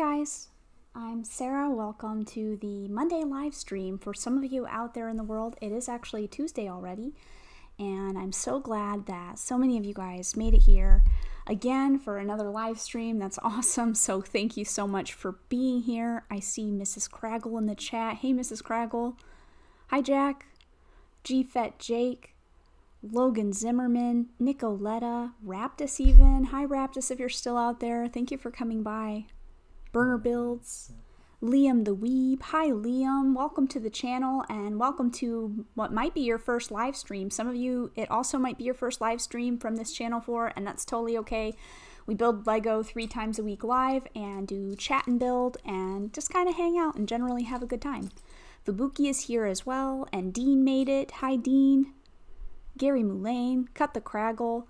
guys, I'm Sarah. Welcome to the Monday live stream. For some of you out there in the world, it is actually Tuesday already, and I'm so glad that so many of you guys made it here again for another live stream. That's awesome. So thank you so much for being here. I see Mrs. Craggle in the chat. Hey, Mrs. Craggle. Hi, Jack. GFET Jake. Logan Zimmerman, Nicoletta, Raptus even. Hi Raptus if you're still out there. Thank you for coming by. Burner Builds, Liam the Weeb. Hi Liam, welcome to the channel and welcome to what might be your first live stream. Some of you, it also might be your first live stream from this channel for, and that's totally okay. We build Lego 3 times a week live and do chat and build and just kind of hang out and generally have a good time. Fubuki is here as well and Dean made it. Hi Dean. Gary Moulane, Cut the Craggle.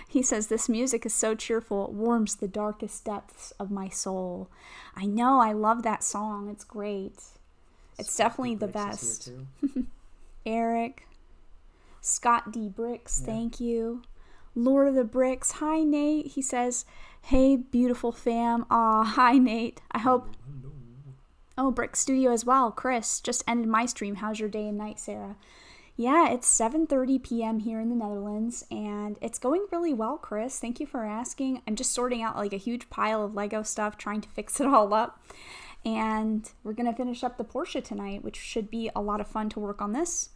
He says, this music is so cheerful, it warms the darkest depths of my soul. I know, I love that song. It's great. It's definitely the best. Eric. Scott D. Bricks, thank you. Lord of the Bricks. Hi, Nate. He says, hey, beautiful fam. Aw, hi, Nate. I hope... Oh, Brick Studio as well. Chris, just ended my stream. How's your day and night, Sarah? Yeah, it's 7:30 p.m. here in the Netherlands, and it's going really well, Chris. Thank you for asking. I'm just sorting out like a huge pile of Lego stuff, trying to fix it all up. And we're going to finish up the Porsche tonight, which should be a lot of fun to work on this.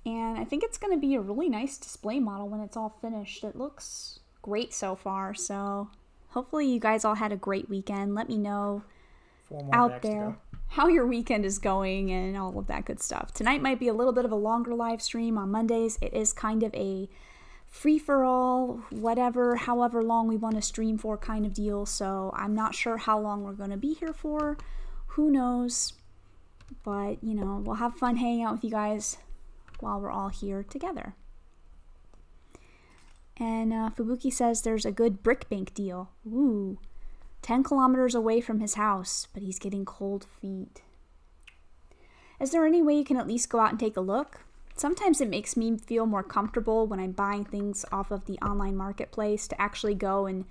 And I think it's going to be a really nice display model when it's all finished. It looks great so far, so hopefully you guys all had a great weekend. Let me know out there how your weekend is going and all of that good stuff. Tonight might be a little bit of a longer live stream. On Mondays, it is kind of a free-for-all, whatever, however long we want to stream for kind of deal. So I'm not sure how long we're going to be here for. Who knows? But, you know, we'll have fun hanging out with you guys while we're all here together. And Fubuki says there's a good brick bank deal. Ooh. 10 kilometers away from his house, but he's getting cold feet. Is there any way you can at least go out and take a look? Sometimes it makes me feel more comfortable when I'm buying things off of the online marketplace to actually go and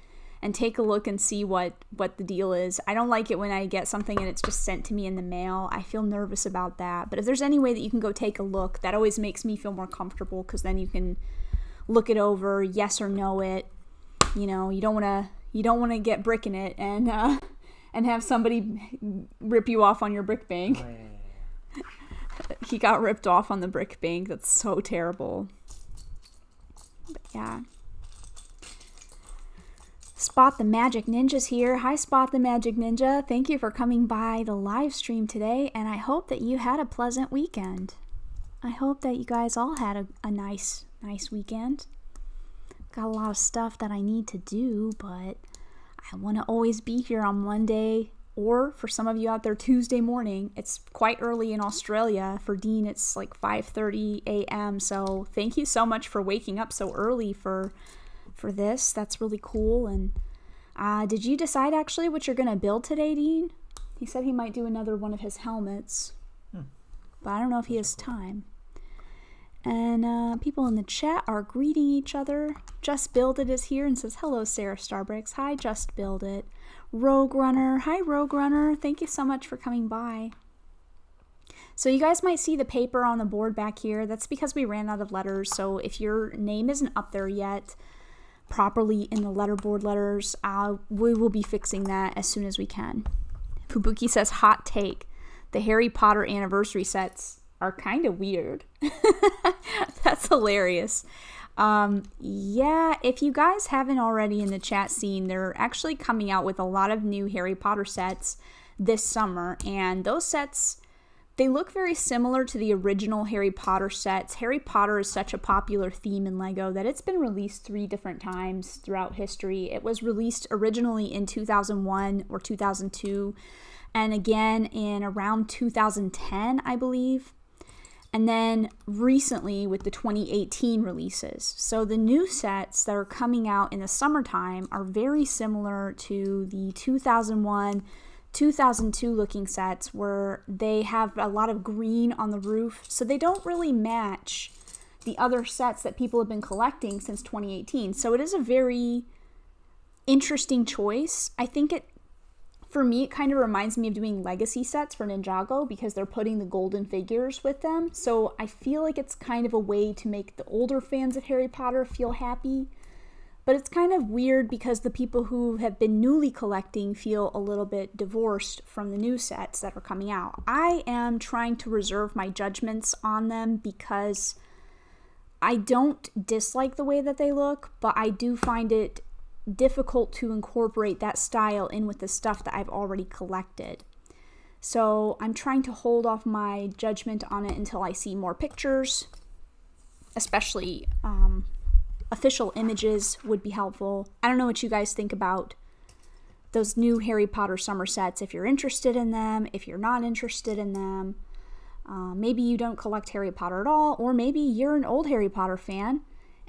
take a look and see what the deal is. I don't like it when I get something and it's just sent to me in the mail. I feel nervous about that. But if there's any way that you can go take a look, that always makes me feel more comfortable because then you can look it over, yes or no it. You know, you don't want to get brick in it and have somebody rip you off on your brick bank. Oh, yeah. He got ripped off on the brick bank. That's so terrible. But yeah. Spot the Magic Ninja's here. Hi, Spot the Magic Ninja. Thank you for coming by the live stream today, and I hope that you had a pleasant weekend. I hope that you guys all had a nice weekend. Got a lot of stuff that I need to do, but I want to always be here on Monday, or for some of you out there, Tuesday morning. It's quite early in Australia. For Dean, it's like 5:30 a.m. So thank you so much for waking up so early for this. That's really cool. And did you decide actually what you're going to build today, Dean? He said he might do another one of his helmets, but I don't know if he has time. And people in the chat are greeting each other. Just Build It is here and says, hello, SaraStarBricks. Hi, Just Build It. Rogue Runner. Hi, Rogue Runner. Thank you so much for coming by. So you guys might see the paper on the board back here. That's because we ran out of letters. So if your name isn't up there yet properly in the letterboard letters, we will be fixing that as soon as we can. Fubuki says, hot take. The Harry Potter anniversary sets are kind of weird. That's hilarious. Yeah, if you guys haven't already in the chat seen, they're actually coming out with a lot of new Harry Potter sets this summer, and those sets, they look very similar to the original Harry Potter sets. Harry Potter is such a popular theme in Lego that it's been released 3 different times throughout history. It was released originally in 2001 or 2002, and again in around 2010, I believe. And then recently with the 2018 releases. So the new sets that are coming out in the summertime are very similar to the 2001, 2002 looking sets where they have a lot of green on the roof. So they don't really match the other sets that people have been collecting since 2018. So it is a very interesting choice. I think it for me, it kind of reminds me of doing legacy sets for Ninjago because they're putting the golden figures with them. So I feel like it's kind of a way to make the older fans of Harry Potter feel happy. But it's kind of weird because the people who have been newly collecting feel a little bit divorced from the new sets that are coming out. I am trying to reserve my judgments on them because I don't dislike the way that they look, but I do find it difficult to incorporate that style in with the stuff that I've already collected. So I'm trying to hold off my judgment on it until I see more pictures, especially official images would be helpful. I don't know what you guys think about those new Harry Potter summer sets, if you're interested in them, if you're not interested in them. Maybe you don't collect Harry Potter at all, or maybe you're an old Harry Potter fan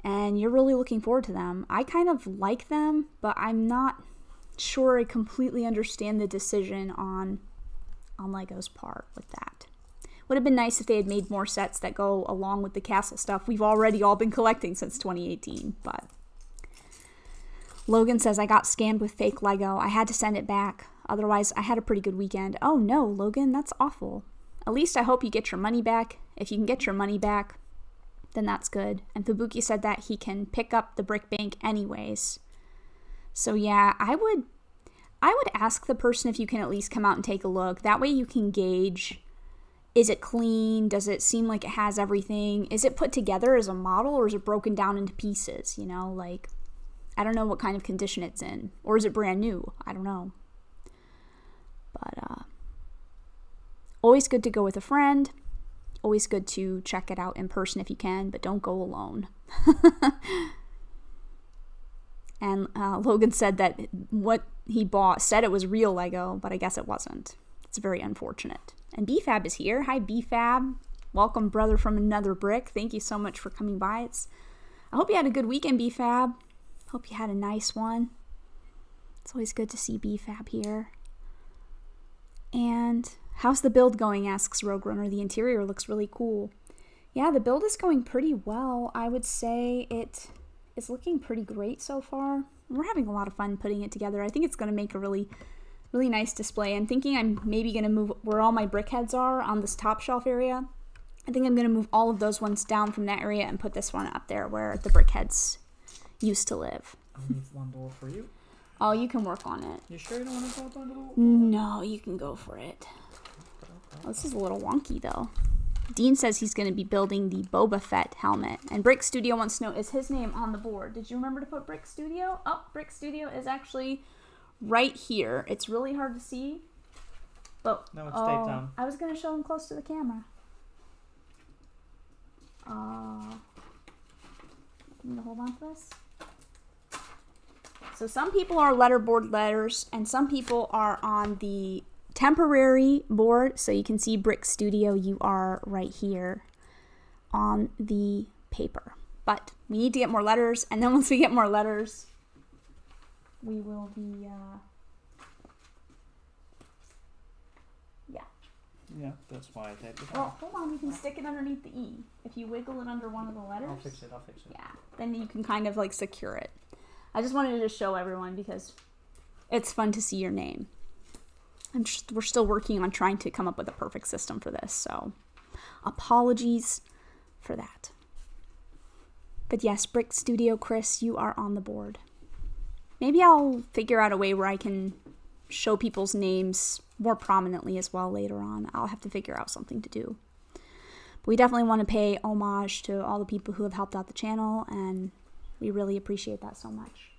and you're really looking forward to them. I kind of like them, but I'm not sure I completely understand the decision on LEGO's part with that. Would have been nice if they had made more sets that go along with the castle stuff we've already all been collecting since 2018, but Logan says, I got scammed with fake Lego. I had to send it back. Otherwise, I had a pretty good weekend. Oh no, Logan, that's awful. At least I hope you get your money back. If you can get your money back, then that's good. And Fubuki said that he can pick up the brick bank anyways. So yeah, I would ask the person if you can at least come out and take a look. That way you can gauge, is it clean? Does it seem like it has everything? Is it put together as a model, or is it broken down into pieces? You know, like, I don't know what kind of condition it's in. Or is it brand new? I don't know. But always good to go with a friend. Always good to check it out in person if you can, but don't go alone. And Logan said that what he bought said it was real Lego, but I guess it wasn't. It's very unfortunate. And BFAB is here. Hi, BFAB. Welcome, brother from another brick. Thank you so much for coming by. I hope you had a good weekend, BFAB. Hope you had a nice one. It's always good to see BFAB here. And how's the build going, asks Rogue Runner. The interior looks really cool. Yeah, the build is going pretty well. I would say it is looking pretty great so far. We're having a lot of fun putting it together. I think it's going to make a really nice display. I'm thinking I'm maybe going to move where all my brick heads are on this top shelf area. I think I'm going to move all of those ones down from that area and put this one up there where the brick heads used to live. I'll leave one door for you. Oh, you can work on it. You sure you don't want to go up on the door? No, you can go for it. Oh, this is a little wonky, though. Dean says he's going to be building the Boba Fett helmet. And Brick Studio wants to know, is his name on the board? Did you remember to put Brick Studio? Oh, Brick Studio is actually right here. It's really hard to see. But, no, it's taped down. I was going to show him close to the camera. Need to hold on to this? So some people are letterboard letters, and some people are on the temporary board. So you can see Brick Studio, you are right here on the paper. But we need to get more letters, and then once we get more letters, we will be, Yeah, that's why I taped it down. well, hold on, you can stick it underneath the E. If you wiggle it under one of the letters. I'll fix it. Yeah, then you can kind of like secure it. I just wanted to show everyone because it's fun to see your name. We're still working on trying to come up with a perfect system for this, so apologies for that. But yes, Brick Studio, Chris, you are on the board. Maybe I'll figure out a way where I can show people's names more prominently as well later on. I'll have to figure out something to do. But we definitely want to pay homage to all the people who have helped out the channel, and we really appreciate that so much.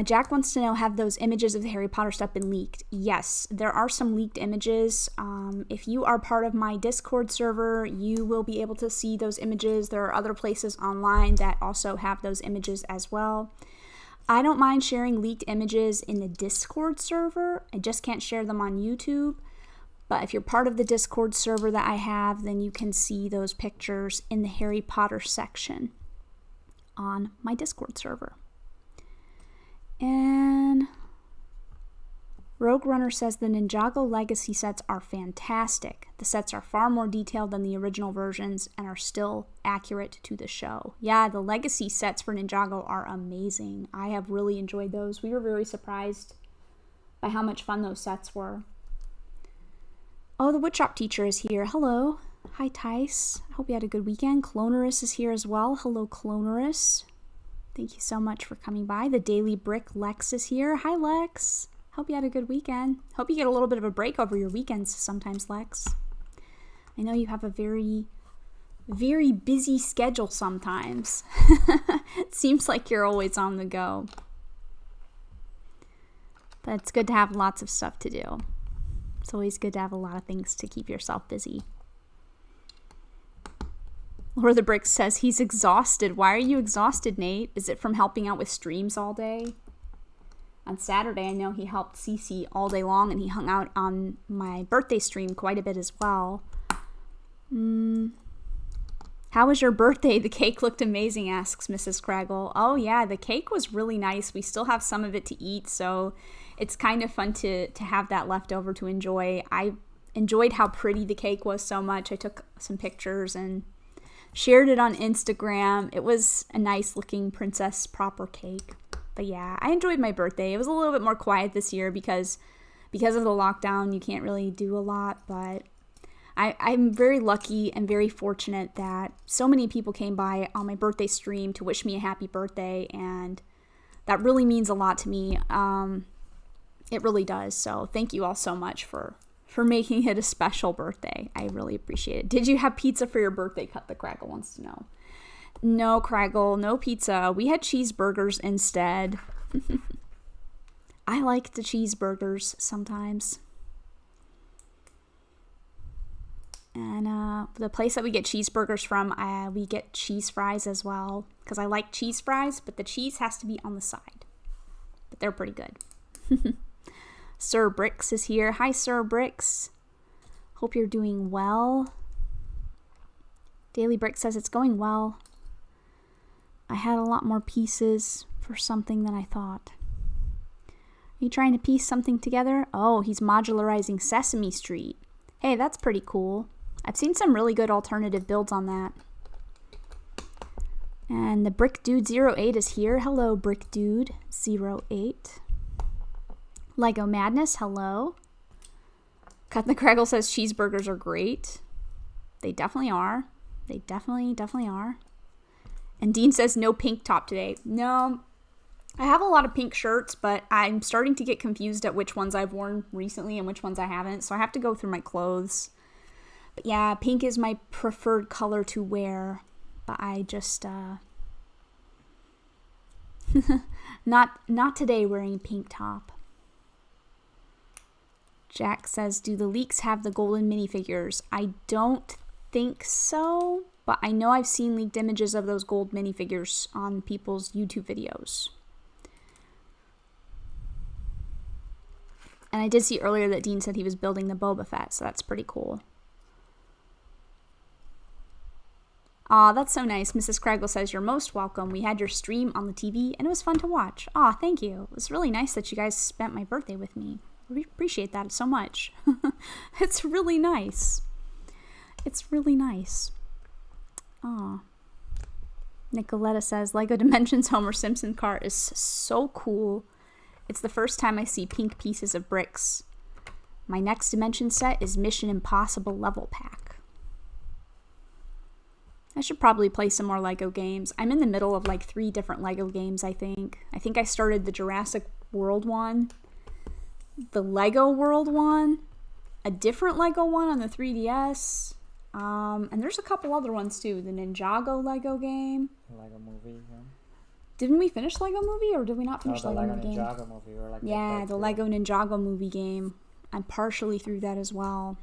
Jack wants to know, have those images of the Harry Potter stuff been leaked? Yes, there are some leaked images. If you are part of my Discord server, you will be able to see those images. There are other places online that also have those images as well. I don't mind sharing leaked images in the Discord server. I just can't share them on YouTube. But if you're part of the Discord server that I have, then you can see those pictures in the Harry Potter section on my Discord server. And Rogue Runner says the Ninjago Legacy sets are fantastic. The sets are far more detailed than the original versions and are still accurate to the show. Yeah, the Legacy sets for Ninjago are amazing. I have really enjoyed those. We were very surprised by how much fun those sets were. Oh, the woodshop teacher is here. Hello. Hi, Tice. I hope you had a good weekend. Clonerus is here as well. Hello, Clonerus. Thank you so much for coming by. The Daily Brick Lex is here. Hi, Lex. Hope you had a good weekend. Hope you get a little bit of a break over your weekends sometimes, Lex. I know you have a very, very busy schedule sometimes. It seems like you're always on the go. But it's good to have lots of stuff to do. It's always good to have a lot of things to keep yourself busy. Lord of the Bricks says he's exhausted. Why are you exhausted, Nate? Is it from helping out with streams all day? On Saturday, I know he helped Cece all day long, and he hung out on my birthday stream quite a bit as well. How was your birthday? The cake looked amazing, asks Mrs. Craggle. Oh yeah, the cake was really nice. We still have some of it to eat, so it's kind of fun to have that left over to enjoy. I enjoyed how pretty the cake was so much. I took some pictures and shared it on Instagram. It was a nice looking princess proper cake. But yeah, I enjoyed my birthday. It was a little bit more quiet this year because of the lockdown. You can't really do a lot, but I'm very lucky and very fortunate that so many people came by on my birthday stream to wish me a happy birthday, and that really means a lot to me. It really does. So thank you all so much for making it a special birthday. I really appreciate it. Did you have pizza for your birthday? Cut the Craggle wants to know. No, Craggle, no pizza. We had cheeseburgers instead. I like the cheeseburgers sometimes. And the place that we get cheeseburgers from, we get cheese fries as well. Because I like cheese fries, but the cheese has to be on the side. But they're pretty good. SaraStarBricks is here. Hi, SaraStarBricks. Hope you're doing well. Daily Brick says it's going well. I had a lot more pieces for something than I thought. Are you trying to piece something together? Oh, he's modularizing Sesame Street. Hey, that's pretty cool. I've seen some really good alternative builds on that. And the Brick Dude 08 is here. Hello, Brick Dude 08. Lego Madness, hello. Cut the Craggle says cheeseburgers are great. They definitely are. They definitely are. And Dean says no pink top today. No, I have a lot of pink shirts, but I'm starting to get confused at which ones I've worn recently and which ones I haven't. So I have to go through my clothes. But yeah, pink is my preferred color to wear. But I just, not today wearing pink top. Jack says, do the leaks have the golden minifigures? I don't think so, but I know I've seen leaked images of those gold minifigures on people's YouTube videos. And I did see earlier that Dean said he was building the Boba Fett, so that's pretty cool. Aw, that's so nice. Mrs. Craggle says, you're most welcome. We had your stream on the TV, and it was fun to watch. Aw, thank you. It was really nice that you guys spent my birthday with me. We appreciate that so much. It's really nice. It's really nice. Aw. Nicoletta says, Lego Dimensions Homer Simpson car is so cool. It's the first time I see pink pieces of bricks. My next Dimension set is Mission Impossible level pack. I should probably play some more Lego games. I'm in the middle of like 3 different Lego games, I think. I think I started the Jurassic World one, the Lego World one, a different Lego one on the 3DS, and there's a couple other ones too. The Ninjago Lego game. Lego movie, yeah. Didn't we finish Lego movie, or did we not finish the Lego Lego game? Ninjago movie. Or like Yeah, the Lego Ninjago movie game. I'm partially through that as well.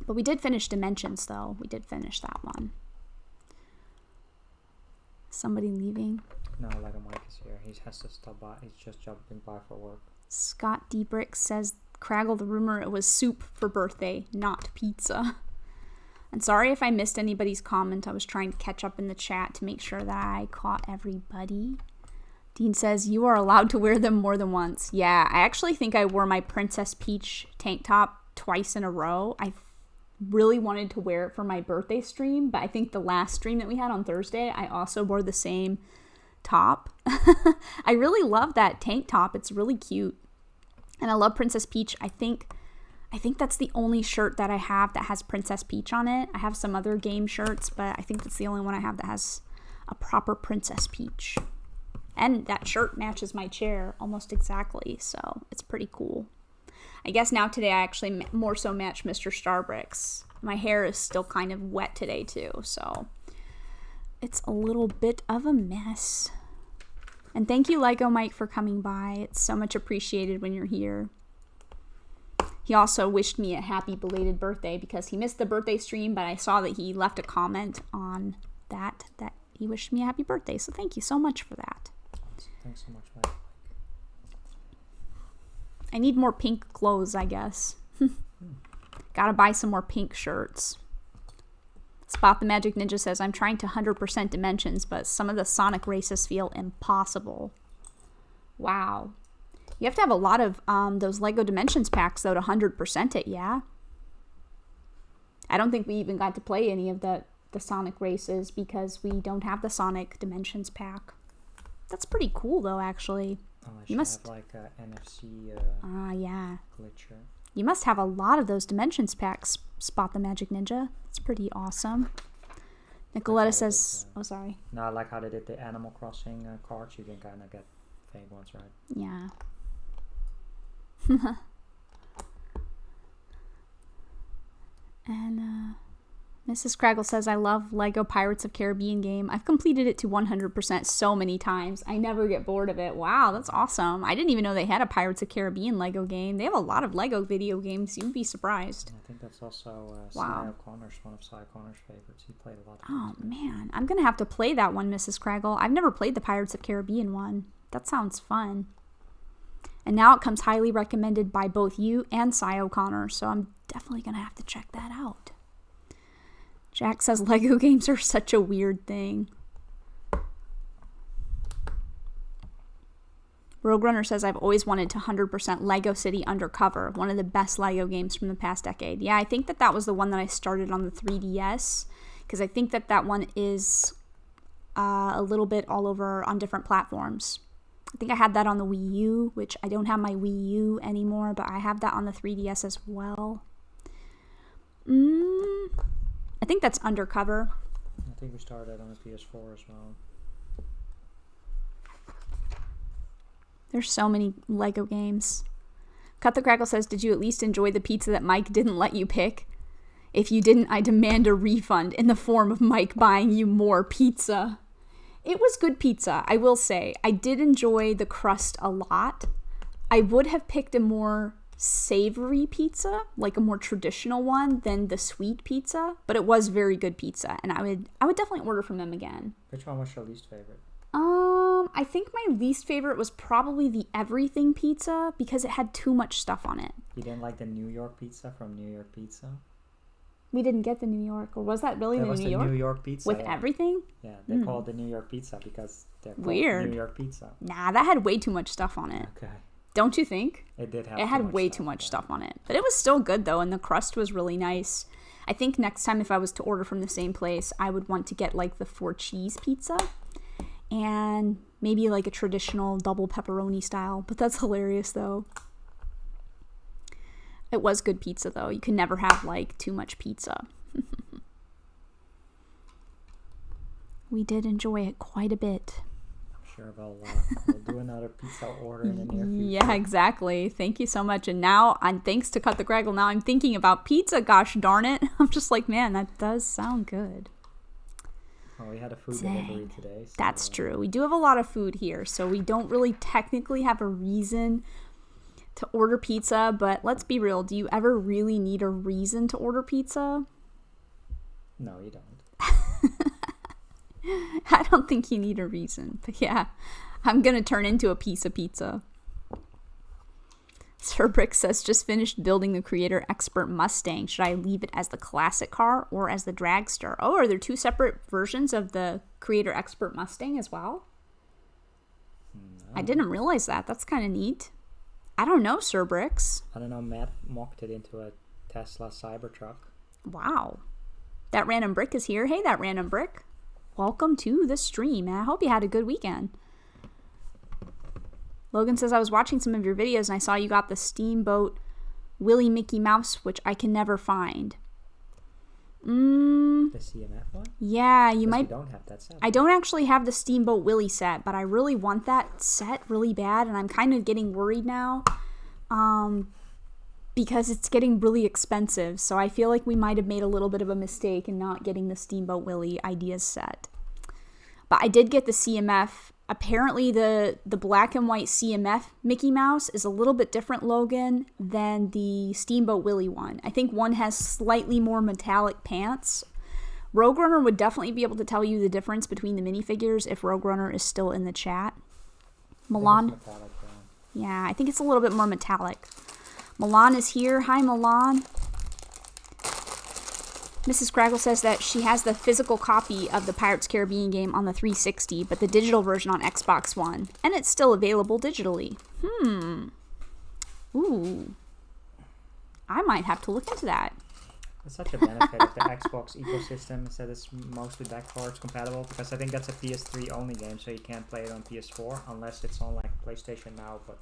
But we did finish Dimensions, though. We did finish that one. Somebody leaving? No, Lego Mike is here. He has to stop by. He's just jumping by for work. Scott Debrick says, Craggle the rumor it was soup for birthday, not pizza. And sorry if I missed anybody's comment. I was trying to catch up in the chat to make sure that I caught everybody. Dean says, you are allowed to wear them more than once. Yeah, I actually think I wore my Princess Peach tank top twice in a row. I really wanted to wear it for my birthday stream, but I think the last stream that we had on Thursday, I also wore the same top. I really love that tank top. It's really cute. And I love Princess Peach. I think that's the only shirt that I have that has Princess Peach on it. I have some other game shirts, but I think that's the only one I have that has a proper Princess Peach. And that shirt matches my chair almost exactly, so it's pretty cool. I guess now today I actually more so match Mr. StarBricks. My hair is still kind of wet today too, so it's a little bit of a mess. And thank you, Lego Mike, for coming by. It's so much appreciated when you're here. He also wished me a happy belated birthday because he missed the birthday stream, but I saw that he left a comment on that he wished me a happy birthday. So thank you so much for that. Thanks so much, Mike. I need more pink clothes, I guess. Gotta buy some more pink shirts. Spot the Magic Ninja says, I'm trying to 100% dimensions, but some of the Sonic races feel impossible. Wow. You have to have a lot of those Lego Dimensions packs, though, to 100% it, yeah? I don't think we even got to play any of the Sonic races because we don't have the Sonic Dimensions pack. That's pretty cool, though, actually. Oh, I you must have like a NFC yeah. glitcher. You must have a lot of those Dimensions packs, Spot the Magic Ninja. It's pretty awesome. Nicoletta says, oh, sorry. No, I like how they did the Animal Crossing cards. You can kind of get fake ones, right? Yeah. And Mrs. Craggle says, I love Lego Pirates of Caribbean game. I've completed it to 100% so many times. I never get bored of it. Wow, that's awesome. I didn't even know they had a Pirates of Caribbean Lego game. They have a lot of Lego video games. You'd be surprised. I think that's also wow. Cy O'Connor's, one of Cy O'Connor's favorites. He played a lot of Oh, man. I'm going to have to play that one, Mrs. Craggle. I've never played the Pirates of Caribbean one. That sounds fun. And now it comes highly recommended by both you and Cy O'Connor, so I'm definitely going to have to check that out. Jack says Lego games are such a weird thing. Rogue Runner says, I've always wanted to 100% Lego City Undercover, one of the best Lego games from the past decade. Yeah, I think that was the one that I started on the 3DS, because I think that one is a little bit all over on different platforms. I think I had that on the Wii U, which I don't have my Wii U anymore, but I have that on the 3DS as well. I think that's Undercover. I think we started on the PS4 as well. There's so many Lego games. Cut the Crackle says, did you at least enjoy the pizza that Mike didn't let you pick? If you didn't, I demand a refund in the form of Mike buying you more pizza. It was good pizza, I will say. I did enjoy the crust a lot. I would have picked a more savory pizza, like a more traditional one, than the sweet pizza, but it was very good pizza, and I would definitely order from them again. Which one was your least favorite? I think my least favorite was probably the everything pizza because it had too much stuff on it. You didn't like the New York pizza from New York Pizza? We didn't get the New York, or was that really that the was New the York? New York pizza with everything? Yeah, they call it the New York pizza because they're called weird. New York pizza. Nah, that had way too much stuff on it. Okay. Don't you think? It did have. It had way too much stuff on it, but it was still good though, and the crust was really nice. I think next time if I was to order from the same place, I would want to get like the 4 cheese pizza, and maybe like a traditional double pepperoni style. But that's hilarious though. It was good pizza though. You can never have like too much pizza. We did enjoy it quite a bit. Sure, we'll do another pizza order in the near future. Yeah, exactly. Thank you so much. And now, thanks to Cut the Craggle, now I'm thinking about pizza. Gosh darn it. I'm just like, man, that does sound good. Well, we had a food delivery today. So that's true. We do have a lot of food here, so we don't really technically have a reason to order pizza. But let's be real. Do you ever really need a reason to order pizza? No, you don't. I don't think you need a reason, but yeah, I'm gonna turn into a piece of pizza. SaraStarBricks says, just finished building the Creator Expert Mustang. Should I leave it as the classic car or as the dragster? Oh, are there 2 separate versions of the Creator Expert Mustang as well? I didn't realize that. That's kind of neat. I don't know, SaraStarBricks. I don't know, Matt mocked it into a Tesla Cybertruck. Wow. That random brick is here. Hey, that random brick. Welcome to the stream, and I hope you had a good weekend. Logan says, I was watching some of your videos and I saw you got the Steamboat Willie Mickey Mouse, which I can never find. The CMF one? Yeah, you might. We don't have that set. I don't actually have the Steamboat Willie set, but I really want that set really bad, and I'm kind of getting worried now because it's getting really expensive. So I feel like we might have made a little bit of a mistake in not getting the Steamboat Willie Ideas set. But I did get the CMF. Apparently the black and white CMF Mickey Mouse is a little bit different, Logan, than the Steamboat Willie one. I think one has slightly more metallic pants. Rogue Runner would definitely be able to tell you the difference between the minifigures if Rogue Runner is still in the chat. Milan. Yeah, I think it's a little bit more metallic. Milan is here. Hi, Milan. Mrs. Craggle says that she has the physical copy of the Pirates Caribbean game on the 360, but the digital version on Xbox One, and it's still available digitally. Ooh. I might have to look into that. It's such a benefit of the Xbox ecosystem is that it's mostly backwards compatible, because I think that's a PS3 only game, so you can't play it on PS4 unless it's on like PlayStation Now. But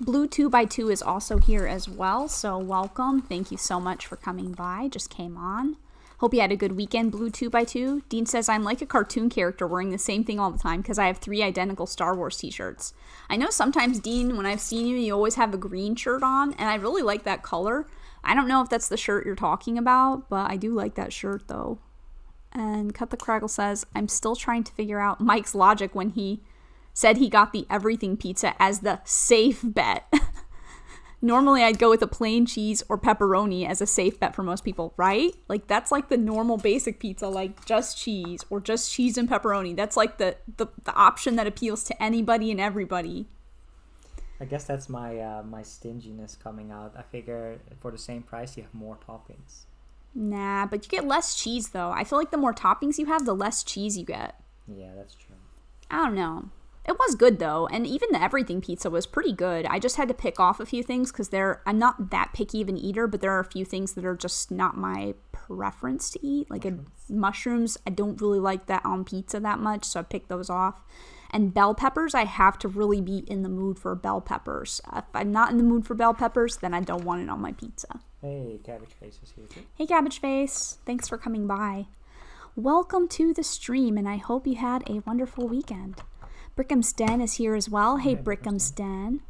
Blue 2x2 is also here as well, so welcome. Thank you so much for coming by. Just came on. Hope you had a good weekend, Blue 2x2. Dean says, I'm like a cartoon character wearing the same thing all the time because I have 3 identical Star Wars t-shirts. I know sometimes, Dean, when I've seen you, you always have a green shirt on, and I really like that color. I don't know if that's the shirt you're talking about, but I do like that shirt, though. And Cut the Craggle says, I'm still trying to figure out Mike's logic when he said he got the everything pizza as the safe bet. Normally, I'd go with a plain cheese or pepperoni as a safe bet for most people, right? Like, that's like the normal basic pizza, like just cheese or just cheese and pepperoni. That's like the option that appeals to anybody and everybody. I guess that's my my stinginess coming out. I figure for the same price, you have more toppings. Nah, but you get less cheese, though. I feel like the more toppings you have, the less cheese you get. Yeah, that's true. I don't know. It was good, though, and even the everything pizza was pretty good. I just had to pick off a few things because I'm not that picky of an eater, but there are a few things that are just not my preference to eat. Like mushrooms, I don't really like that on pizza that much, so I picked those off. And bell peppers, I have to really be in the mood for bell peppers. If I'm not in the mood for bell peppers, then I don't want it on my pizza. Hey, Cabbage Face is here too. Hey, Cabbage Face. Thanks for coming by. Welcome to the stream, and I hope you had a wonderful weekend. Brickham's Den is here as well. Hey, Brickham's Den.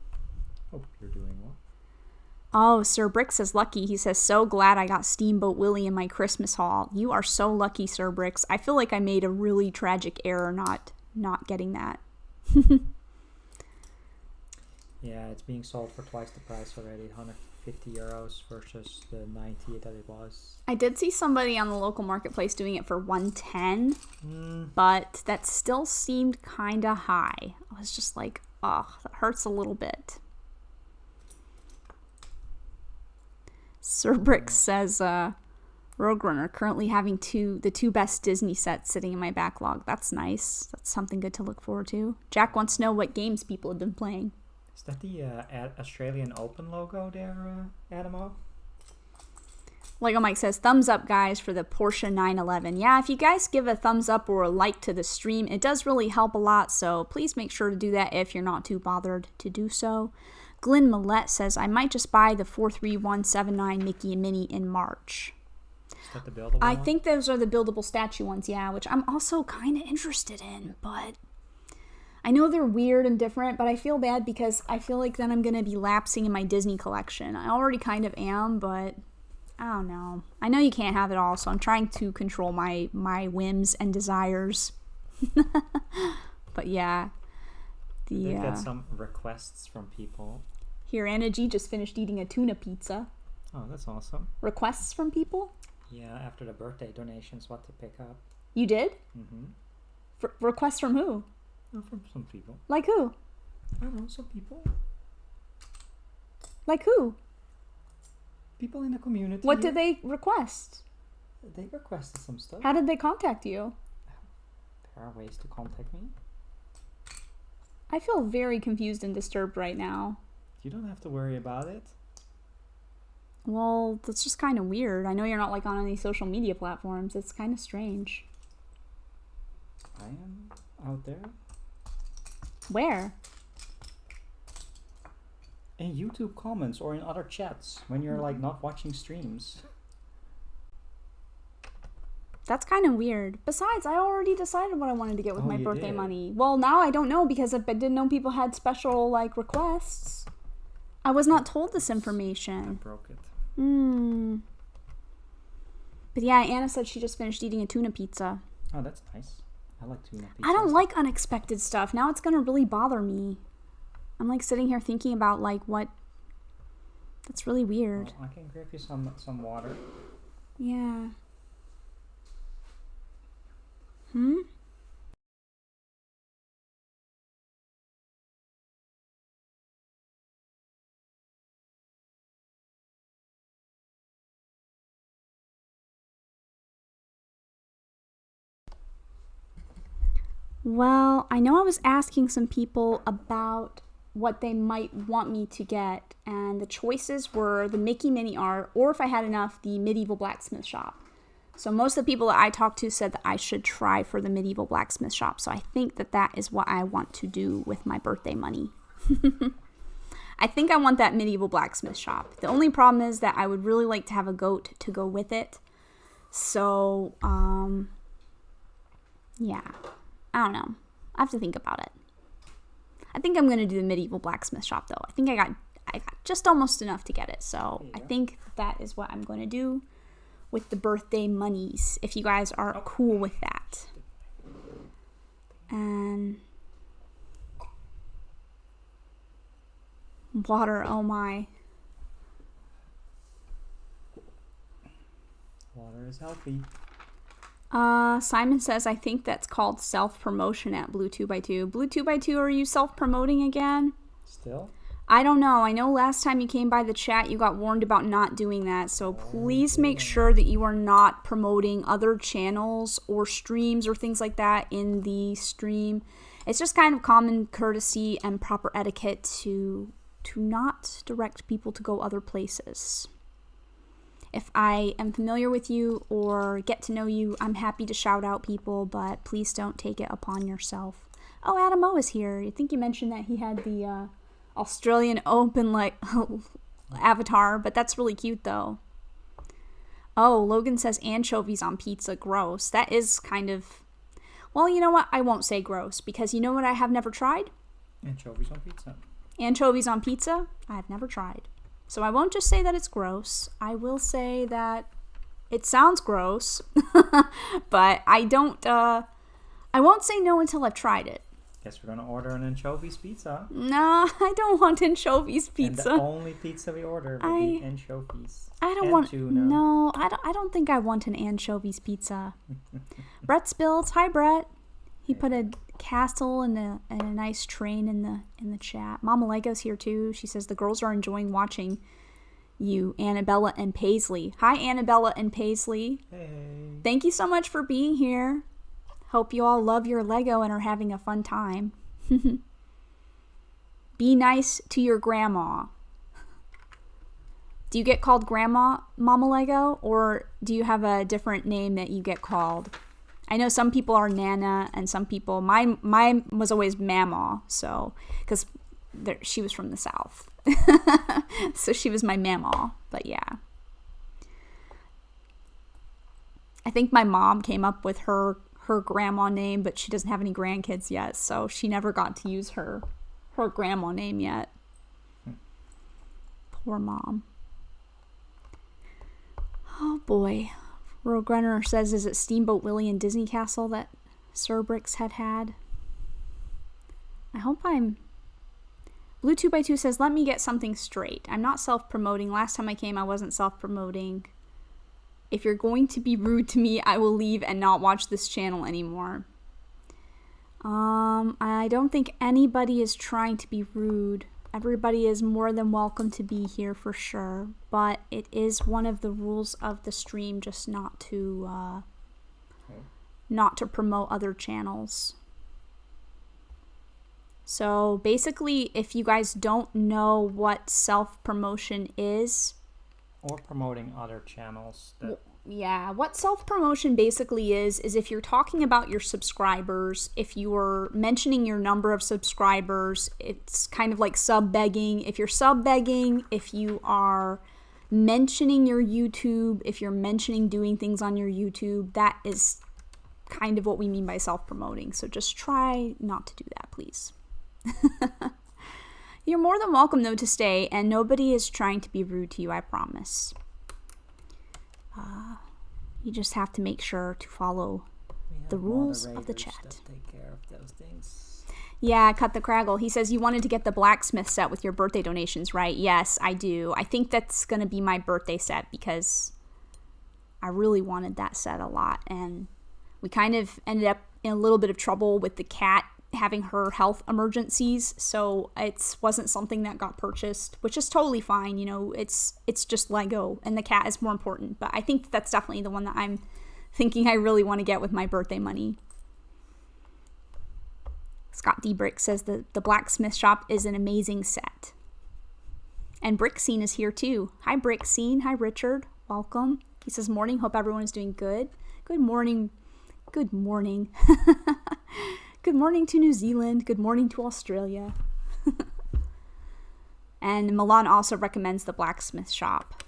Hope you're doing well. Oh, SaraStarBricks is lucky. He says, so glad I got Steamboat Willie in my Christmas haul. You are so lucky, SaraStarBricks. I feel like I made a really tragic error not getting that. Yeah, it's being sold for twice the price already, 150 euros versus the 90 that it was. I did see somebody on the local marketplace doing it for 110, but that still seemed kind of high. I was just like, oh, that hurts a little bit. SaraStarBricks says, Rogue Runner, currently having the two best Disney sets sitting in my backlog. That's nice. That's something good to look forward to. Jack wants to know what games people have been playing. Is that the Australian Open logo there, Adamo? Lego Mike says, thumbs up, guys, for the Porsche 911. Yeah, if you guys give a thumbs up or a like to the stream, it does really help a lot, so please make sure to do that if you're not too bothered to do so. Glenn Millette says, I might just buy the 43179 Mickey and Minnie in March. Is that the buildable I one? think those are the buildable statue ones, yeah, which I'm also kind of interested in, but I know they're weird and different, but I feel bad because I feel like then I'm going to be lapsing in my Disney collection. I already kind of am, but I don't know. I know you can't have it all, so I'm trying to control my whims and desires. But yeah. They've got some requests from people. Here, Anna G just finished eating a tuna pizza. Oh, that's awesome. Requests from people? Yeah, after the birthday donations, what to pick up. You did? Mm-hmm. Requests from who? Oh, from some people. Like who? I don't know, some people. Like who? People in the community. What did they request? They requested some stuff. How did they contact you? There are ways to contact me. I feel very confused and disturbed right now. You don't have to worry about it. Well, that's just kind of weird. I know you're not like on any social media platforms. It's kind of strange. I am out there. Where? In YouTube comments or in other chats when you're like not watching streams. That's kind of weird. Besides, I already decided what I wanted to get with my birthday did? money. Well, now I don't know because I didn't know people had special like requests. I was not told this I information. broke it. But yeah, Anna said she just finished eating a tuna pizza. Oh, that's nice. I like tuna pizza. I don't like unexpected stuff. Now it's gonna really bother me. I'm like sitting here thinking about like what. That's really weird. Well, I can grab you some water. Yeah. Well, I know I was asking some people about what they might want me to get, and the choices were the Mickey Mini Art, or if I had enough, the Medieval Blacksmith Shop. So most of the people that I talked to said that I should try for the Medieval Blacksmith Shop, so I think that that is what I want to do with my birthday money. I think I want that Medieval Blacksmith Shop. The only problem is that I would really like to have a goat to go with it. So, yeah. I don't know. I have to think about it. I think I'm going to do the Medieval Blacksmith Shop, though. I think I got just almost enough to get it. So I think that is what I'm going to do with the birthday monies, if you guys are cool with that. And water, oh my. Water is healthy. Simon says, I think that's called self-promotion at Blue 2x2. Blue 2x2, are you self-promoting again? Still? I don't know. I know last time you came by the chat, you got warned about not doing that. So please make sure that you are not promoting other channels or streams or things like that in the stream. It's just kind of common courtesy and proper etiquette to not direct people to go other places. If I am familiar with you or get to know you, I'm happy to shout out people, but please don't take it upon yourself. Oh, Adam O is here. I think you mentioned that he had the Australian Open like avatar, but that's really cute though. Oh, Logan says anchovies on pizza, gross. That is kind of, well, you know what? I won't say gross because you know what I have never tried? Anchovies on pizza. Anchovies on pizza? I have never tried. So I won't just say that it's gross. I will say that it sounds gross, but I won't say no until I've tried it. Guess we're gonna order an anchovies pizza. No, I don't want anchovies pizza. And the only pizza we order will be anchovies. I don't and want tuna. No, I don't think I want an anchovies pizza. Brett Spills, hi Brett. He put a castle and a nice train in the chat. Mama Lego's here too. She says the girls are enjoying watching you, Annabella and Paisley. Hi Annabella and Paisley. Hey. Thank you so much for being here. Hope you all love your Lego and are having a fun time. Be nice to your grandma. Do you get called Grandma, Mama Lego, or do you have a different name that you get called? I know some people are Nana and some people, mine was always Mama, so, because she was from the South. So she was my Mama, but yeah. I think my mom came up with her grandma name, but she doesn't have any grandkids yet, so she never got to use her grandma name yet. Poor mom. Oh boy. Roadrunner says, is it Steamboat Willie and Disney Castle that SaraStarBricks had? I hope I'm... Blue 2x2 says, let me get something straight. I'm not self-promoting. Last time I came, I wasn't self-promoting. If you're going to be rude to me, I will leave and not watch this channel anymore. I don't think anybody is trying to be rude. Everybody is more than welcome to be here for sure, but it is one of the rules of the stream just not to promote other channels. So basically, if you guys don't know what self-promotion is, or promoting other channels. What self-promotion basically is if you're talking about your subscribers, if you're mentioning your number of subscribers, it's kind of like sub-begging. If you're sub-begging, if you are mentioning your YouTube, if you're mentioning doing things on your YouTube, that is kind of what we mean by self-promoting. So just try not to do that, please. You're more than welcome, though, to stay, and nobody is trying to be rude to you, I promise. You just have to make sure to follow the rules of the chat. That take care of those things. Yeah, Cut the Craggle. He says you wanted to get the blacksmith set with your birthday donations, right? Yes, I do. I think that's going to be my birthday set because I really wanted that set a lot, and we kind of ended up in a little bit of trouble with the cat having her health emergencies, so it wasn't something that got purchased, which is totally fine. You know, it's just Lego, and the cat is more important. But I think that's definitely the one that I'm thinking I really want to get with my birthday money. Scott D. Brick says the blacksmith shop is an amazing set. And Brick Scene is here too. Hi, Brick Scene. Hi, Richard. Welcome. He says, morning. Hope everyone is doing good. Good morning. Good morning. Good morning to New Zealand. Good morning to Australia. And Milan also recommends the blacksmith shop.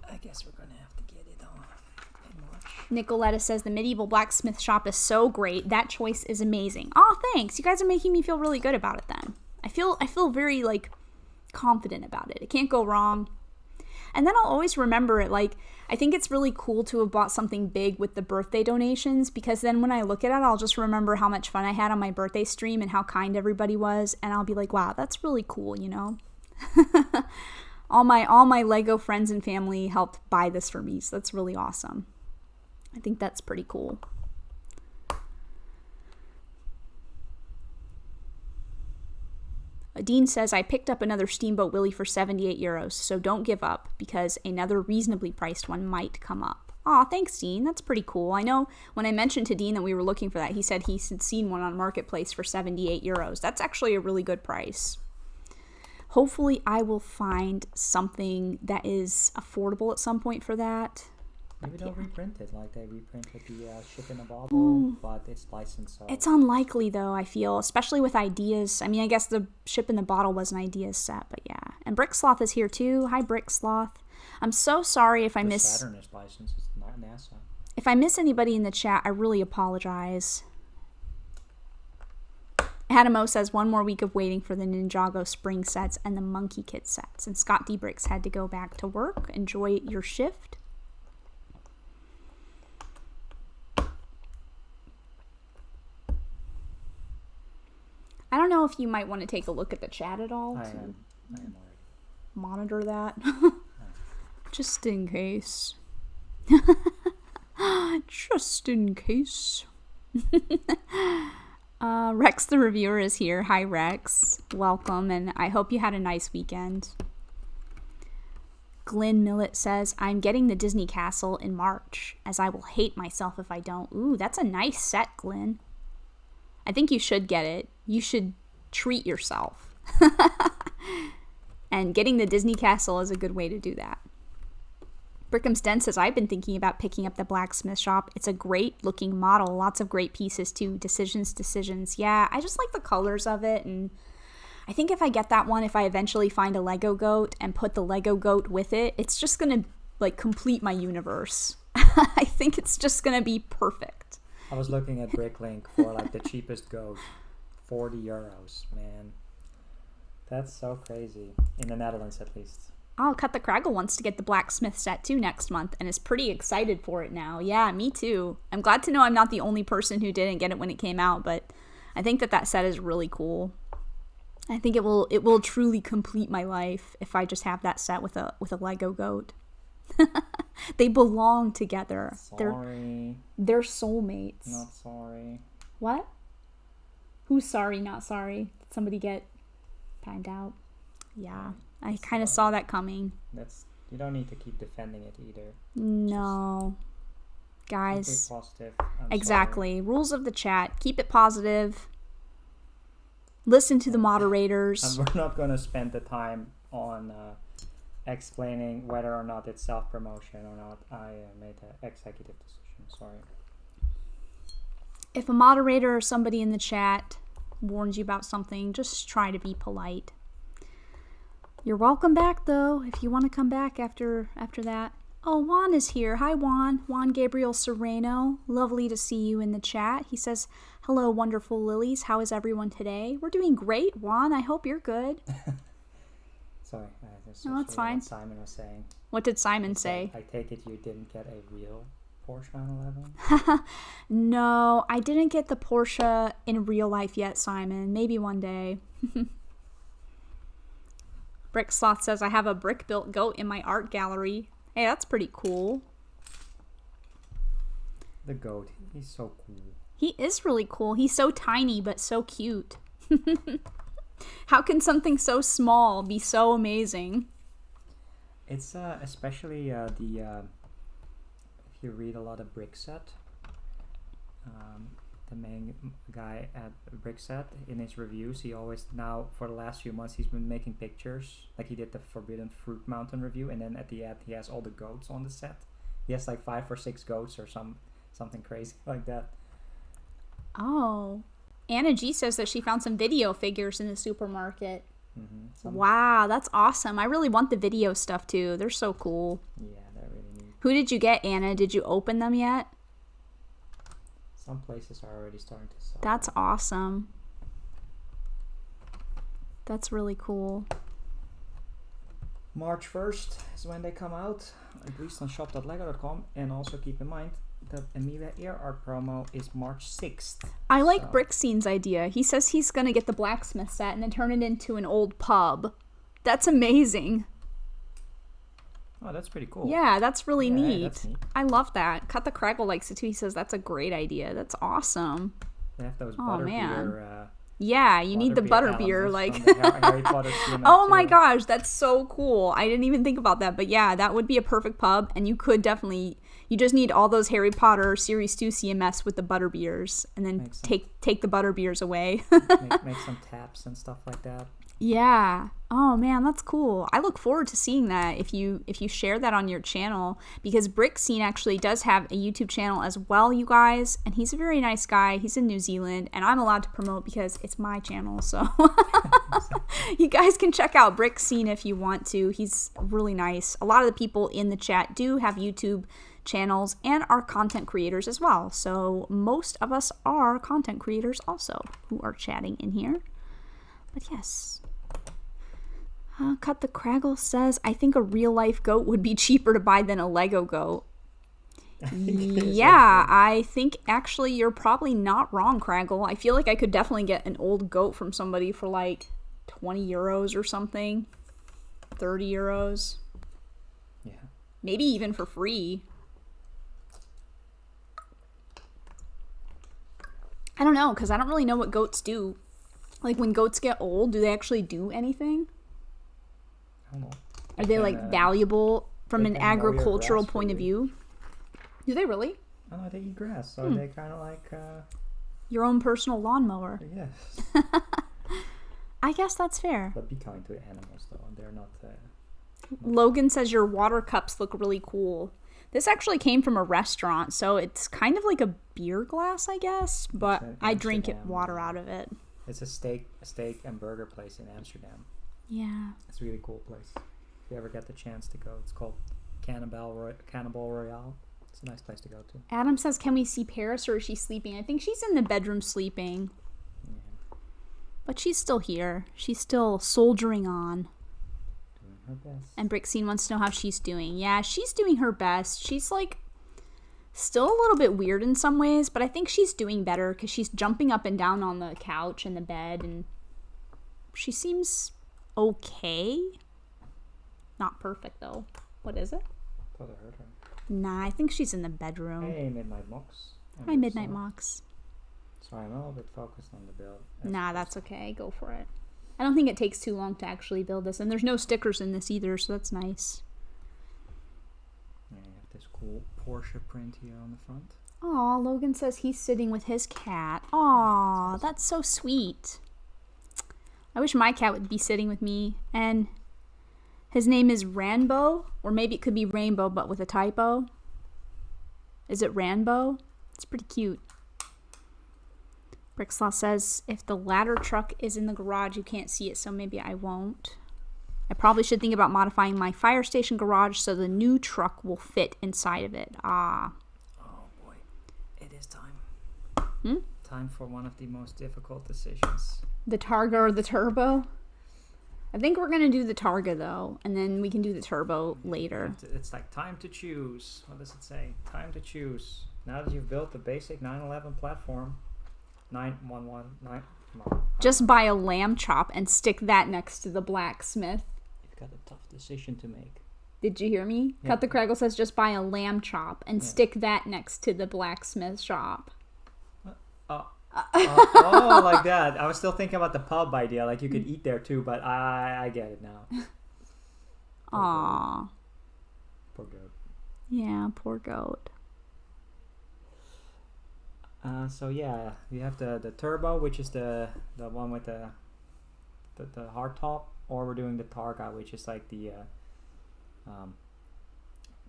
I guess we're going to have to get it on in March. Nicoletta says the medieval blacksmith shop is so great. That choice is amazing. Oh, thanks. You guys are making me feel really good about it then. I feel very like confident about it. It can't go wrong. And then I'll always remember it. Like, I think it's really cool to have bought something big with the birthday donations, because then when I look at it, I'll just remember how much fun I had on my birthday stream and how kind everybody was. And I'll be like, wow, that's really cool, you know? all my Lego friends and family helped buy this for me. So that's really awesome. I think that's pretty cool. Dean says, I picked up another Steamboat Willie for 78 euros, so don't give up, because another reasonably priced one might come up. Aw, thanks, Dean. That's pretty cool. I know when I mentioned to Dean that we were looking for that, he said he had seen one on Marketplace for 78 euros. That's actually a really good price. Hopefully, I will find something that is affordable at some point for that. Maybe they'll reprint it like they reprinted the Ship in a Bottle, but it's licensed. So. It's unlikely, though, I feel, especially with ideas. I mean, I guess the Ship in the Bottle was an ideas set, but yeah. And Brick Sloth is here, too. Hi, Brick Sloth. I'm so sorry if I miss... Saturn is licensed. It's not NASA. If I miss anybody in the chat, I really apologize. Adamo says, one more week of waiting for the Ninjago spring sets and the Monkey Kid sets. And Scott D. Bricks had to go back to work. Enjoy your shift. I don't know if you might want to take a look at the chat at all. I am already. Monitor that. Just in case. Just in case. Rex the reviewer is here. Hi, Rex. Welcome, and I hope you had a nice weekend. Glenn Millett says, I'm getting the Disney Castle in March, as I will hate myself if I don't. Ooh, that's a nice set, Glenn. I think you should get it. You should treat yourself. And getting the Disney Castle is a good way to do that. Brickham's Den says, I've been thinking about picking up the blacksmith shop. It's a great looking model. Lots of great pieces too. Decisions. Yeah, I just like the colors of it. And I think if I get that one, if I eventually find a Lego goat and put the Lego goat with it, it's just going to like complete my universe. I think it's just going to be perfect. I was looking at Bricklink for like the cheapest goat, 40 euros, man. That's so crazy. In the Netherlands, at least. Oh, Cut the Craggle wants to get the blacksmith set too next month and is pretty excited for it now. Yeah, me too. I'm glad to know I'm not the only person who didn't get it when it came out, but I think that set is really cool. I think it will truly complete my life if I just have that set with a Lego goat. They belong together. Sorry. They're soulmates. Not sorry. What? Who's sorry, not sorry? Did somebody get timed out? Yeah. I kind of saw that coming. You don't need to keep defending it either. No. Guys, Keep it positive. exactly. Rules of the chat. Keep it positive. Listen to the moderators. And we're not going to spend the time on explaining whether or not it's self-promotion or not. I made an executive decision. Sorry. If a moderator or somebody in the chat warns you about something, just try to be polite. You're welcome back, though, if you want to come back after that. Oh, Juan is here. Hi, Juan. Juan Gabriel Sereno. Lovely to see you in the chat. He says, hello, wonderful lilies. How is everyone today? We're doing great, Juan. I hope you're good. Sorry. No, that's fine. What Simon was saying. What did Simon say? I take it you didn't get a real Porsche 911? No, I didn't get the Porsche in real life yet, Simon. Maybe one day. Brick Sloth says, I have a brick-built goat in my art gallery. Hey, that's pretty cool. The goat. He's so cool. He is really cool. He's so tiny, but so cute. How can something so small be so amazing? It's especially if you read a lot of Brickset, the main guy at Brickset, in his reviews, he always, now for the last few months, he's been making pictures. Like he did the Forbidden Fruit Mountain review, and then at the end he has all the goats on the set. He has like 5 or 6 goats or something crazy like that. Oh. Anna G says that she found some video figures in the supermarket. Mm-hmm. Wow, that's awesome. I really want the video stuff too. They're so cool. Yeah, they're really neat. Who did you get, Anna? Did you open them yet? Some places are already starting to sell. That's awesome. That's really cool. March 1st is when they come out, at least on shop.lego.com. And also keep in mind that Amiibo Air Art promo is March 6th. I like Brickscene's idea. He says he's going to get the blacksmith set and then turn it into an old pub. That's amazing. Oh, that's pretty cool. Yeah, that's really neat. Yeah, that's neat. I love that. Cut the Craggle likes it too. He says that's a great idea. That's awesome. They have those butterbeer. Yeah, you need the butterbeer, like. Harry Potter CMF oh my too. gosh, that's so cool. I didn't even think about that, but yeah, that would be a perfect pub, and you could definitely. You just need all those Harry Potter Series 2 CMS with the butterbeers, and then take the butterbeers away. make some taps and stuff like that. Yeah. Oh man, that's cool. I look forward to seeing that if you share that on your channel, because Brickscene actually does have a YouTube channel as well, you guys, and he's a very nice guy. He's in New Zealand, and I'm allowed to promote because it's my channel. So you guys can check out Brickscene if you want to. He's really nice. A lot of the people in the chat do have YouTube channels and are content creators as well. So most of us are content creators also who are chatting in here. But yes. Cut the Craggle says, I think a real life goat would be cheaper to buy than a Lego goat. Yeah, I think actually you're probably not wrong, Craggle. I feel like I could definitely get an old goat from somebody for like 20 euros or something. 30 euros. Yeah. Maybe even for free. I don't know, because I don't really know what goats do. Like when goats get old, do they actually do anything? I don't know. Are they like valuable from an agricultural point of view? Do they really? I don't know, they eat grass, so they kind of like... Your own personal lawnmower. Yes. I guess that's fair. But be kind to animals, though, and they're not... Logan says your water cups look really cool. This actually came from a restaurant, so it's kind of like a beer glass, I guess, but I drink water out of it. It's a steak and burger place in Amsterdam. Yeah. It's a really cool place. If you ever get the chance to go, it's called Cannibal Royale. It's a nice place to go to. Adam says, can we see Paris, or is she sleeping? I think she's in the bedroom sleeping. Yeah. But she's still here. She's still soldiering on. Doing her best. And Brickscene wants to know how she's doing. Yeah, she's doing her best. She's like still a little bit weird in some ways, but I think she's doing better because she's jumping up and down on the couch and the bed, and she seems okay. Not perfect though. What is it? I thought I heard her. Nah, I think she's in the bedroom. Hey, Midnight Mox. Hi, Midnight Mox. Sorry, I'm a little bit focused on the build. Nah, that's okay. Go for it. I don't think it takes too long to actually build this, and there's no stickers in this either, so that's nice. Yeah, you have this cool Porsche print here on the front. Aw, Logan says he's sitting with his cat. Aw, that's so sweet. I wish my cat would be sitting with me. And his name is Ranbo, or maybe it could be Rainbow, but with a typo. Is it Ranbo? It's pretty cute. Brickslaw says, if the ladder truck is in the garage, you can't see it, so maybe I won't. I probably should think about modifying my fire station garage so the new truck will fit inside of it. Ah. Oh boy, it is time. Time for one of the most difficult decisions. The Targa or the Turbo? I think we're going to do the Targa, though, and then we can do the Turbo later. It's like time to choose. What does it say? Time to choose. Now that you've built the basic 911 platform, 9119, come on. Just buy a lamb chop and stick that next to the blacksmith. You've got a tough decision to make. Did you hear me? Yeah. Cut the Craggle says just buy a lamb chop and stick that next to the blacksmith shop. Oh, like that. I was still thinking about the pub idea, like you could eat there too, but I get it now. Aww. Poor goat. Yeah, poor goat. So yeah, we have the turbo, which is the one with the hard top, or we're doing the Targa, which is like the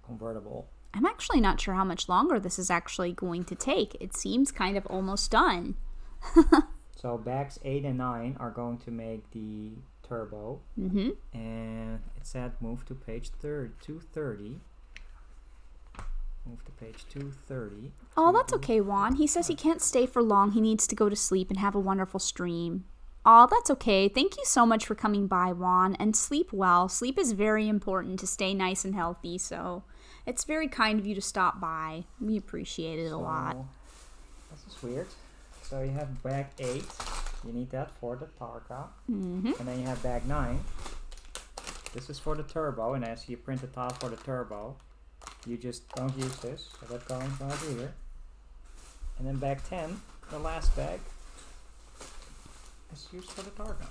convertible. I'm actually not sure how much longer this is actually going to take. It seems kind of almost done. So bags 8 and 9 are going to make the turbo. Mm-hmm. And it said move to page 230. Move to page 230. Oh, that's okay, Juan. He says he can't stay for long. He needs to go to sleep and have a wonderful stream. Oh, that's okay. Thank you so much for coming by, Juan. And sleep well. Sleep is very important to stay nice and healthy, so it's very kind of you to stop by. We appreciate it a lot. This is weird. So you have bag 8. You need that for the Targa. Mm-hmm. And then you have bag 9. This is for the turbo, and as you print the tile for the turbo, you just don't use this. So that going right here. And then bag 10, the last bag, is used for the Targa.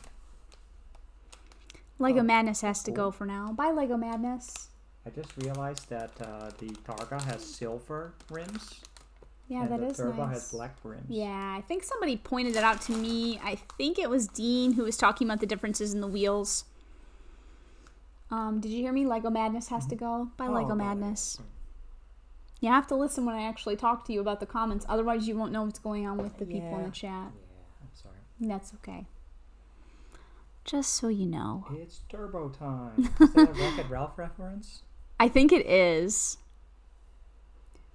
Lego Madness has to go for now. Bye, Lego Madness. I just realized that the Targa has silver rims. Yeah, and that the is turbo nice. has black rims. Yeah, I think somebody pointed it out to me. I think it was Dean who was talking about the differences in the wheels. Did you hear me? Lego Madness has to go. Bye, Lego Madness. You have to listen when I actually talk to you about the comments. Otherwise, you won't know what's going on with the people in the chat. Yeah, I'm sorry. That's okay. Just so you know. It's turbo time. Is that a Wreck-It Ralph reference? I think it is.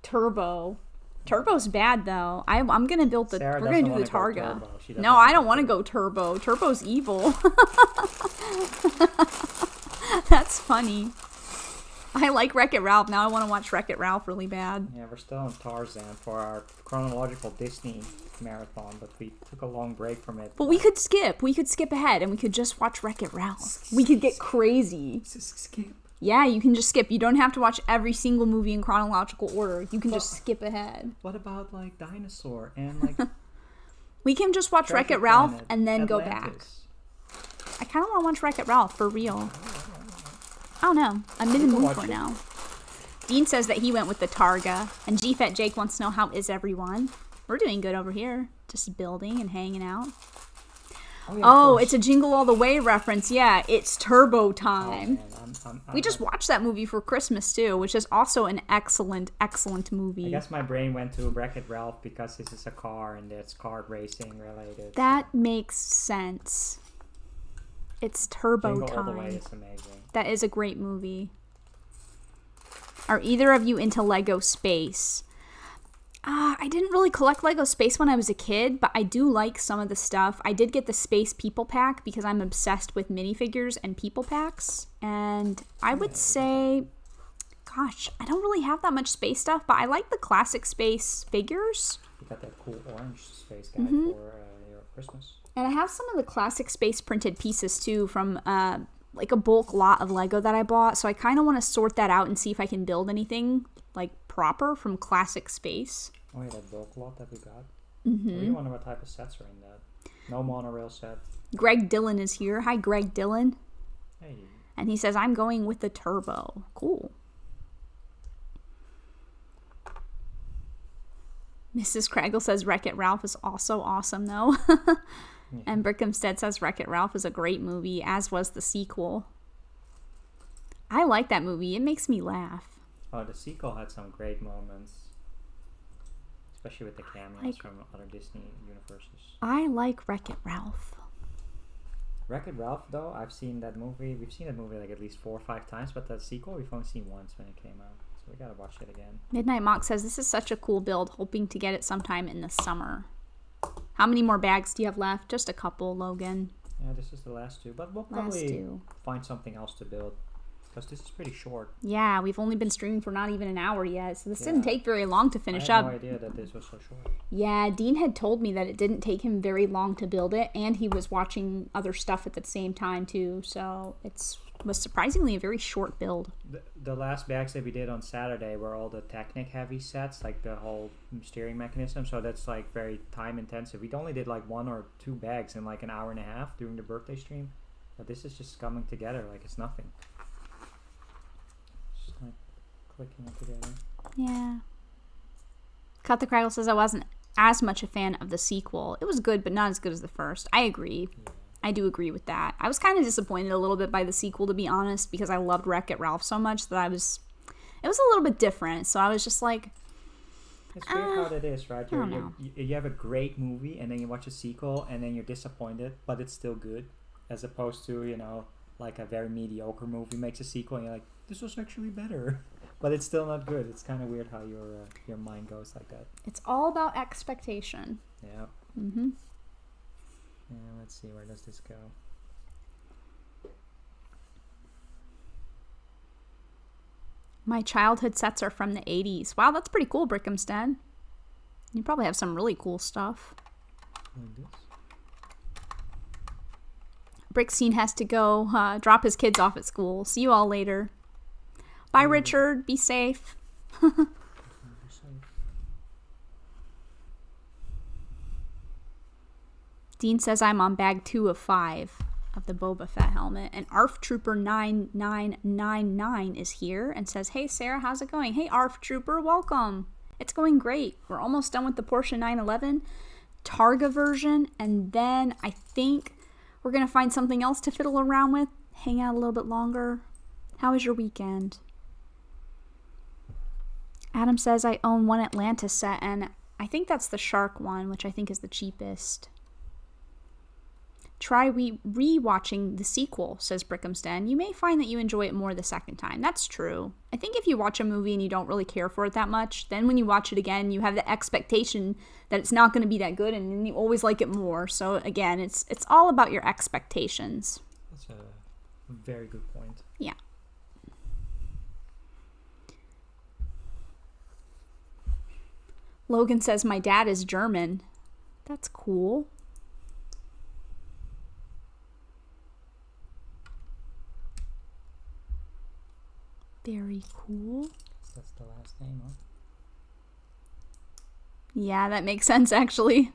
Turbo. Turbo's bad though. I'm gonna build the. Sarah we're gonna do the doesn't wanna go Targa. turbo. She doesn't No, wanna I don't go want to turbo. go turbo. Turbo's evil. That's funny. I like Wreck-It Ralph. Now I want to watch Wreck-It Ralph really bad. Yeah, we're still on Tarzan for our chronological Disney marathon, but we took a long break from it. But we could skip. We could skip ahead and we could just watch Wreck-It Ralph. We could get crazy. Skip. Yeah, you can just skip. You don't have to watch every single movie in chronological order. You can just skip ahead. What about like Dinosaur and like We can just watch Treasure Wreck-It Ralph Planet, and then go back. Atlantis? I kind of want to watch Wreck-It Ralph for real. I don't know. I'm in the mood for it now. Dean says that he went with the Targa, and G-Fat Jake wants to know how is everyone. We're doing good over here. Just building and hanging out. Oh, it's a Jingle All the Way reference. Yeah, it's Turbo time. We just watched that movie for Christmas too, which is also an excellent, excellent movie. I guess my brain went to Wreck-It Ralph because this is a car and it's kart racing related. That makes sense. It's Turbo Jingle time. All the Way is amazing. That is a great movie. Are either of you into Lego Space? I didn't really collect Lego Space when I was a kid, but I do like some of the stuff. I did get the Space People Pack because I'm obsessed with minifigures and People Packs. And I would say, gosh, I don't really have that much space stuff, but I like the classic space figures. You got that cool orange space guy for your Christmas. And I have some of the classic space printed pieces too from like a bulk lot of Lego that I bought. So I kind of want to sort that out and see if I can build anything like proper from classic space. Oh yeah, that bulk lot that we got. I really wonder what type of sets are in that. No monorail set. Greg Dillon is here. Hi, Greg Dillon. Hey. And he says, I'm going with the Turbo. Cool. Mrs. Craggle says Wreck-It Ralph is also awesome, though. Yeah. And Brickhamstead says Wreck-It Ralph is a great movie, as was the sequel. I like that movie. It makes me laugh. Oh, the sequel had some great moments. Especially with the cameos from other Disney universes. I like Wreck-It Ralph. Wreck-It Ralph, though, I've seen that movie. We've seen that movie like at least 4 or 5 times, but that sequel we've only seen once when it came out. So we gotta watch it again. Midnight Mock says, this is such a cool build, hoping to get it sometime in the summer. How many more bags do you have left? Just a couple, Logan. Yeah, this is the last 2, but we'll probably find something else to build. Because this is pretty short. Yeah, we've only been streaming for not even an hour yet, so this didn't take very long to finish up. I had no idea that this was so short. Yeah, Dean had told me that it didn't take him very long to build it, and he was watching other stuff at the same time too, so it was surprisingly a very short build. The last bags that we did on Saturday were all the Technic heavy sets, like the whole steering mechanism, so that's like very time intensive. We only did like 1 or 2 bags in like an hour and a half during the birthday stream, but this is just coming together like it's nothing. Like clicking it together. Yeah. Cut the Craggle says I wasn't as much a fan of the sequel. It was good, but not as good as the first. I agree. Yeah. I do agree with that. I was kind of disappointed a little bit by the sequel, to be honest, because I loved Wreck-It Ralph so much that it was a little bit different. So I was just like, it's weird how that is, right? You have a great movie and then you watch a sequel and then you're disappointed, but it's still good, as opposed to, you know, like a very mediocre movie makes a sequel and you're like, this was actually better, but it's still not good. It's kind of weird how your mind goes like that. It's all about expectation. Yeah. Mm-hmm. Yeah, let's see, where does this go? My childhood sets are from the 80s. Wow, that's pretty cool, Brickhamstead. You probably have some really cool stuff. Like this. Brickstein has to go drop his kids off at school. See you all later. Bye, Richard. Be safe. Dean says I'm on bag 2 of 5 of the Boba Fett helmet. And ARF Trooper 9999 is here and says, hey, Sarah, how's it going? Hey, ARF Trooper, welcome. It's going great. We're almost done with the Porsche 911 Targa version. And then I think we're going to find something else to fiddle around with. Hang out a little bit longer. How was your weekend? Adam says I own one Atlantis set, and I think that's the shark one, which I think is the cheapest. Try re-watching the sequel, says Brickhamstead. You may find that you enjoy it more the second time. That's true. I think if you watch a movie and you don't really care for it that much, then when you watch it again, you have the expectation that it's not going to be that good, and then you always like it more. So again, it's all about your expectations. That's a very good point. Yeah. Logan says my dad is German. That's cool. Very cool. That's the last name, huh? Yeah, that makes sense, actually.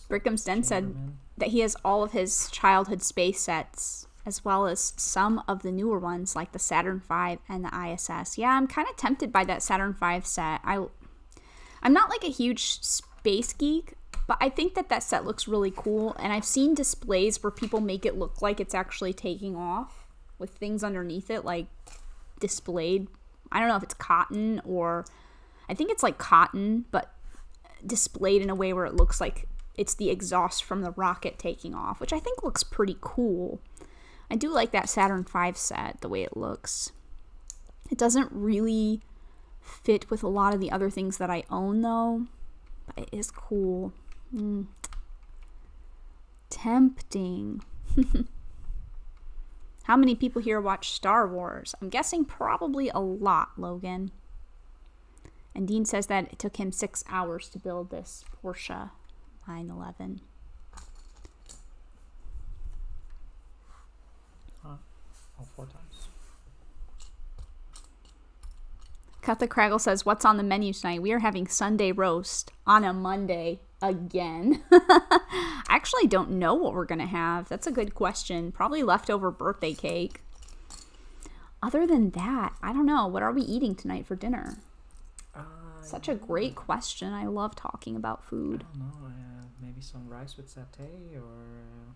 Brickhamstead said that he has all of his childhood space sets, as well as some of the newer ones, like the Saturn V and the ISS. Yeah, I'm kind of tempted by that Saturn V set. I'm not like a huge space geek, but I think that set looks really cool, and I've seen displays where people make it look like it's actually taking off with things underneath it, like displayed. I don't know if it's cotton or I think it's like cotton, but displayed in a way where it looks like it's the exhaust from the rocket taking off, which I think looks pretty cool. I do like that Saturn V set, the way it looks. It doesn't really fit with a lot of the other things that I own, though, but it is cool. Tempting. How many people here watch Star Wars? I'm guessing probably a lot, Logan. And Dean says that it took him 6 hours to build this Porsche 911. All 4 times. Cut the Craggle says, what's on the menu tonight? We are having Sunday roast on a Monday again. I actually don't know what we're going to have. That's a good question. Probably leftover birthday cake. Other than that, I don't know. What are we eating tonight for dinner? Such a great question. I love talking about food. I don't know. Maybe some rice with satay or...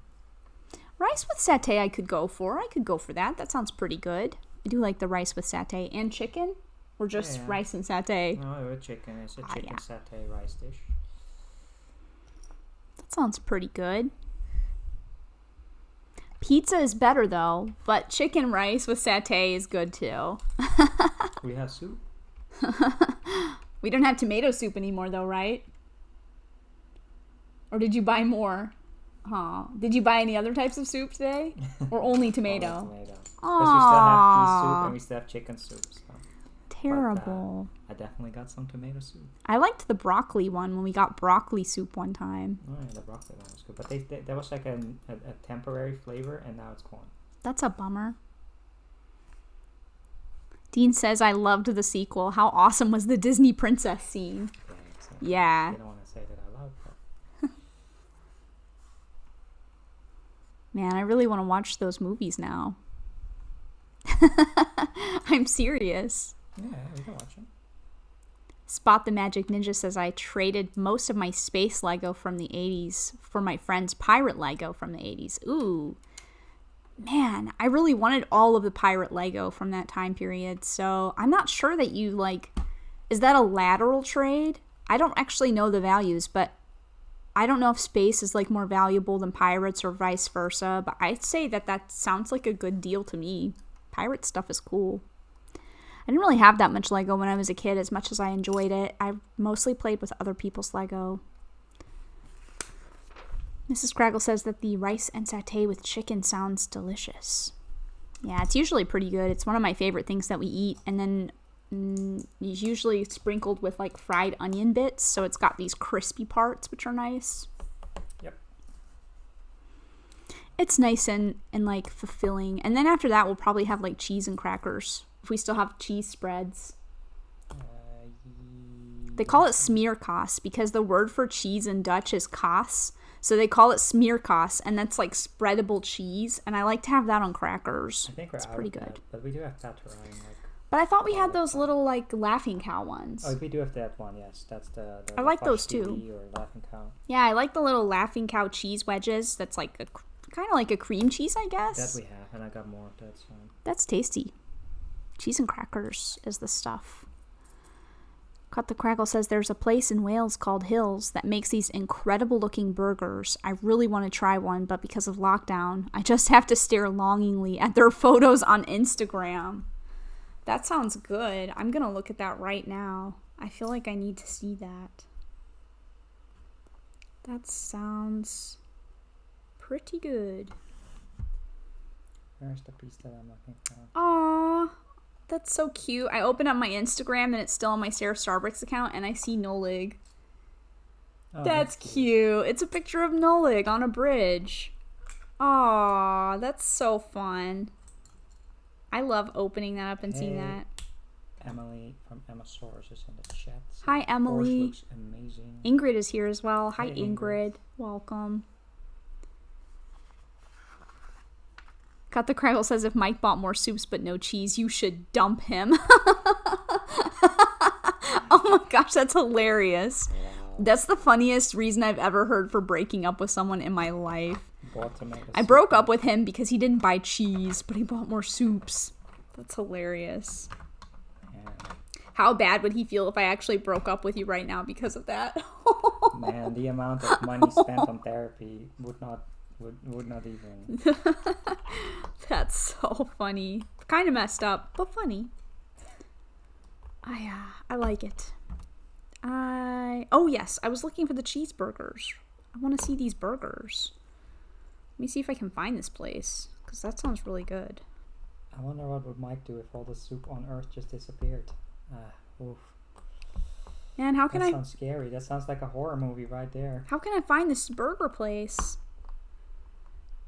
Rice with satay I could go for. I could go for that. That sounds pretty good. I do like the rice with satay. And chicken? Or just rice and satay? No, with chicken. It's a chicken satay rice dish. That sounds pretty good. Pizza is better though, but chicken rice with satay is good too. We have soup. We don't have tomato soup anymore though, right? Or did you buy more? Did you buy any other types of soup today? Or only tomato? Only tomato. Because we still have pea soup and we still have chicken soup. So. Terrible. But, I definitely got some tomato soup. I liked the broccoli one when we got broccoli soup one time. Oh yeah, the broccoli one was good. But that was like a temporary flavor and now it's gone. That's a bummer. Dean says, I loved the sequel. How awesome was the Disney princess scene? Yeah. I don't want to say that out loud, but... Man, I really want to watch those movies now. I'm serious. Yeah, we can watch them. Spot the Magic Ninja says, I traded most of my space Lego from the 80s for my friend's pirate Lego from the 80s. Ooh. Man, I really wanted all of the pirate Lego from that time period. So I'm not sure that you is that a lateral trade? I don't actually know the values, but I don't know if space is more valuable than pirates or vice versa. But I'd say that sounds like a good deal to me. Pirate stuff is cool. I didn't really have that much Lego when I was a kid, as much as I enjoyed it. I mostly played with other people's Lego. Mrs. Craggle says that the rice and satay with chicken sounds delicious. Yeah, it's usually pretty good. It's one of my favorite things that we eat. And then it's usually sprinkled with fried onion bits. So it's got these crispy parts, which are nice. Yep. It's nice and fulfilling. And then after that, we'll probably have cheese and crackers. If we still have cheese spreads. They call it smearkaas because the word for cheese in Dutch is kaas. So they call it smearkaas, and that's spreadable cheese. And I like to have that on crackers. I think we're pretty good. That, but we do have tatterai. But I thought we had those little laughing cow ones. Oh, we do have that one. Yes, that's the I like those too. Or laughing cow. Yeah, I like the little laughing cow cheese wedges. That's kind of like a cream cheese, I guess. That we have, and I got more of that. So. That's tasty. Cheese and crackers is the stuff. Cut the Craggle says there's a place in Wales called Hills that makes these incredible looking burgers. I really want to try one, but because of lockdown, I just have to stare longingly at their photos on Instagram. That sounds good. I'm going to look at that right now. I feel like I need to see that. That sounds pretty good. Where's the piece that I'm looking for? Aww. That's so cute. I open up my Instagram and it's still on my SaraStarBricks account and I see Nolig. Oh, that's cute. It's a picture of Nolig on a bridge. Aw, that's so fun. I love opening that up and seeing that. Emily from Emma Source is in the chat. Hi, Emily. Looks amazing. Ingrid is here as well. Hi, hey, Ingrid. Welcome. Cut the Craggle says if Mike bought more soups but no cheese, you should dump him. Oh my gosh, that's hilarious. Wow. That's the funniest reason I've ever heard for breaking up with someone in my life. I broke up with him because he didn't buy cheese, but he bought more soups. That's hilarious. Yeah. How bad would he feel if I actually broke up with you right now because of that? Man, the amount of money spent on therapy would not even. That's so funny. Kind of messed up, but funny. I like it. Oh yes, I was looking for the cheeseburgers. I want to see these burgers. Let me see if I can find this place, because that sounds really good. I wonder what would Mike do if all the soup on Earth just disappeared. Oof. Man, how can That sounds scary. That sounds like a horror movie right there. How can I find this burger place?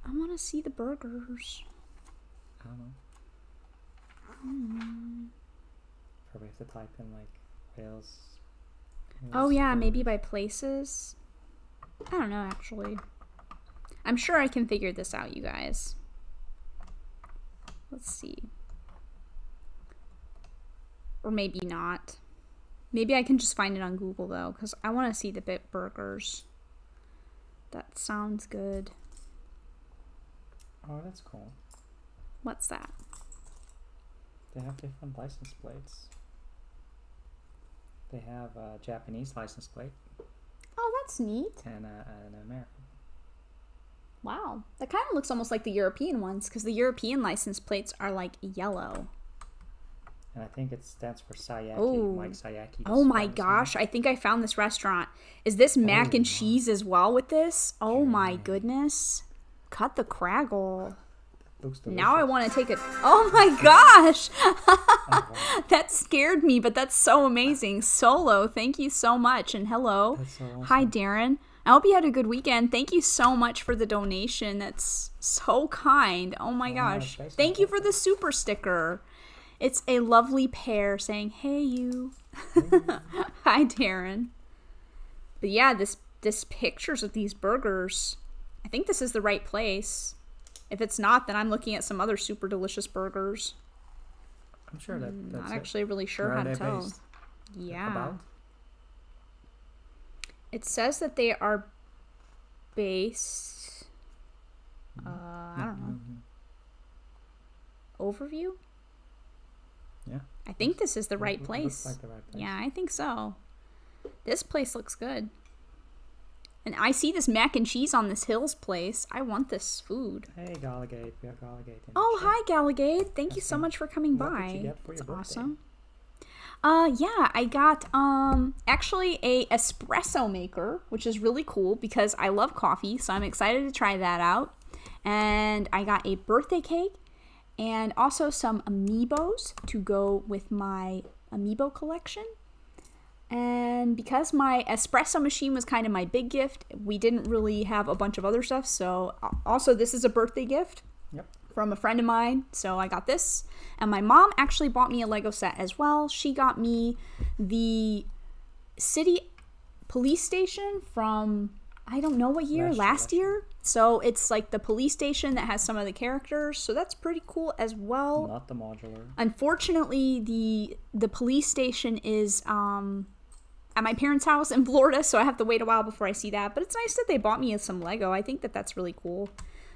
I want to see the burgers. I don't know. Probably have to type in Wales. Oh yeah, maybe by places. I don't know actually. I'm sure I can figure this out, you guys. Let's see. Or maybe not. Maybe I can just find it on Google, though, because I want to see the Bit Burgers. That sounds good. Oh, that's cool. What's that? They have different license plates. They have a Japanese license plate. Oh, that's neat. And an American. Wow. That kind of looks almost like the European ones, because the European license plates are like yellow. And I think it stands for Sayaki. Oh. Mike Sayaki. Oh my gosh, I think I found this restaurant. Is this mac and cheese as well with this? Oh my goodness. Cut the craggle. Looks delicious. Now I want to take it. Oh my gosh. Oh, wow. That scared me, but that's so amazing. Solo, thank you so much. And hello. That's so awesome. Hi, Darren. I hope you had a good weekend. Thank you so much for the donation. That's so kind. Oh my gosh. Thank you for the super sticker. It's a lovely pair saying, hey, you. Hi, Darren. But yeah, this pictures of these burgers. I think this is the right place. If it's not, then I'm looking at some other super delicious burgers. I'm sure that's Not actually really sure how to tell. Based? Yeah. About? It says that they are based. I don't know. Overview? Yeah. I think this is the right place. Looks like the right place. Yeah, I think so. This place looks good. And I see this mac and cheese on this Hills place. I want this food. Hey, Galligate. We have Galligate in Oh, the chat. hi, Galligate. Thank you so much for coming What by. did you get for your birthday? Awesome. Yeah, I got actually a espresso maker, which is really cool because I love coffee, so I'm excited to try that out. And I got a birthday cake and also some Amiibos to go with my Amiibo collection. And because my espresso machine was kind of my big gift, we didn't really have a bunch of other stuff. So also this is a birthday gift. Yep. From a friend of mine, so I got this. And my mom actually bought me a Lego set as well. She got me the city police station from, I don't know what year, last year. So it's like the police station that has some of the characters, so that's pretty cool as well. Not the modular. Unfortunately, the police station is at my parents' house in Florida, so I have to wait a while before I see that. But it's nice that they bought me some Lego. I think that that's really cool.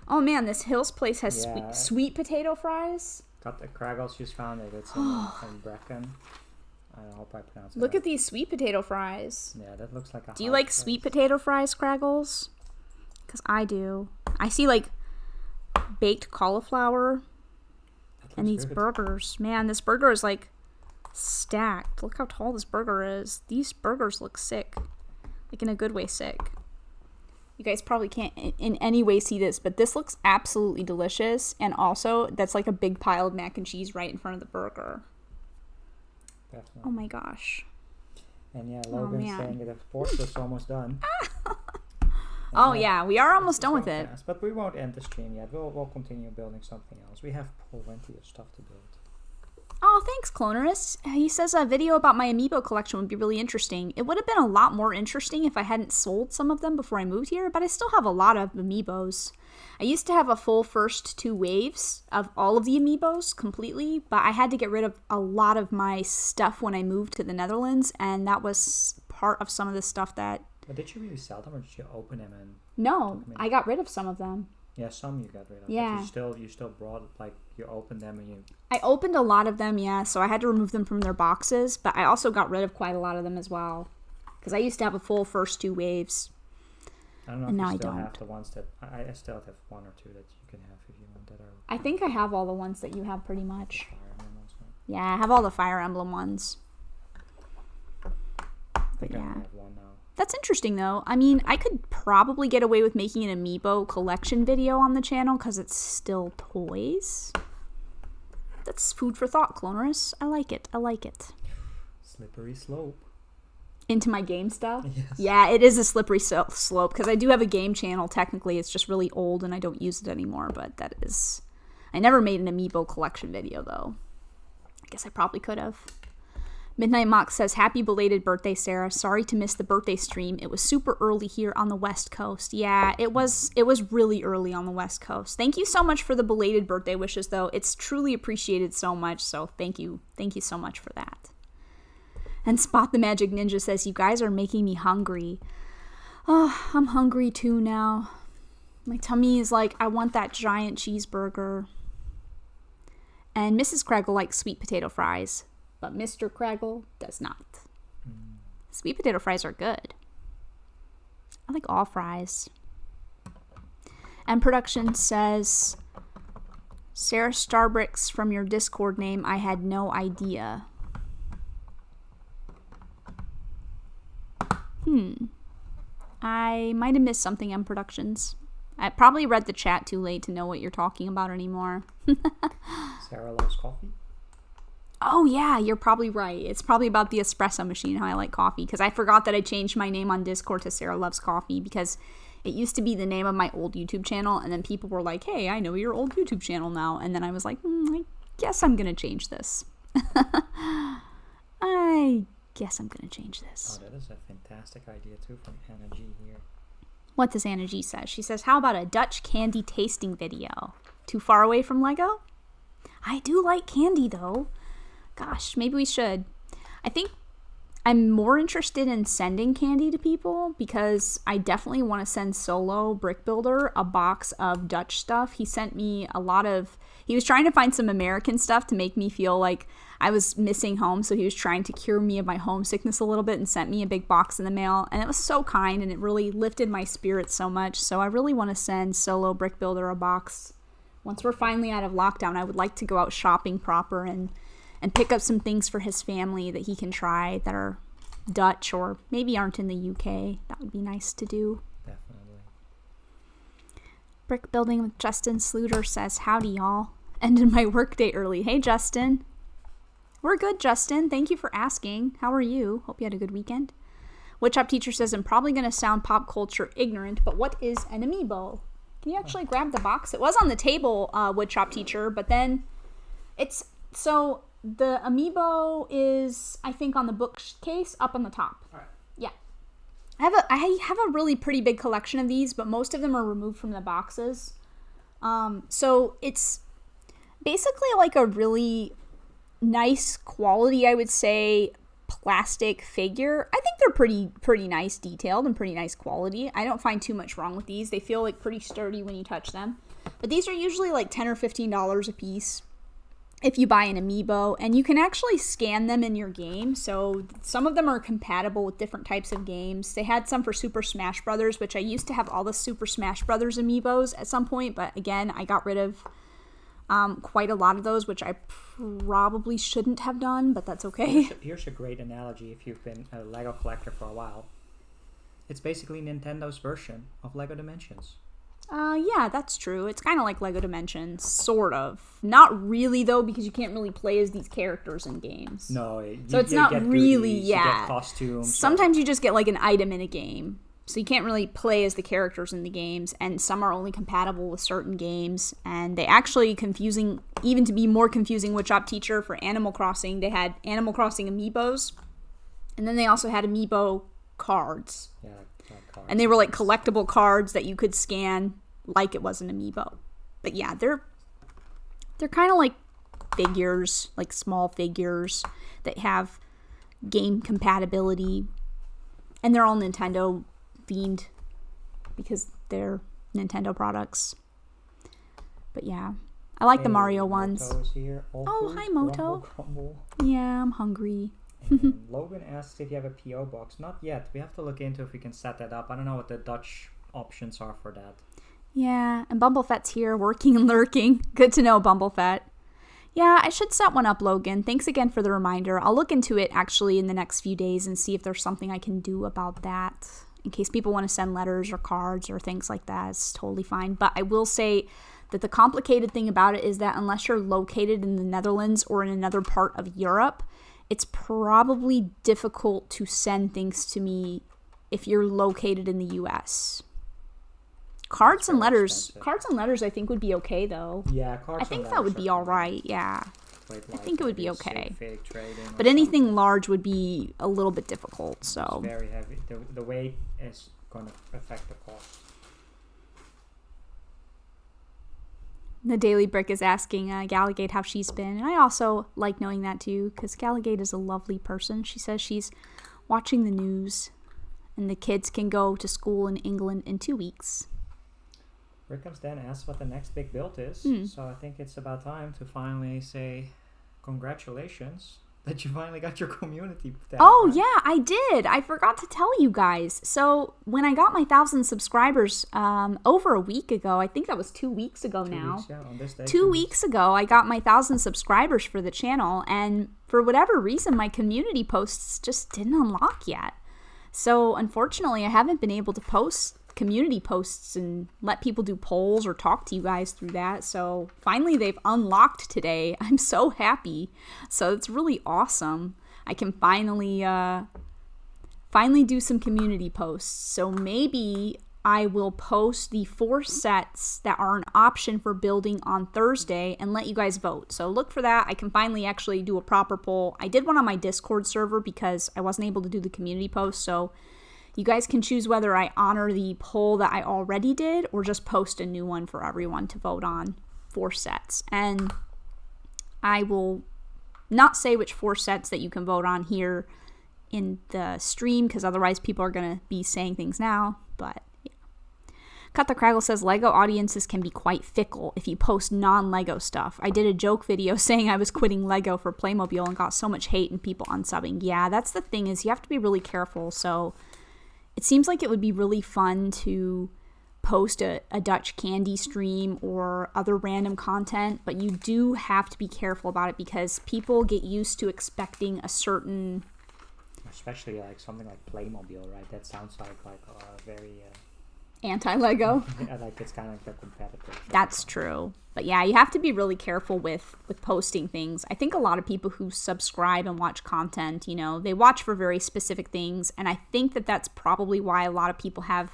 Oh man, this Hills place has sweet potato fries. Got the Kraggles, just found it. It's in Brecken. I hope I pronounced it Look right. at these sweet potato fries. Yeah, that looks like a Do you like sweet potato fries, Kraggles? Because I do. I see like baked cauliflower and these burgers. Man, this burger is like stacked. Look how tall this burger is. These burgers look sick. Like in a good way sick. You guys probably can't in any way see this, but this looks absolutely delicious. And also, that's like a big pile of mac and cheese right in front of the burger. Definitely. Oh my gosh. And yeah, Logan's saying that the Porsche is almost done. Oh yeah, we are almost done with it. Fast, but we won't end the stream yet. We'll continue building something else. We have plenty of stuff to build. Oh, thanks, Clonerus. He says a video about my Amiibo collection would be really interesting. It would have been a lot more interesting if I hadn't sold some of them before I moved here, but I still have a lot of Amiibos. I used to have a full first 2 waves of all of the Amiibos completely, but I had to get rid of a lot of my stuff when I moved to the Netherlands, and that was part of some of the stuff that... But did you really sell them, or did you open them and... No, I got rid of some of them. Yeah, some you got rid of. Yeah. But you still brought, like, you opened them and you... I opened a lot of them, yeah, so I had to remove them from their boxes, but I also got rid of quite a lot of them as well. Because I used to have a full first 2 waves. I don't know and if now you still I have don't. the ones that... I still have 1 or 2 that you can have if you want that are... I think I have all the ones that you have pretty much. Fire Emblem ones, right? Yeah, I have all the Fire Emblem ones. I But think I yeah. only have 1 now. That's interesting, though. I mean, I could probably get away with making an Amiibo collection video on the channel because it's still toys. That's food for thought, Clonerus. I like it. I like it. Slippery slope. Into my game stuff? Yes. Yeah, it is a slippery slope because I do have a game channel. Technically, it's just really old and I don't use it anymore, but that is... I never made an Amiibo collection video, though. I guess I probably could have. Midnight Mock says, happy belated birthday, Sarah. Sorry to miss the birthday stream. It was super early here on the West Coast. Yeah, it was really early on the West Coast. Thank you so much for the belated birthday wishes, though. It's truly appreciated so much, so thank you. Thank you so much for that. And Spot the Magic Ninja says, you guys are making me hungry. Oh, I'm hungry too now. My tummy is like, I want that giant cheeseburger. And Mrs. Craggle likes sweet potato fries, but Mr. Craggle does not. Sweet potato fries are good. I like all fries. And Production says, SaraStarBricks from your Discord name, I had no idea. I might have missed something on Productions. I probably read the chat too late to know what you're talking about anymore. Sarah loves coffee. Oh yeah, you're probably right. It's probably about the espresso machine, how I like coffee. Because I forgot that I changed my name on Discord to Sarah Loves Coffee because it used to be the name of my old YouTube channel. And then people were like, hey, I know your old YouTube channel now. And then I was like, I guess I'm going to change this. I guess I'm going to change this. Oh, that is a fantastic idea too from Anna G here. What does Anna G say? She says, how about a Dutch candy tasting video? Too far away from Lego? I do like candy though. Gosh, maybe we should. I think I'm more interested in sending candy to people because I definitely want to send Solo Brick Builder a box of Dutch stuff. He sent me a lot of... He was trying to find some American stuff to make me feel like I was missing home, so he was trying to cure me of my homesickness a little bit and sent me a big box in the mail, and it was so kind, and it really lifted my spirits so much, so I really want to send Solo Brick Builder a box. Once we're finally out of lockdown, I would like to go out shopping proper and pick up some things for his family that he can try that are Dutch or maybe aren't in the UK. That would be nice to do. Definitely. Brick Building with Justin Sluter says, howdy y'all. Ended my workday early. Hey Justin. We're good, Justin. Thank you for asking. How are you? Hope you had a good weekend. Woodshop Teacher says, I'm probably going to sound pop culture ignorant, but what is an Amiibo? Can you actually grab the box? It was on the table, Woodshop Teacher, but then it's... So the Amiibo is, I think, on the bookcase up on the top. All right. Yeah. I have a really pretty big collection of these, but most of them are removed from the boxes. So it's basically like a really nice quality, I would say, plastic figure. I think they're pretty nice detailed and pretty nice quality. I don't find too much wrong with these. They feel like pretty sturdy when you touch them. But these are usually like $10 or $15 a piece if you buy an Amiibo, and you can actually scan them in your game. So some of them are compatible with different types of games. They had some for Super Smash Brothers, which I used to have all the Super Smash Brothers Amiibos at some point, but again, I got rid of quite a lot of those, which I probably shouldn't have done, but that's okay. Here's a great analogy if you've been a Lego collector for a while. It's basically Nintendo's version of Lego Dimensions. Yeah, that's true. It's kind of like Lego Dimensions, sort of. Not really, though, because you can't really play as these characters in games. No, so it's not really, goodies, yeah. You get costumes. Sometimes you just get like an item in a game. So you can't really play as the characters in the games, and some are only compatible with certain games. And they actually confusing, even to be more confusing, Woodshop Teacher for Animal Crossing, they had Animal Crossing Amiibos, and then they also had Amiibo cards. Yeah, cards. And they were like collectible cards that you could scan like it was an Amiibo. But yeah, they're kind of like figures, like small figures that have game compatibility, and they're all Nintendo themed because they're Nintendo products. But yeah, I like the Mario ones. Moto is here. Oh, hi Moto. Grumble. Yeah, I'm hungry. And Logan asks if you have a PO box. Not yet. We have to look into if we can set that up. I don't know what the Dutch options are for that. Yeah, and Bumblefett's here, working and lurking. Good to know, Bumblefett. Yeah, I should set one up, Logan. Thanks again for the reminder. I'll look into it, actually, in the next few days and see if there's something I can do about that. In case people want to send letters or cards or things like that, it's totally fine. But I will say that the complicated thing about it is that unless you're located in the Netherlands or in another part of Europe, it's probably difficult to send things to me if you're located in the US. Cards and letters, I think would be okay though. Yeah, cards. I think that would be all right. Yeah, I think it would be okay. But anything anything large would be a little bit difficult. So it's very heavy. The weight is going to affect the cost. The Daily Brick is asking Galligate how she's been. And I also like knowing that too, because Galligate is a lovely person. She says she's watching the news, and the kids can go to school in England in 2 weeks. Rickham's then asks what the next big build is. So I think it's about time to finally say congratulations that you finally got your community tab. Oh, right? Yeah, I did. I forgot to tell you guys. So when I got my 1,000 subscribers over a week ago, I think that was 2 weeks ago now. 2 weeks, yeah, on this day. 2 weeks ago, I got my 1,000 subscribers for the channel, and for whatever reason, my community posts just didn't unlock yet. So unfortunately, I haven't been able to post community posts and let people do polls or talk to you guys through that. So finally they've unlocked today. I'm so happy. So it's really awesome. I can finally do some community posts. So maybe I will post the 4 sets that are an option for building on Thursday and let you guys vote. So look for that. I can finally actually do a proper poll. I did one on my Discord server because I wasn't able to do the community post. So you guys can choose whether I honor the poll that I already did or just post a new one for everyone to vote on 4 sets. And I will not say which 4 sets that you can vote on here in the stream, because otherwise people are going to be saying things now. But yeah. Cut the Craggle says Lego audiences can be quite fickle if you post non-Lego stuff. I did a joke video saying I was quitting Lego for Playmobil and got so much hate and people unsubbing. Yeah, that's the thing, is you have to be really careful. So it seems like it would be really fun to post a Dutch candy stream or other random content, but you do have to be careful about it because people get used to expecting a certain... Especially like something like Playmobil, right? That sounds like very... anti-Lego? Yeah, like it's kind of like the competitor. That's true. But yeah, you have to be really careful with posting things. I think a lot of people who subscribe and watch content, you know, they watch for very specific things. And I think that that's probably why a lot of people have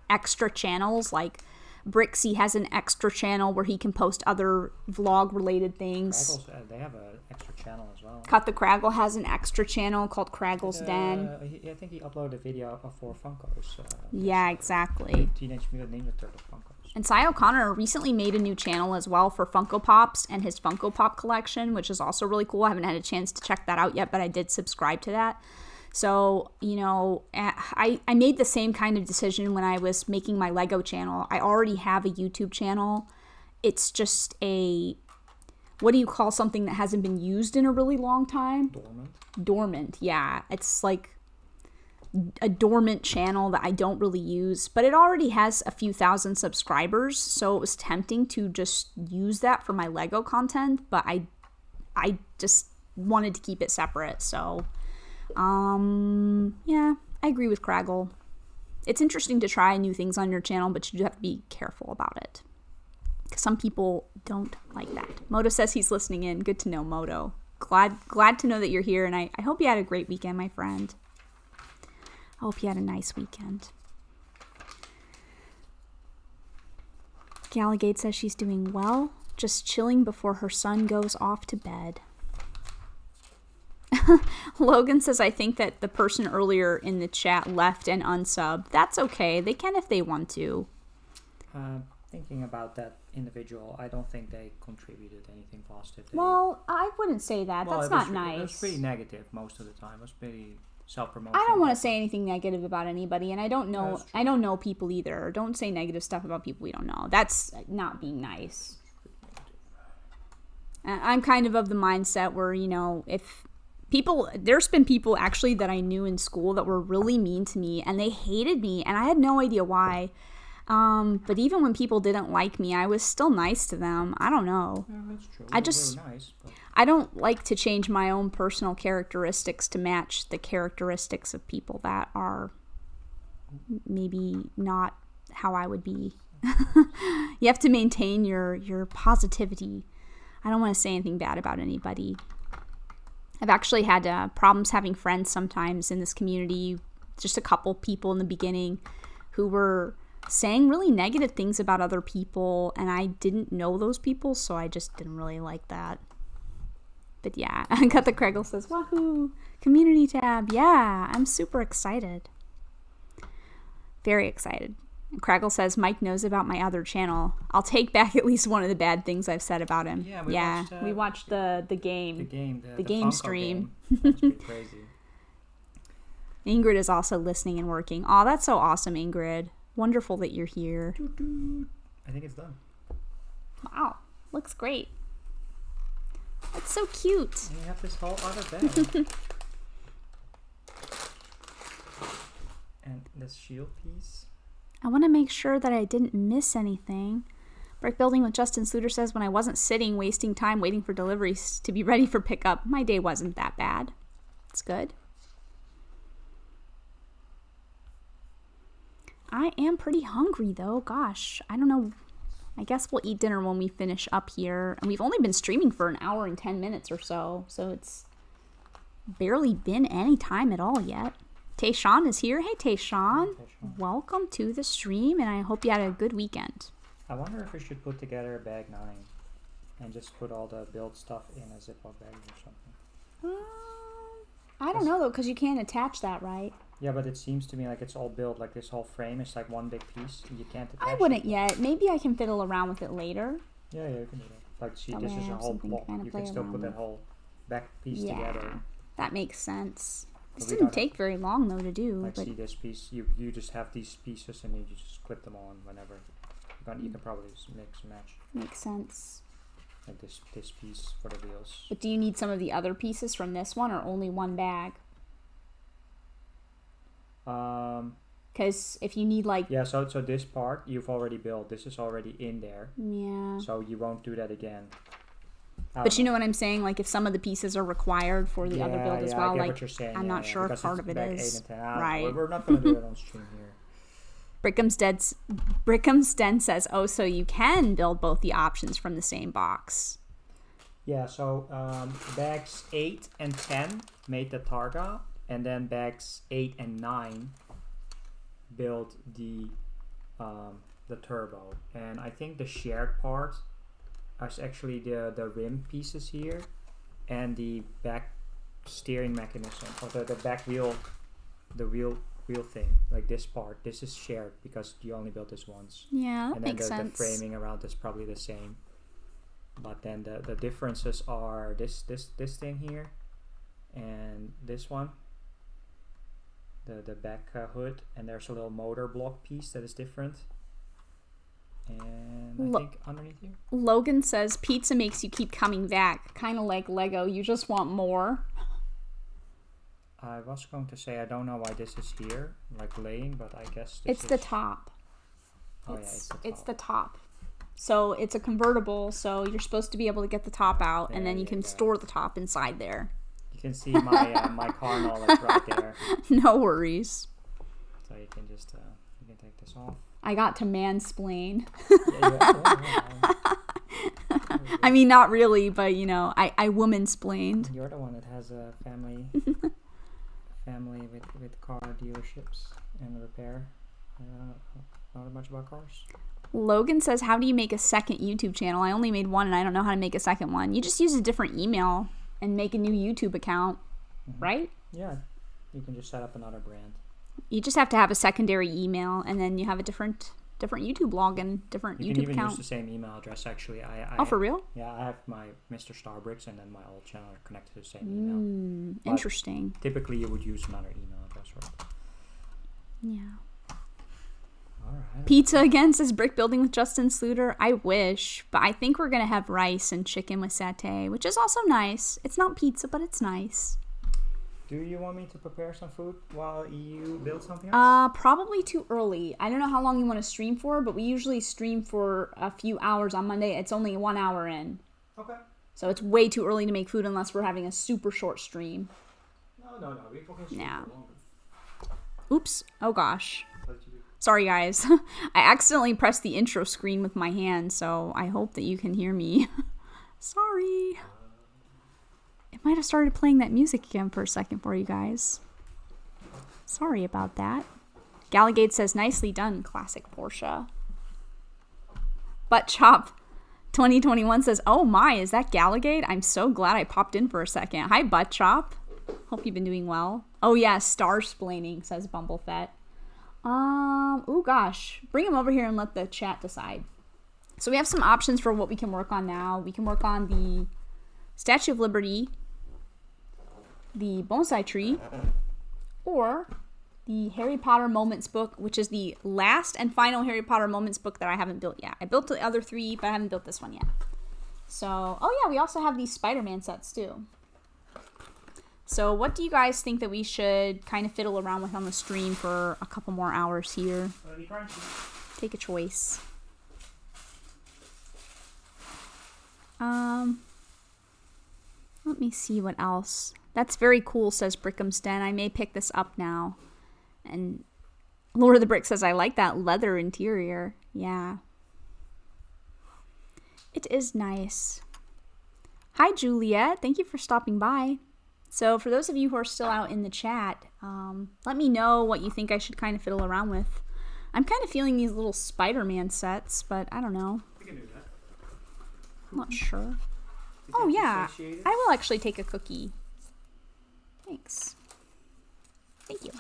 extra channels. Like Brixie has an extra channel where he can post other vlog-related things. Craggles, they have an extra channel as well. Cut the Craggle has an extra channel called Craggle's Den. I think he uploaded a video for Funkos. Yeah, exactly. Teenage Mutant Ninja Turtle Funkos. And Cy O'Connor recently made a new channel as well for Funko Pops and his Funko Pop collection, which is also really cool. I haven't had a chance to check that out yet, but I did subscribe to that. So, you know, I made the same kind of decision when I was making my Lego channel. I already have a YouTube channel. It's just a, what do you call something that hasn't been used in a really long time? Dormant, yeah. It's like a dormant channel that I don't really use, but it already has a few thousand subscribers, so it was tempting to just use that for my Lego content, but I just wanted to keep it separate. So yeah, I agree with Craggle. It's interesting to try new things on your channel, but you do have to be careful about it, because some people don't like that. Moto says he's listening in. Good to know, Moto. Glad to know that you're here, and I hope you had a great weekend, my friend. I hope you had a nice weekend. Galligate says she's doing well, just chilling before her son goes off to bed. Logan says, I think that the person earlier in the chat left and unsubbed. That's okay. They can if they want to. Thinking about that individual, I don't think they contributed anything positive. Well, I wouldn't say that. That's not nice. It was pretty negative most of the time. It was pretty self-promotion. I don't want to say anything negative about anybody, and I don't know people either. Don't say negative stuff about people we don't know. That's not being nice. I'm kind of the mindset where, you know, if people, there's been people actually that I knew in school that were really mean to me, and they hated me, and I had no idea why. But even when people didn't like me, I was still nice to them. I don't know. Yeah, that's true. I just, nice, I don't like to change my own personal characteristics to match the characteristics of people that are maybe not how I would be. You have to maintain your positivity. I don't want to say anything bad about anybody. I've actually had problems having friends sometimes in this community. Just a couple people in the beginning who were saying really negative things about other people, and I didn't know those people, so I just didn't really like that. But yeah, Cut the Craggle says, wahoo, community tab. Yeah, I'm super excited. Very excited. Craggle says, Mike knows about my other channel. I'll take back at least one of the bad things I've said about him. Yeah, we watched the game. The game stream. Game. That was pretty crazy. Ingrid is also listening and working. Aw, that's so awesome, Ingrid. Wonderful that you're here. I think it's done. Wow, looks great. That's so cute. And you have this whole other bag. And this shield piece. I want to make sure that I didn't miss anything. Brick Building with Justin Sluter says, when I wasn't sitting, wasting time waiting for deliveries to be ready for pickup, my day wasn't that bad. It's good. I am pretty hungry, though. Gosh, I don't know. I guess we'll eat dinner when we finish up here. And we've only been streaming for an hour and 10 minutes or so. So it's barely been any time at all yet. Tayshawn is here. Hey, Tayshawn. Welcome to the stream, and I hope you had a good weekend. I wonder if we should put together a bag 9 and just put all the build stuff in a Ziploc bag or something. I don't know, though, because you can't attach that, right? Yeah, but it seems to me like it's all built, like this whole frame is like one big piece. You can't attach I wouldn't yet. Maybe I can fiddle around with it later. Yeah, you can do that. Like, see, That this way I is a have whole something block. to You can still put that whole back piece together. That makes sense. This But we didn't don't take very long, though, to do. Like, but see this piece, you just have these pieces and you just clip them on whenever. You can probably just mix and match. Makes sense. Like this piece for the wheels. But do you need some of the other pieces from this one, or only one bag? Because if you need, like... Yeah, so this part you've already built. This is already in there. Yeah. So you won't do that again. But you know what I'm saying? Like, if some of the pieces are required for the other build as well, I get like, what you're saying. I'm not sure if part of it is. Right. We're not going to do it on stream here. Brickham's Den says, oh, so you can build both the options from the same box. Yeah, so bags 8 and 10 made the Targa, and then bags 8 and 9 built the turbo. And I think the shared part is actually the rim pieces here and the back steering mechanism, or the back wheel, the wheel thing, like this part. This is shared because you only built this once. Yeah, that and then makes sense. The framing around is probably the same. But then the differences are this thing here and this one. The back hood, and there's a little motor block piece that is different. And I think underneath here. Logan says pizza makes you keep coming back, kind of like Lego. You just want more. I was going to say I don't know why this is here, like laying, but I guess it's the top. Oh, it's the top. It's the top. So it's a convertible, so you're supposed to be able to get the top out, and then you can store the top inside there. You can see my my car knowledge right there. No worries. So you can just you can take this off. I got to mansplain. Yeah. I mean, not really, but you know, I woman-splained. You're the one that has a family with car dealerships and repair. Not much about cars. Logan says, how do you make a second YouTube channel? I only made one and I don't know how to make a second one. You just use a different email and make a new YouTube account, right? Yeah, you can just set up another brand. You just have to have a secondary email, and then you have a different YouTube login, different you YouTube account. You can even use the same email address, actually. Oh, for real? Yeah, I have my SaraStarBricks, and then my old channel are connected to the same email. Interesting. Typically, you would use another email address, right? Yeah. All right. Pizza again, says Brick Building with Justin Sluter. I wish, but I think we're going to have rice and chicken with satay, which is also nice. It's not pizza, but it's nice. Do you want me to prepare some food while you build something else? Probably too early. I don't know how long you want to stream for, but we usually stream for a few hours on Monday. It's only 1 hour in. Okay. So it's way too early to make food unless we're having a super short stream. No. We can stream for longer. Oops. Oh, gosh. What did you do? Sorry, guys. I accidentally pressed the intro screen with my hand, so I hope that you can hear me. Sorry. It might have started playing that music again for a second for you guys. Sorry about that. Gallagade says, nicely done, classic Porsche. Butt Chop 2021 says, oh my, is that Gallagade? I'm so glad I popped in for a second. Hi, Butt Chop. Hope you've been doing well. Oh yeah, star-splaining, says Bumblefett. Oh gosh. Bring him over here and let the chat decide. So we have some options for what we can work on now. We can work on the Statue of Liberty, the bonsai tree, or the Harry Potter Moments book, which is the last and final Harry Potter Moments book that I haven't built yet. I built the other 3, but I haven't built this one yet. So, oh yeah, we also have these Spider-Man sets too. So what do you guys think that we should kind of fiddle around with on the stream for a couple more hours here? Take a choice. Let me see what else. That's very cool, says Brickhamston. I may pick this up now. And Lord of the Brick says, I like that leather interior. Yeah. It is nice. Hi, Juliet. Thank you for stopping by. So for those of you who are still out in the chat, let me know what you think I should kind of fiddle around with. I'm kind of feeling these little Spider-Man sets, but I don't know. We can do that. I'm not sure. Oh yeah, I will actually take a cookie. Thanks. Thank you.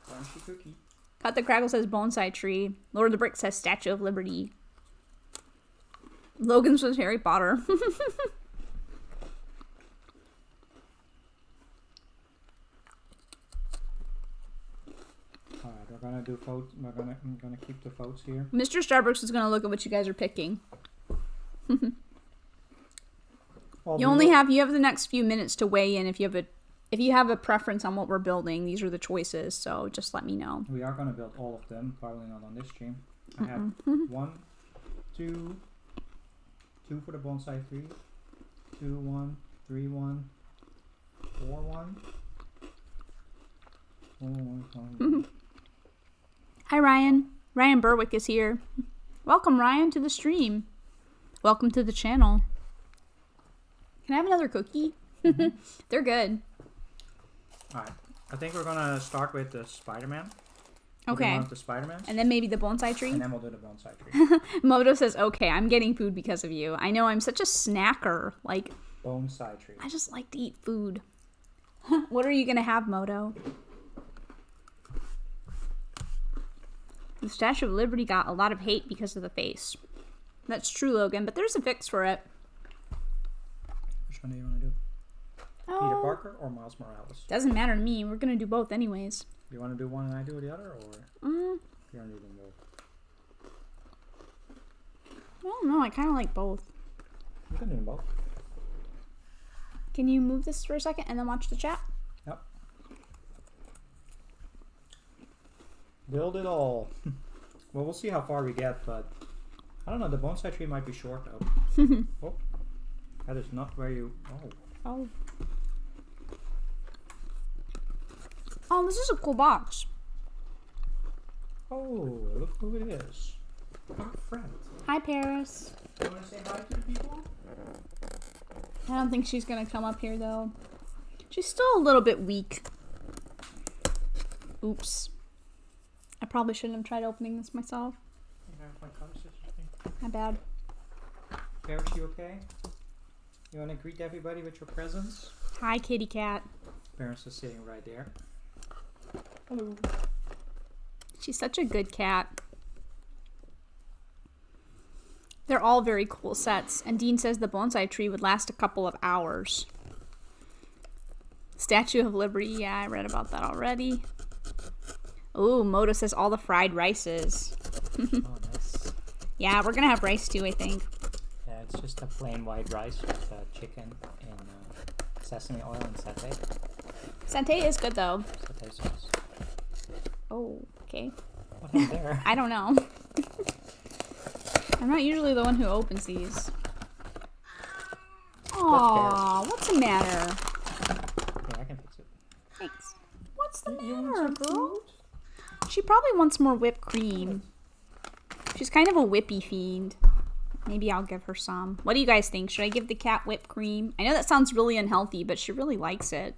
Crunchy cookie. Cut the Crackle says bonsai tree. Lord of the Brick says Statue of Liberty. Logan says Harry Potter. Alright, we're gonna do votes. I'm gonna keep the votes here. Mr. StarBricks is gonna look at what you guys are picking. You have the next few minutes to weigh in if you have a preference on what we're building. These are the choices, so just let me know. We are gonna build all of them, probably not on this stream. I have 1, 2 for the bonsai tree, 2, 1, 3, 1, 4, 1. 1. Hi Ryan. Ryan Berwick is here. Welcome Ryan to the stream. Welcome to the channel. Can I have another cookie? They're good. Alright. I think we're gonna start with the Spider-Man. Okay. One of the Spider-Mans. And then maybe the bonsai tree? And then we'll do the bonsai tree. Moto says, okay, I'm getting food because of you. I know I'm such a snacker. Like, Bonsai tree. I just like to eat food. What are you gonna have, Moto? The Statue of Liberty got a lot of hate because of the face. That's true, Logan, but there's a fix for it. Which one do you want to do? Peter Parker or Miles Morales? Doesn't matter to me. We're gonna do both anyways. You want to do one and I do the other, or you want to do them both? I don't know. I kind of like both. You can do them both. Can you move this for a second and then watch the chat? Yep. Build it all. Well, we'll see how far we get, but I don't know. The bonsai tree might be short though. Oh, that is not where you. Oh. Oh, this is a cool box. Oh, look who it is. Our friend. Hi, Paris. You want to say hi to the people? I don't think she's gonna come up here though. She's still a little bit weak. Oops. I probably shouldn't have tried opening this myself. My bad. Paris, you okay? You want to greet everybody with your presence? Hi, kitty cat. Paris is sitting right there. Hello. She's such a good cat. They're all very cool sets. And Dean says the bonsai tree would last a couple of hours. Statue of Liberty. Yeah, I read about that already. Oh, Moto says all the fried rices. Oh, nice. Yeah, we're going to have rice too, I think. Yeah, it's just a plain white rice with chicken and sesame oil and satay. Satay is good though. Satay sauce. Oh, okay. What is there? I don't know. I'm not usually the one who opens these. Aww, what's the matter? Yeah, I can fix it. Thanks. What's the matter, girl? She probably wants more whipped cream. She's kind of a whippy fiend. Maybe I'll give her some. What do you guys think? Should I give the cat whipped cream? I know that sounds really unhealthy, but she really likes it.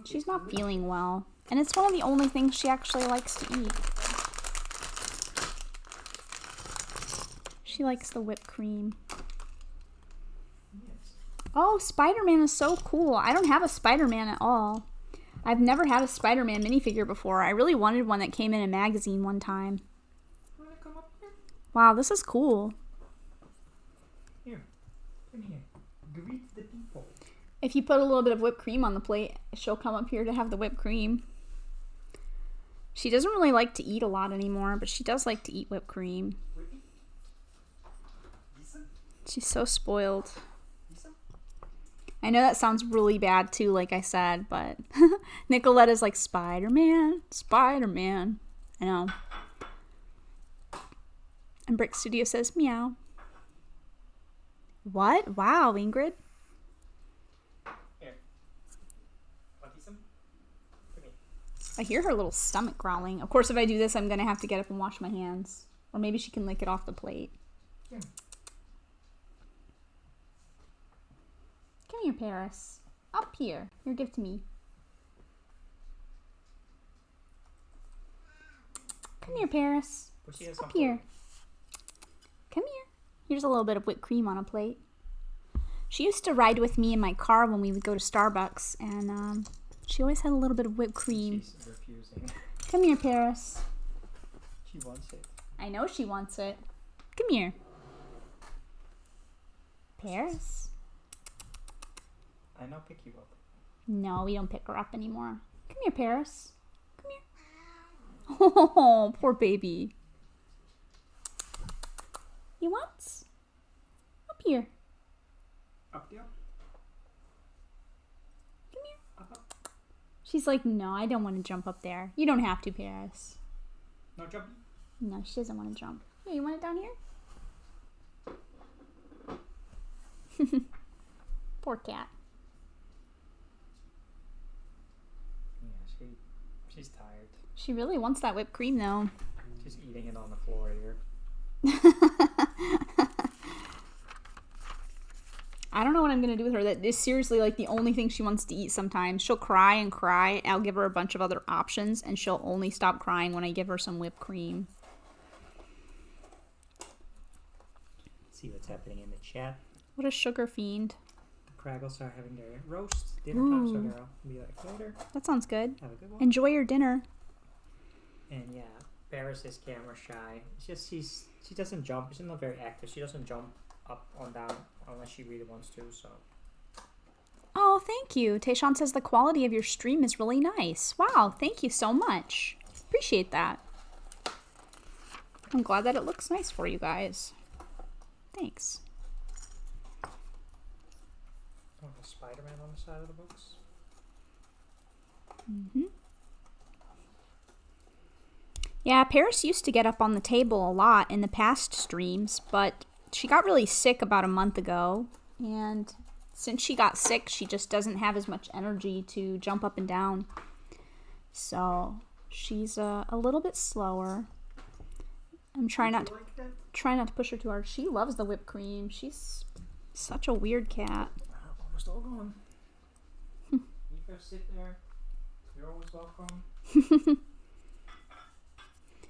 She's not feeling well. And it's one of the only things she actually likes to eat. She likes the whipped cream. Oh, Spider-Man is so cool. I don't have a Spider-Man at all. I've never had a Spider-Man minifigure before. I really wanted one that came in a magazine one time. Wanna come up here? Wow, this is cool. Here. Come here. Greet the people. If you put a little bit of whipped cream on the plate, she'll come up here to have the whipped cream. She doesn't really like to eat a lot anymore, but she does like to eat whipped cream. She's so spoiled. I know that sounds really bad too, like I said, but Nicoletta's like, Spider-Man, Spider-Man. I know. And Brick Studio says, meow. What? Wow, Ingrid. Here. Want some? Come here. I hear her little stomach growling. Of course, if I do this, I'm going to have to get up and wash my hands. Or maybe she can lick it off the plate. Here. Come here, Paris. Up here. Here, give to me. Come here, Paris. Up here. Come here. Here's a little bit of whipped cream on a plate. She used to ride with me in my car when we would go to Starbucks, and she always had a little bit of whipped cream. She's refusing. Come here, Paris. She wants it. I know she wants it. Come here. Paris. I now pick you up. No, we don't pick her up anymore. Come here, Paris. Come here. Oh, poor baby. You want? Up here. Up there. Come here. Up. She's like, no, I don't want to jump up there. You don't have to, Paris. No jumping. No, she doesn't want to jump. Here, you want it down here? Poor cat. Yeah, she's tired. She really wants that whipped cream, though. She's eating it on the floor here. I don't know what I'm going to do with her. That is seriously like the only thing she wants to eat sometimes. She'll cry and cry. I'll give her a bunch of other options, and she'll only stop crying when I give her some whipped cream. See what's happening in the chat. What a sugar fiend. The Kraggles are having their roast dinner time, so they'll be like later. That sounds good. Have a good one. Enjoy your dinner. And yeah, Paris is camera shy. It's just she doesn't jump. She's not very active. She doesn't jump up or down unless she really wants to. So. Oh, thank you. Tayshawn says the quality of your stream is really nice. Wow, thank you so much. Appreciate that. I'm glad that it looks nice for you guys. Thanks. Oh, the Spider-Man on the side of the books. Yeah, Paris used to get up on the table a lot in the past streams, but she got really sick about a month ago, and since she got sick, she just doesn't have as much energy to jump up and down. So she's a little bit slower. I'm trying not to push her too hard. She loves the whipped cream. She's such a weird cat. Almost all gone. You first sit there. You're always welcome.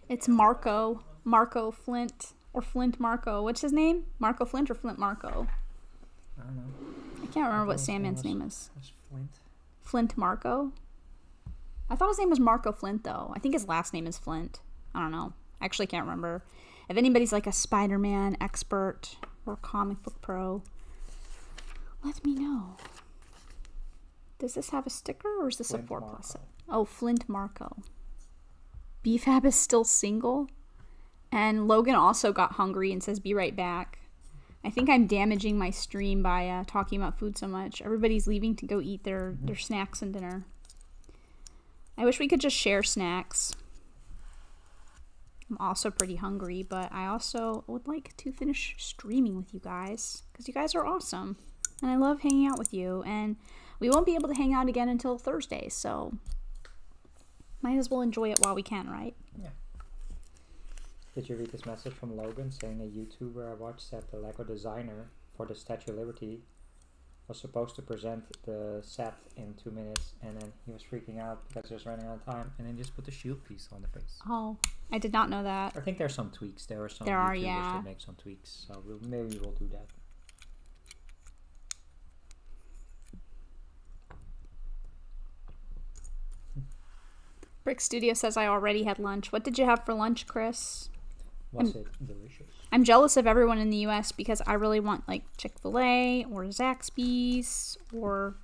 It's Marco. Marco Flint. Or Flint Marco. What's his name? Marco Flint or Flint Marco? I don't know. I can't remember what Sandman's name is. That's Flint. Flint Marco? I thought his name was Marco Flint, though. I think his last name is Flint. I don't know. I actually can't remember. If anybody's like a Spider-Man expert or comic book pro, let me know. Does this have a sticker or is this Flint a 4+? Marco. Oh, Flint Marco. BFAB is still single. And Logan also got hungry and says, be right back. I think I'm damaging my stream by talking about food so much. Everybody's leaving to go eat their snacks and dinner. I wish we could just share snacks. I'm also pretty hungry, but I also would like to finish streaming with you guys because you guys are awesome. And I love hanging out with you. And we won't be able to hang out again until Thursday, so might as well enjoy it while we can, right? Yeah. Did you read this message from Logan saying a YouTuber I watched said the Lego designer for the Statue of Liberty was supposed to present the set in 2 minutes, and then he was freaking out because he was running out of time, and then just put the shield piece on the face. Oh, I did not know that. I think there's some tweaks. There are some there YouTubers yeah. that make some tweaks, so maybe we'll do that. Brick Studio says I already had lunch. What did you have for lunch, Chris? Was it delicious? I'm jealous of everyone in the U.S. because I really want like Chick-fil-A or Zaxby's or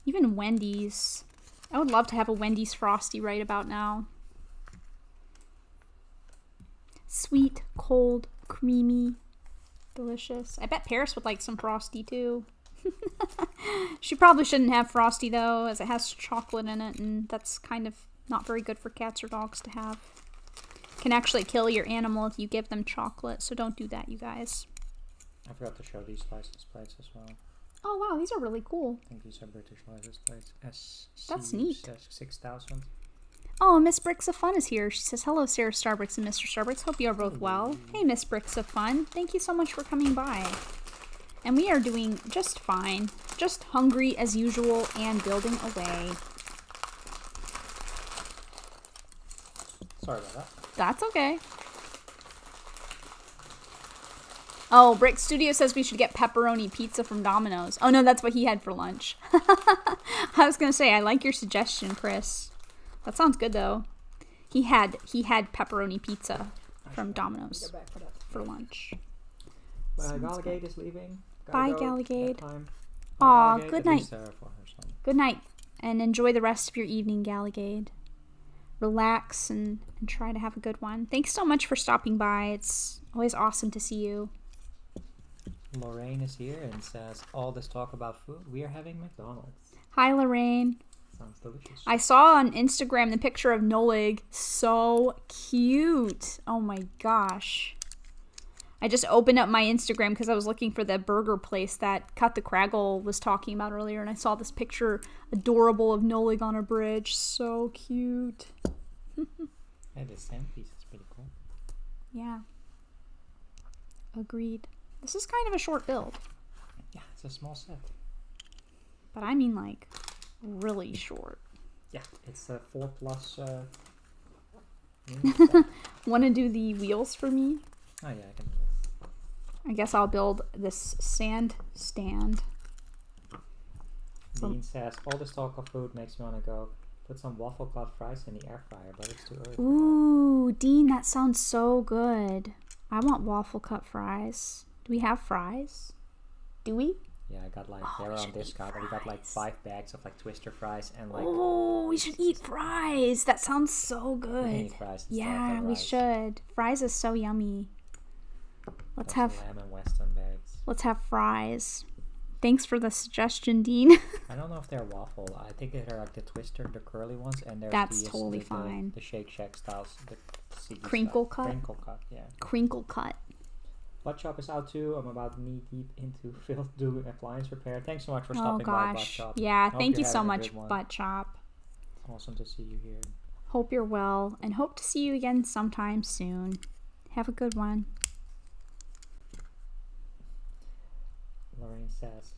even Wendy's. I would love to have a Wendy's Frosty right about now. Sweet, cold, creamy, delicious. I bet Paris would like some Frosty too. She probably shouldn't have Frosty though, as it has chocolate in it, and that's kind of not very good for cats or dogs to have. Can actually kill your animal if you give them chocolate, so don't do that, you guys. I forgot to show these license plates as well. Oh wow, these are really cool. I think these are British license plates. That's neat. 6000. Oh, Miss Bricks of Fun is here. She says, hello, SaraStarBricks and Mr. Starbricks. Hope you are both well. Hey, Miss Bricks of Fun. Thank you so much for coming by. And we are doing just fine. Just hungry as usual and building away. Sorry about that. That's okay. Oh, Brick Studio says we should get pepperoni pizza from Domino's. Oh no, that's what he had for lunch. I was going to say, I like your suggestion, Chris. That sounds good though. He had pepperoni pizza from Domino's for lunch. Galligade is leaving. Bye, Galligade. Aw, good night. Good night. And enjoy the rest of your evening, Galligade. Relax and try to have a good one. Thanks so much for stopping by. It's always awesome to see you. Lorraine is here and says, all this talk about food, we are having McDonald's. Hi, Lorraine. Sounds delicious. I saw on Instagram the picture of Nolig. So cute. Oh my gosh. I just opened up my Instagram because I was looking for the burger place that Cut the Craggle was talking about earlier, and I saw this picture, adorable, of Nolig on a bridge. So cute. Hey, this sand piece is pretty cool. Yeah. Agreed. This is kind of a short build. Yeah, it's a small set. But I mean like really short. Yeah, it's a 4+. Want to do the wheels for me? Oh yeah, I can do that. I guess I'll build this sand stand. Dean says, all this talk of food makes me want to go put some waffle cut fries in the air fryer, but it's too early. Ooh, Dean, that sounds so good. I want waffle cut fries. Do we have fries? Do we? Yeah, I got like, they were on discount, and we got like 5 bags of like Twister fries and like... Oh, we should eat fries. That sounds so good. We can eat fries yeah, we should. Fries is so yummy. Let's have lamb and western bags. Let's have fries. Thanks for the suggestion, Dean. I don't know if they're waffle. I think they're like the Twister, the curly ones, and there's that's totally fine. The Shake Shack styles, the crinkle cut. Crinkle cut, yeah. Crinkle cut. Butt Shop is out too. I'm about knee deep into field doing appliance repair. Thanks so much for stopping by, Butt Shop. Yeah, thank you so much, Butt Shop. Awesome to see you here. Hope you're well, and hope to see you again sometime soon. Have a good one. Lorraine says,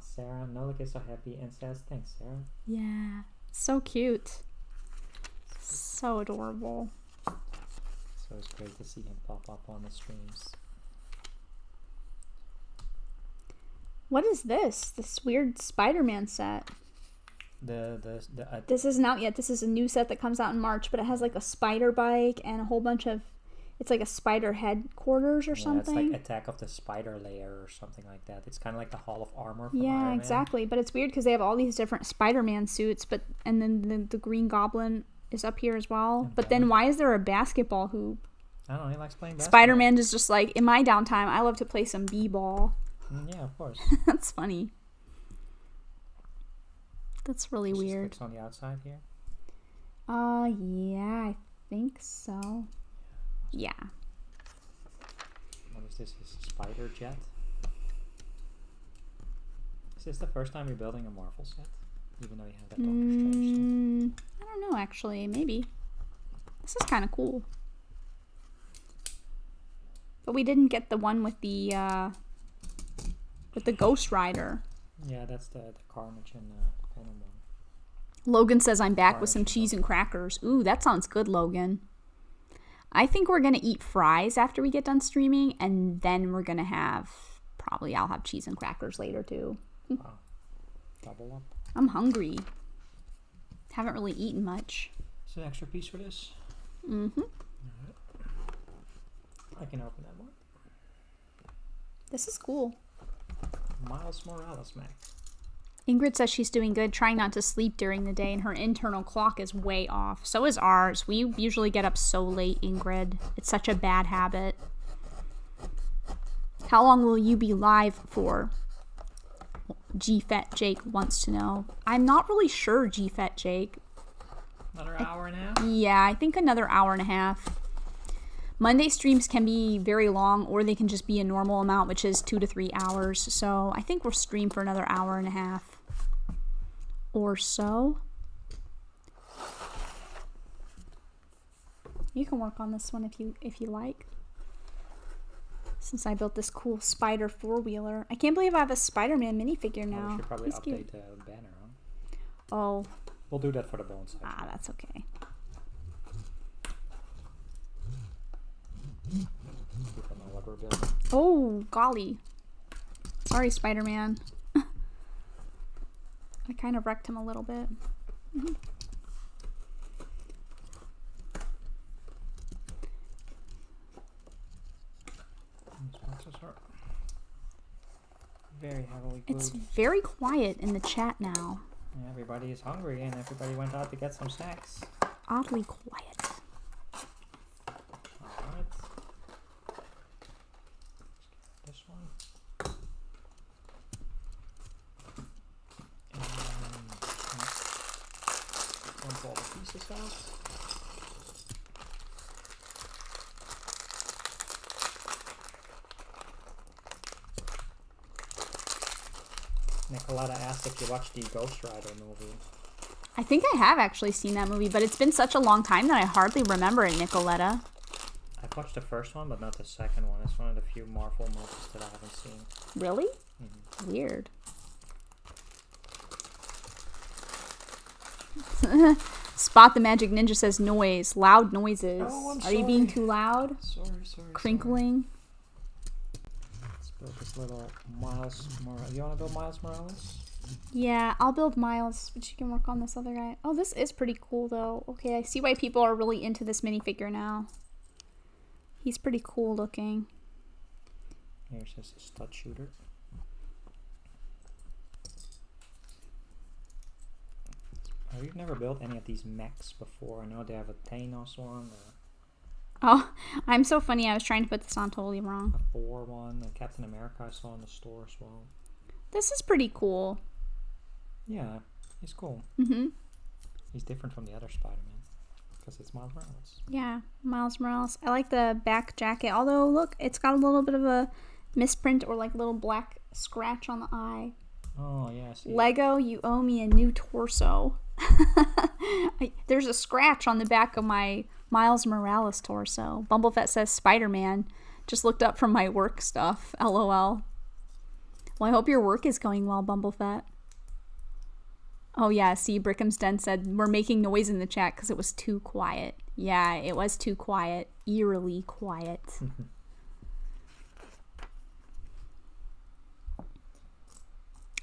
Sarah, Nolik is so happy, and says, thanks, Sarah. Yeah, so cute. So adorable. So it's great to see him pop up on the streams. What is this? This weird Spider-Man set. This isn't out yet. This is a new set that comes out in March, but it has like a spider bike and a whole bunch of... It's like a spider headquarters or something. It's like Attack of the Spider Layer or something like that. It's kind of like the Hall of Armor from Iron Yeah, Man. exactly. But it's weird because they have all these different Spider-Man suits, and then the Green Goblin is up here as well. Okay. But then why is there a basketball hoop? I don't know. He likes playing basketball. Spider-Man is just like, in my downtime, I love to play some b-ball. Yeah, of course. That's funny. That's really weird. It's on the outside here. Yeah, I think so. Yeah. What is this? Is a spider jet? Is this the first time you're building a Marvel set? Even though you have that Doctor Strange set? I don't know, actually. Maybe. This is kind of cool. But we didn't get the one with the Ghost Rider. Yeah, that's the Carnage and Venom one. Logan says I'm back with some cheese and crackers. Ooh, that sounds good, Logan. I think we're going to eat fries after we get done streaming, and then we're going to have, probably I'll have cheese and crackers later too. Wow. Double up. I'm hungry. Haven't really eaten much. It's an extra piece for this. Mm-hmm. I can open that one. This is cool. Miles Morales Mac. Ingrid says she's doing good, trying not to sleep during the day, and her internal clock is way off. So is ours. We usually get up so late, Ingrid. It's such a bad habit. How long will you be live for? GFet Jake wants to know. I'm not really sure, GFet Jake. Another hour and a half? Yeah, I think another hour and a half. Monday streams can be very long, or they can just be a normal amount, which is 2 to 3 hours. So I think we'll stream for another hour and a half or so. You can work on this one if you like. Since I built this cool spider four-wheeler. I can't believe I have a Spider-Man minifigure now. We should probably He's update cute. the banner, huh? Oh. We'll do that for the bone section. Ah, that's okay. People know what we're building. Oh, golly. Sorry, Spider-Man. I kind of wrecked him a little bit. Mm-hmm. These boxes are very heavily glued. It's very quiet in the chat now. Yeah, everybody is hungry and everybody went out to get some snacks. Oddly quiet. Alright. This one. And dump all the pieces out. Nicoletta asked if you watched the Ghost Rider movie. I think I have actually seen that movie, but it's been such a long time that I hardly remember it, Nicoletta. I've watched the first one, but not the second one. It's one of the few Marvel movies that I haven't seen. Really? Mm-hmm. Weird. Spot the Magic Ninja says noise. Loud noises. Oh, I'm Are you being sorry. too loud? Sorry. Crinkling? Let's build this little Miles Morales. You want to build Miles Morales? Yeah, I'll build Miles, but you can work on this other guy. Oh, this is pretty cool, though. Okay, I see why people are really into this minifigure now. He's pretty cool looking. Here's his stud shooter. We've never built any of these mechs before. I know they have a Thanos one, Oh, I'm so funny. I was trying to put this on totally wrong. a Thor one, a Captain America I saw in the store as well. This is pretty cool. Yeah, he's cool. Mm-hmm. He's different from the other Spider-Man because it's Miles Morales. Yeah, Miles Morales. I like the back jacket. Although, look, it's got a little bit of a misprint or like little black scratch on the eye. Oh, yeah, I see. Lego, you owe me a new torso. There's a scratch on the back of my Miles Morales torso. Bumblefett says Spider-Man. Just looked up from my work stuff. LOL. Well, I hope your work is going well, Bumblefett. Oh yeah, see, Brickham's Den said we're making noise in the chat because it was too quiet. Yeah, it was too quiet. Eerily quiet.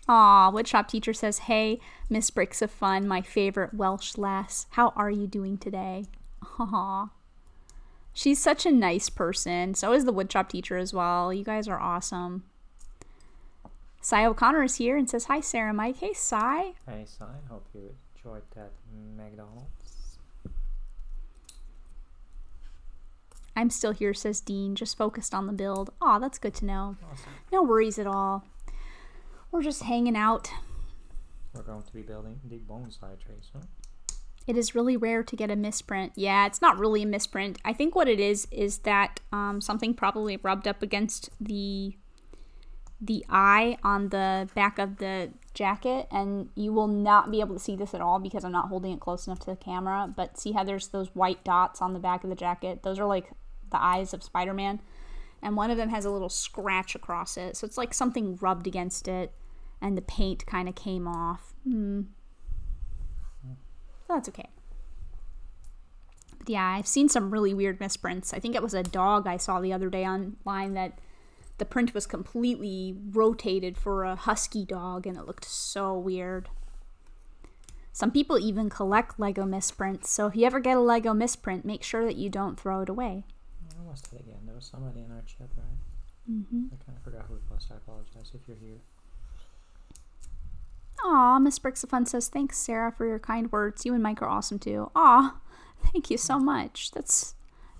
Aw, Woodshop Teacher says, hey, Miss Bricks of Fun, my favorite Welsh lass. How are you doing today? Aw. She's such a nice person. So is the Woodshop Teacher as well. You guys are awesome. Cy O'Connor is here and says, hi, Sarah Mike. Hey, Cy. Hey, Si, hope you enjoyed that McDonald's. I'm still here, says Dean. Just focused on the build. Aw, that's good to know. Awesome. No worries at all. We're just hanging out. We're going to be building the bonsai trees, huh? It is really rare to get a misprint. Yeah, it's not really a misprint. I think what it is that something probably rubbed up against the eye on the back of the jacket, and you will not be able to see this at all because I'm not holding it close enough to the camera, but see how there's those white dots on the back of the jacket? Those are like the eyes of Spider-Man, and one of them has a little scratch across it, so it's like something rubbed against it and the paint kind of came off. So that's okay. But yeah, I've seen some really weird misprints. I think it was a dog I saw the other day online that the print was completely rotated for a husky dog, and it looked so weird. Some people even collect Lego misprints, so if you ever get a Lego misprint, make sure that you don't throw it away. What was that again? There was somebody in our chat, right? I kind of forgot who it was. I apologize if you're here. Aw, Miss Bricks of Fun says, thanks, Sarah, for your kind words. You and Mike are awesome, too. Aw, thank you so much. That's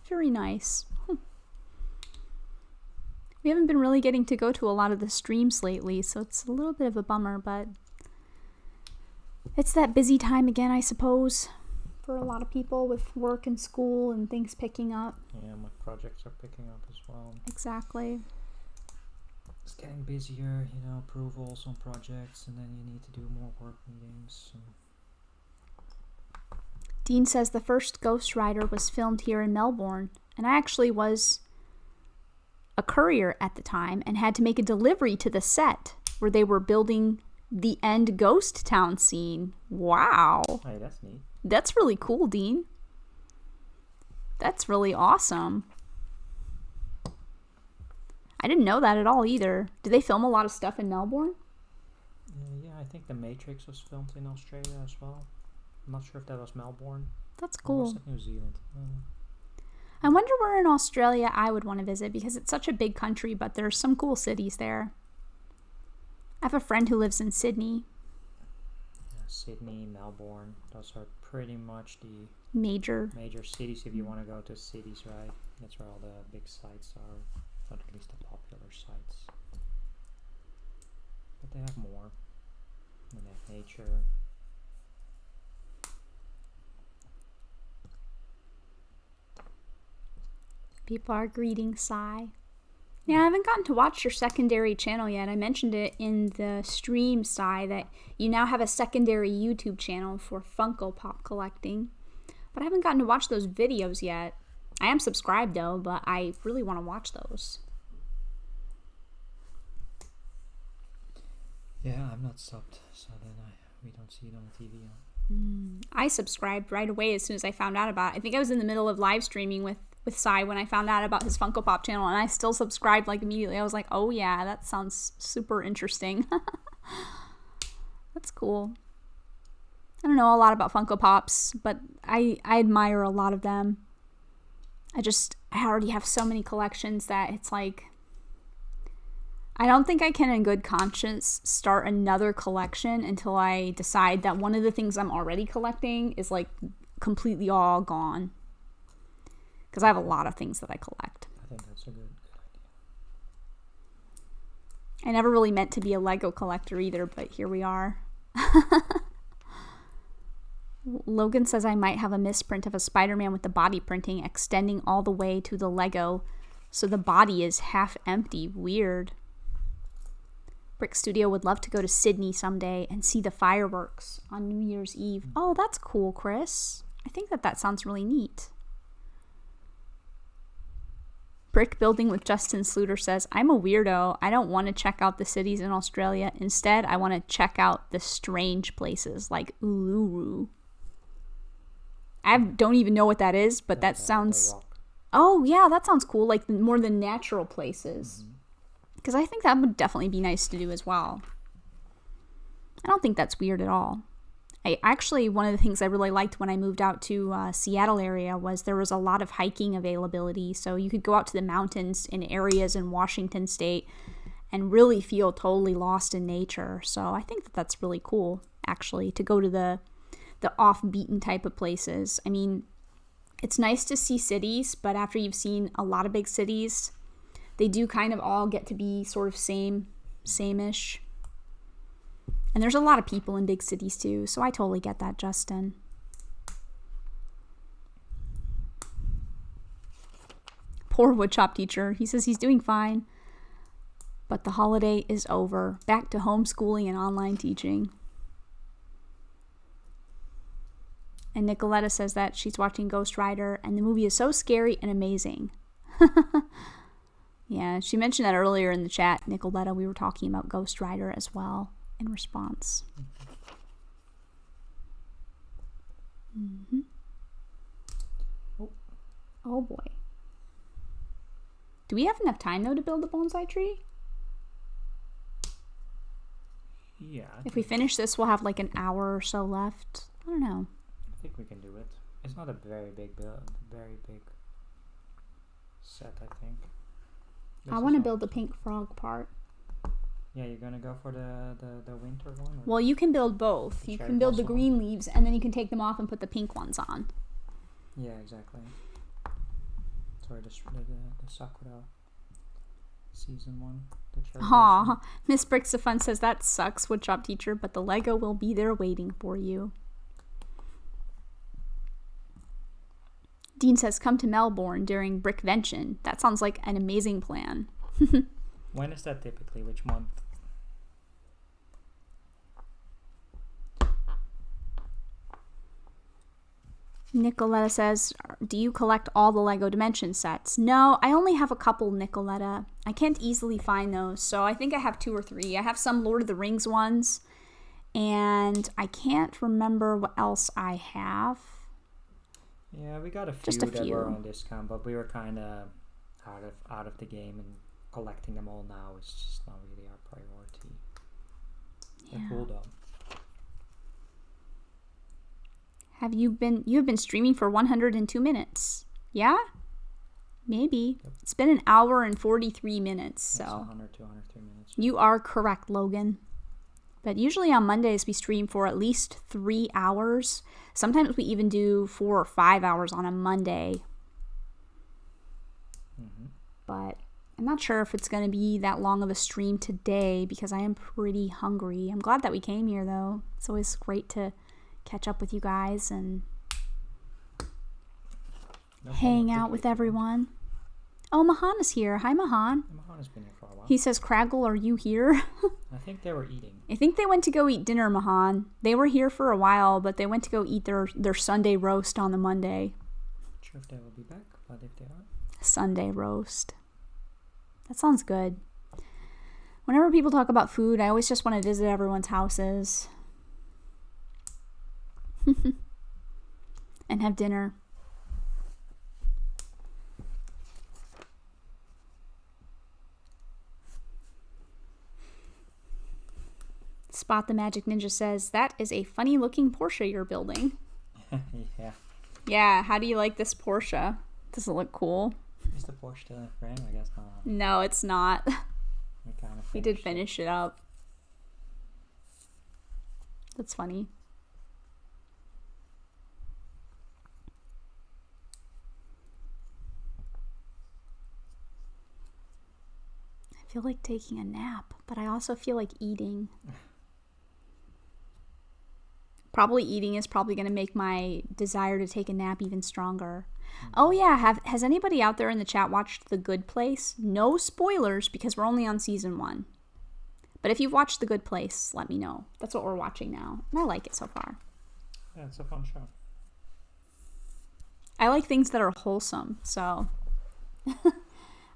very nice. We haven't been really getting to go to a lot of the streams lately, so it's a little bit of a bummer, but it's that busy time again, I suppose, for a lot of people with work and school and things picking up. Yeah, my projects are picking up as well. Exactly. It's getting busier, you know, approvals on projects, and then you need to do more work meetings. Dean says the first Ghost Rider was filmed here in Melbourne, and I actually was a courier at the time and had to make a delivery to the set where they were building the end ghost town scene. Wow. Hey, that's neat. That's really cool, Dean. That's really awesome. I didn't know that at all either. Did they film a lot of stuff in Melbourne? Yeah, I think The Matrix was filmed in Australia as well. I'm not sure if that was Melbourne. That's Or cool. was it New Zealand? I wonder where in Australia I would want to visit because it's such a big country, but there's some cool cities there. I have a friend who lives in Sydney. Yeah, Sydney, Melbourne, those are pretty much the Major cities if you want to go to cities, right? That's where all the big sites are, or at least the popular sites. But they have more. And they have nature. People are greeting Sai. Yeah, I haven't gotten to watch your secondary channel yet. I mentioned it in the stream, Sai, that you now have a secondary YouTube channel for Funko Pop collecting. But I haven't gotten to watch those videos yet. I am subscribed though, but I really want to watch those. Yeah, I'm not subbed, so then we don't see it on the TV. I subscribed right away as soon as I found out about it. I think I was in the middle of live streaming with Sai when I found out about his Funko Pop channel, and I still subscribed like immediately. I was like, oh yeah, that sounds super interesting. That's cool. I don't know a lot about Funko Pops, but I admire a lot of them. I already have so many collections that it's like, I don't think I can in good conscience start another collection until I decide that one of the things I'm already collecting is like completely all gone. Because I have a lot of things that I collect. I think that's a good idea. I never really meant to be a Lego collector either, but here we are. Logan says I might have a misprint of a Spider-Man with the body printing extending all the way to the Lego, so the body is half empty. Weird. Brick Studio would love to go to Sydney someday and see the fireworks on New Year's Eve. Oh, that's cool, Chris. I think that sounds really neat. Brick Building with Justin Sluter says, I'm a weirdo. I don't want to check out the cities in Australia. Instead, I want to check out the strange places like Uluru. I don't even know what that is, but that sounds... Oh, yeah, that sounds cool. Like more the natural places. Because I think that would definitely be nice to do as well. I don't think that's weird at all. One of the things I really liked when I moved out to Seattle area was there was a lot of hiking availability. So you could go out to the mountains in areas in Washington State and really feel totally lost in nature. So I think that's really cool, actually, to go to the off-beaten type of places. I mean, it's nice to see cities, but after you've seen a lot of big cities, they do kind of all get to be sort of same-ish. And there's a lot of people in big cities too, so I totally get that, Justin. Poor woodshop teacher. He says he's doing fine, but the holiday is over. Back to homeschooling and online teaching. And Nicoletta says that she's watching Ghost Rider, and the movie is so scary and amazing. Yeah, she mentioned that earlier in the chat, Nicoletta. We were talking about Ghost Rider as well in response. Oh boy. Do we have enough time, though, to build a bonsai tree? Yeah. If we finish this, we'll have like an hour or so left. I don't know. I think we can do it. It's not a very big set, I think. I want to build the pink frog part. Yeah, you're gonna go for the winter one? Well, you can build both. You can build the green leaves, and then you can take them off and put the pink ones on. Yeah, exactly. Sorry, the Sakura season one. Aw, Miss Bricks of Fun says, that sucks, woodshop teacher, but the Lego will be there waiting for you. Dean says, come to Melbourne during Brickvention. That sounds like an amazing plan. When is that typically? Which month? Nicoletta says, do you collect all the Lego Dimension sets? No, I only have a couple, Nicoletta. I can't easily find those, so I think I have 2 or 3. I have some Lord of the Rings ones, and I can't remember what else I have. Yeah, we got a few Just a that few. were on discount, but we were kind of out of the game, and collecting them all now is just not really our priority. Yeah. They're cool though. You've been streaming for 102 minutes. Yeah? Maybe. Yep. It's been an hour and 43 minutes, so. 100 to 103 minutes. You are correct, Logan. But usually on Mondays we stream for at least 3 hours. Sometimes we even do 4 or 5 hours on a Monday. Mm-hmm. But I'm not sure if it's going to be that long of a stream today because I am pretty hungry. I'm glad that we came here, though. It's always great to catch up with you guys and hang out with everyone. Oh, Mahan is here. Hi, Mahan. Mahan has been here for a while. He says, Craggle, are you here? I think they were eating. I think they went to go eat dinner, Mahan. They were here for a while, but they went to go eat their Sunday roast on the Monday. Not sure if they will be back, but if they are. Sunday roast. That sounds good. Whenever people talk about food, I always just want to visit everyone's houses. And have dinner. Spot the Magic Ninja says, that is a funny looking Porsche you're building. Yeah. Yeah, how do you like this Porsche? Does it look cool? Is the Porsche still in frame? I guess not. No, it's not. We did finished finish it up. That's funny. I feel like taking a nap, but I also feel like eating. Probably eating is probably going to make my desire to take a nap even stronger. Oh yeah, has anybody out there in the chat watched The Good Place? No spoilers because we're only on season 1. But if you've watched The Good Place, let me know. That's what we're watching now, and I like it so far. Yeah, it's a fun show. I like things that are wholesome, so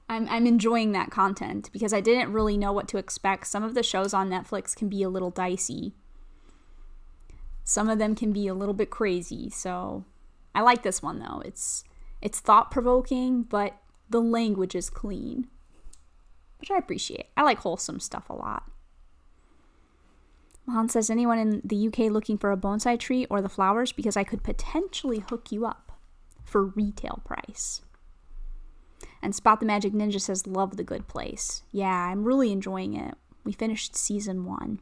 I'm enjoying that content because I didn't really know what to expect. Some of the shows on Netflix can be a little dicey. Some of them can be a little bit crazy, so I like this one though. It's thought-provoking, but the language is clean, which I appreciate. I like wholesome stuff a lot. Mahan says, anyone in the UK looking for a bonsai tree or the flowers? Because I could potentially hook you up for retail price. And Spot the Magic Ninja says, love The Good Place. Yeah, I'm really enjoying it. We finished season 1.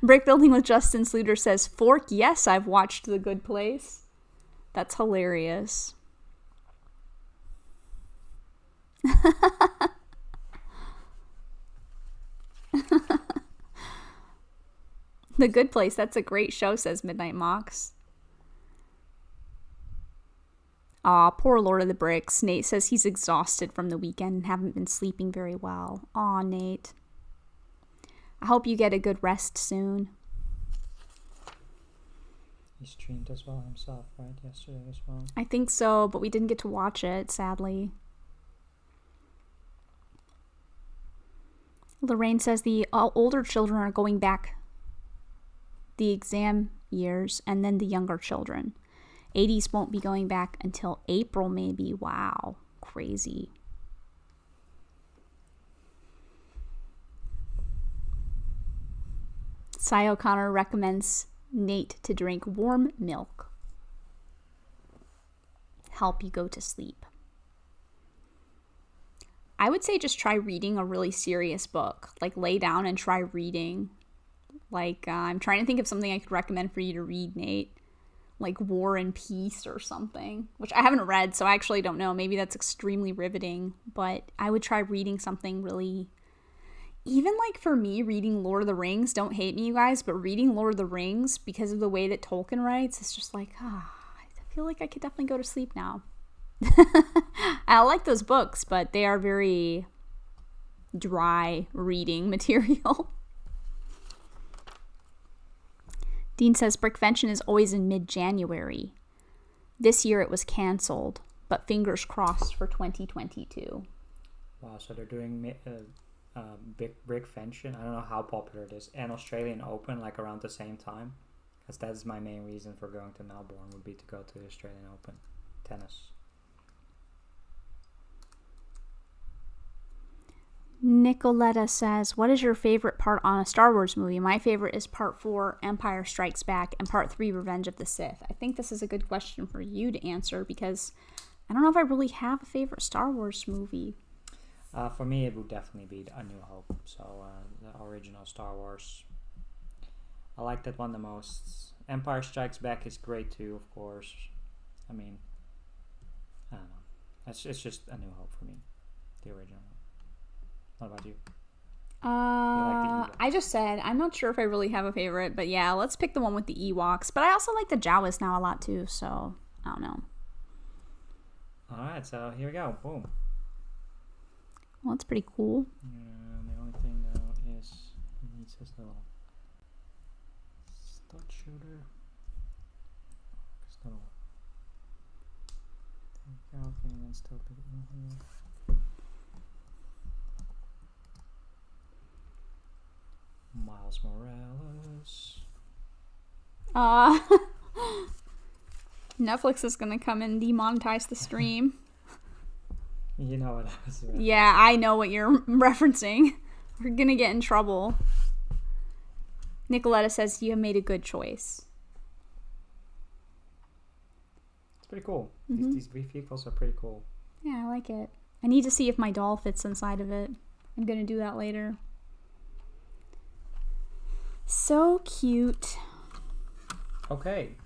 Brick Building with Justin Sluter says, Fork, yes, I've watched The Good Place. That's hilarious. The Good Place, that's a great show, says Midnight Mox. Aw, poor Lord of the Bricks. Nate says he's exhausted from the weekend and haven't been sleeping very well. Aw, Nate. I hope you get a good rest soon. He streamed as well himself, right? Yesterday as well. I think so, but we didn't get to watch it, sadly. Lorraine says the older children are going back the exam years, and then the younger children. 80s won't be going back until April, maybe. Wow. Crazy. Cy O'Connor recommends Nate to drink warm milk. Help you go to sleep. I would say just try reading a really serious book. Like, lay down and try reading. Like, I'm trying to think of something I could recommend for you to read, Nate. Like War and Peace or something, which I haven't read, so I actually don't know. Maybe that's extremely riveting, but I would try reading something really... Even like for me, reading Lord of the Rings, don't hate me, you guys, but reading Lord of the Rings, because of the way that Tolkien writes, it's just like, I feel like I could definitely go to sleep now. I like those books, but they are very dry reading material. Dean says Brickvention is always in mid-January. This year it was cancelled, but fingers crossed for 2022. Wow, so they're doing big Brickvention. I don't know how popular it is. And Australian Open, like around the same time. Because that's my main reason for going to Melbourne, would be to go to the Australian Open. Tennis. Nicoletta says, what is your favorite part on a Star Wars movie? My favorite is Part 4, Empire Strikes Back, and Part 3, Revenge of the Sith. I think this is a good question for you to answer because I don't know if I really have a favorite Star Wars movie. For me, it would definitely be A New Hope. So, the original Star Wars. I like that one the most. Empire Strikes Back is great too, of course. I mean, I don't know. It's just A New Hope for me. The original one. What about you? I just said, I'm not sure if I really have a favorite, but yeah, let's pick the one with the Ewoks. But I also like the Jawas now a lot too, so I don't know. Alright, so here we go. Boom. Well, it's pretty cool. The only thing now is he needs his little stud shooter. There we go. Can you then still put it in here? Miles Morales. Netflix is gonna come and demonetize the stream. You know what I was referencing. Yeah, I know what you're referencing. We're gonna get in trouble. Nicoletta says you have made a good choice. It's pretty cool. Mm-hmm. These vehicles are pretty cool. Yeah, I like it. I need to see if my doll fits inside of it. I'm gonna do that later. So cute. Okay.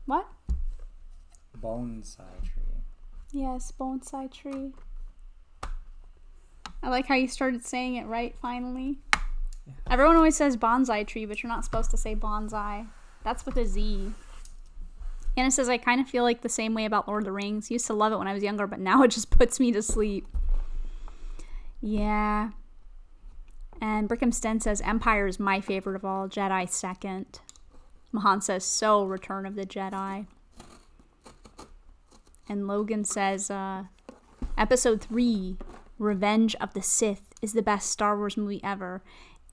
What? Bonsai tree. Yes, bonsai tree. I like how you started saying it right finally. Yeah. Everyone always says bonsai tree, but you're not supposed to say bonsai. That's with a Z. Anna says, I kind of feel like the same way about Lord of the Rings. Used to love it when I was younger, but now it just puts me to sleep. Yeah. And Brickham Sten says, Empire is my favorite of all, Jedi second. Mahan says, so Return of the Jedi. And Logan says, Episode 3, Revenge of the Sith, is the best Star Wars movie ever.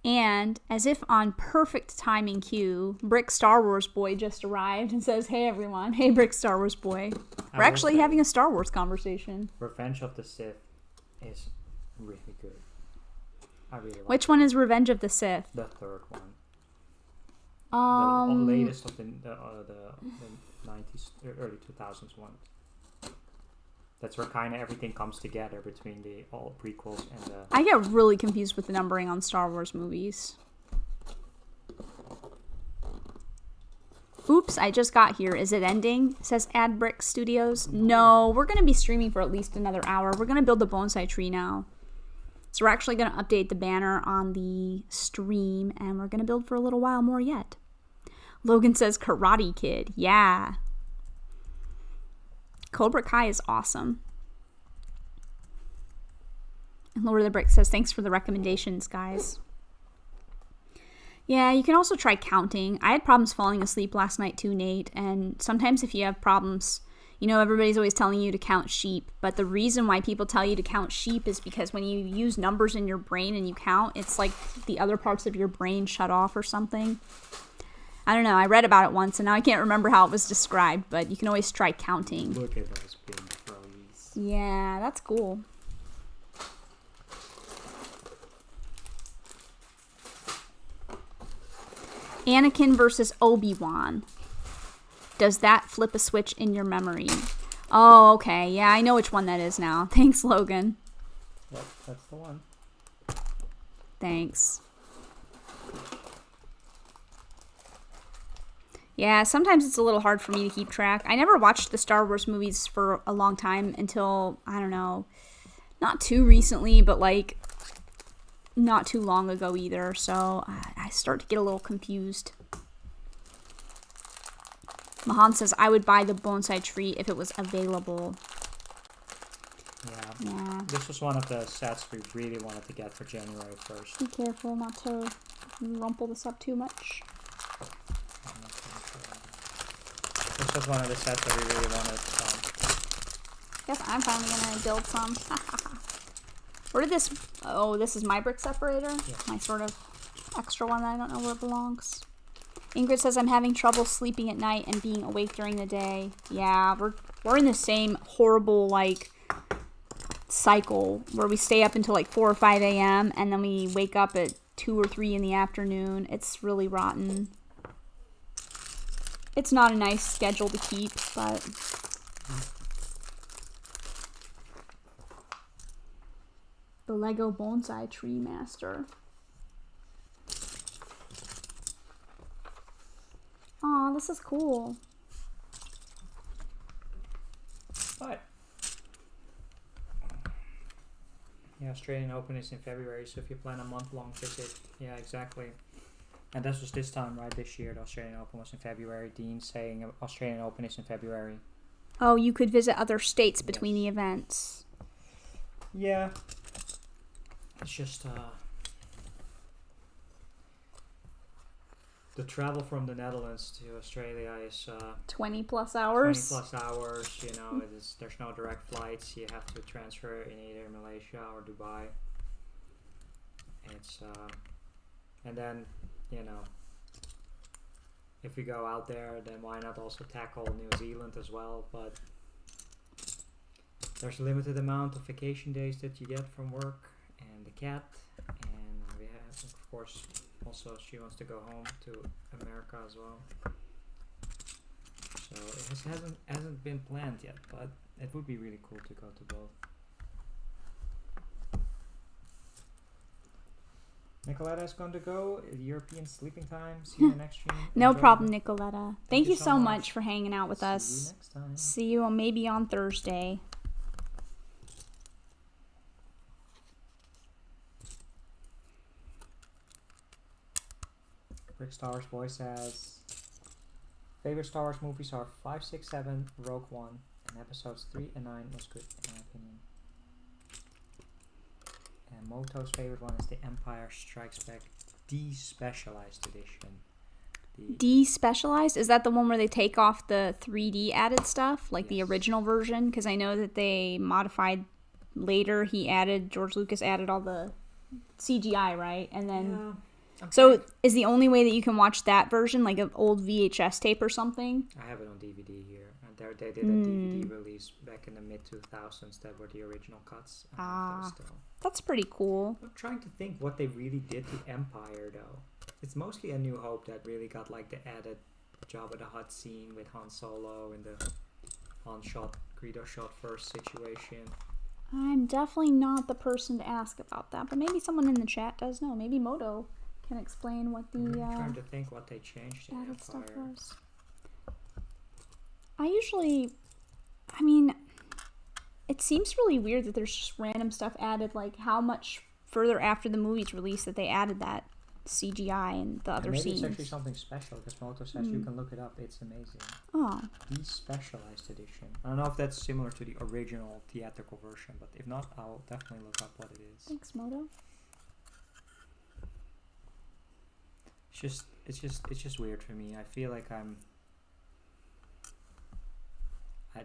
And, as if on perfect timing cue, Brick Star Wars Boy just arrived and says, hey everyone, hey Brick Star Wars Boy. We're actually having a Star Wars conversation. Revenge of the Sith is really good. I really like Which one is Revenge of the Sith? The third one. The latest of the 90s, early 2000s one. That's where kind of everything comes together between the all prequels and the... I get really confused with the numbering on Star Wars movies. Oops, I just got here. Is it ending? Says AdBrick Studios. No, we're going to be streaming for at least another hour. We're going to build the bonsai tree now. So we're actually going to update the banner on the stream, and we're going to build for a little while more yet. Logan says Karate Kid. Yeah. Cobra Kai is awesome. And Lord of the Brick says, thanks for the recommendations, guys. Yeah, you can also try counting. I had problems falling asleep last night too, Nate. And sometimes if you have problems, you know, everybody's always telling you to count sheep. But the reason why people tell you to count sheep is because when you use numbers in your brain and you count, it's like the other parts of your brain shut off or something. I don't know. I read about it once, and now I can't remember how it was described, but you can always try counting. Look at those big froze. Yeah, that's cool. Anakin versus Obi-Wan. Does that flip a switch in your memory? Oh, okay. Yeah, I know which one that is now. Thanks, Logan. Yep, that's the one. Thanks. Yeah, sometimes it's a little hard for me to keep track. I never watched the Star Wars movies for a long time until, I don't know, not too recently, but like not too long ago either. So I start to get a little confused. Mahan says, I would buy the bonsai tree if it was available. Yeah. This was one of the sets we really wanted to get for January 1st. Be careful not to rumple this up too much. This was one of the sets that we really wanted. Guess I'm finally gonna build some. Where did this... Oh, this is my brick separator? Yes. My sort of extra one that I don't know where it belongs. Ingrid says, I'm having trouble sleeping at night and being awake during the day. Yeah, we're in the same horrible, like, cycle where we stay up until like 4 or 5 a.m. and then we wake up at 2 or 3 in the afternoon. It's really rotten. It's not a nice schedule to keep, but... The Lego Bonsai Tree Master. Aw, this is cool. But yeah, Australian Open is in February, so if you plan a month-long visit, yeah, exactly. And this was this time, right? This year, the Australian Open was in February. Dean saying Australian Open is in February. Oh, you could visit other states between the events. Yeah. It's just the travel from the Netherlands to Australia is 20 plus hours. 20 plus hours. You know, there's no direct flights. You have to transfer in either Malaysia or Dubai. It's and then, you know, if we go out there, then why not also tackle New Zealand as well? But there's a limited amount of vacation days that you get from work and the cat, and we have, of course, also she wants to go home to America as well. So it hasn't been planned yet, but it would be really cool to go to both. Nicoletta is going to go. European sleeping time. See you in the next stream. No Enjoy problem, it. Nicoletta. Thank you so much for hanging out with us. See you next time. See you maybe on Thursday. Rick Star Wars Boy says, favorite Star Wars movies are 5, 6, 7, Rogue One, and episodes 3 and 9 was good in my opinion. And Moto's favorite one is The Empire Strikes Back Despecialized Edition. Despecialized? Is that the one where they take off the 3D added stuff, like the original version? Because I know that they modified later. George Lucas added all the CGI, right? And then, so is the only way that you can watch that version like an old VHS tape or something? I have it on DVD here. And they did a DVD release back in the mid 2000s that were the original cuts. That's pretty cool. I'm trying to think what they really did to Empire though. It's mostly A New Hope that really got like the added Jabba the Hutt scene with Han Solo and the Han shot, Greedo shot first situation. I'm definitely not the person to ask about that, but maybe someone in the chat does know. Maybe Moto can explain what the I'm trying to think what they changed in added Empire. stuff was. I mean, it seems really weird that there's just random stuff added, like how much further after the movie's release that they added that CGI and the other maybe scenes. It's actually something special because Moto says you can look it up. It's amazing. Oh. The Specialized Edition. I don't know if that's similar to the original theatrical version, but if not, I'll definitely look up what it is. Thanks, Moto. It's just weird for me. I feel like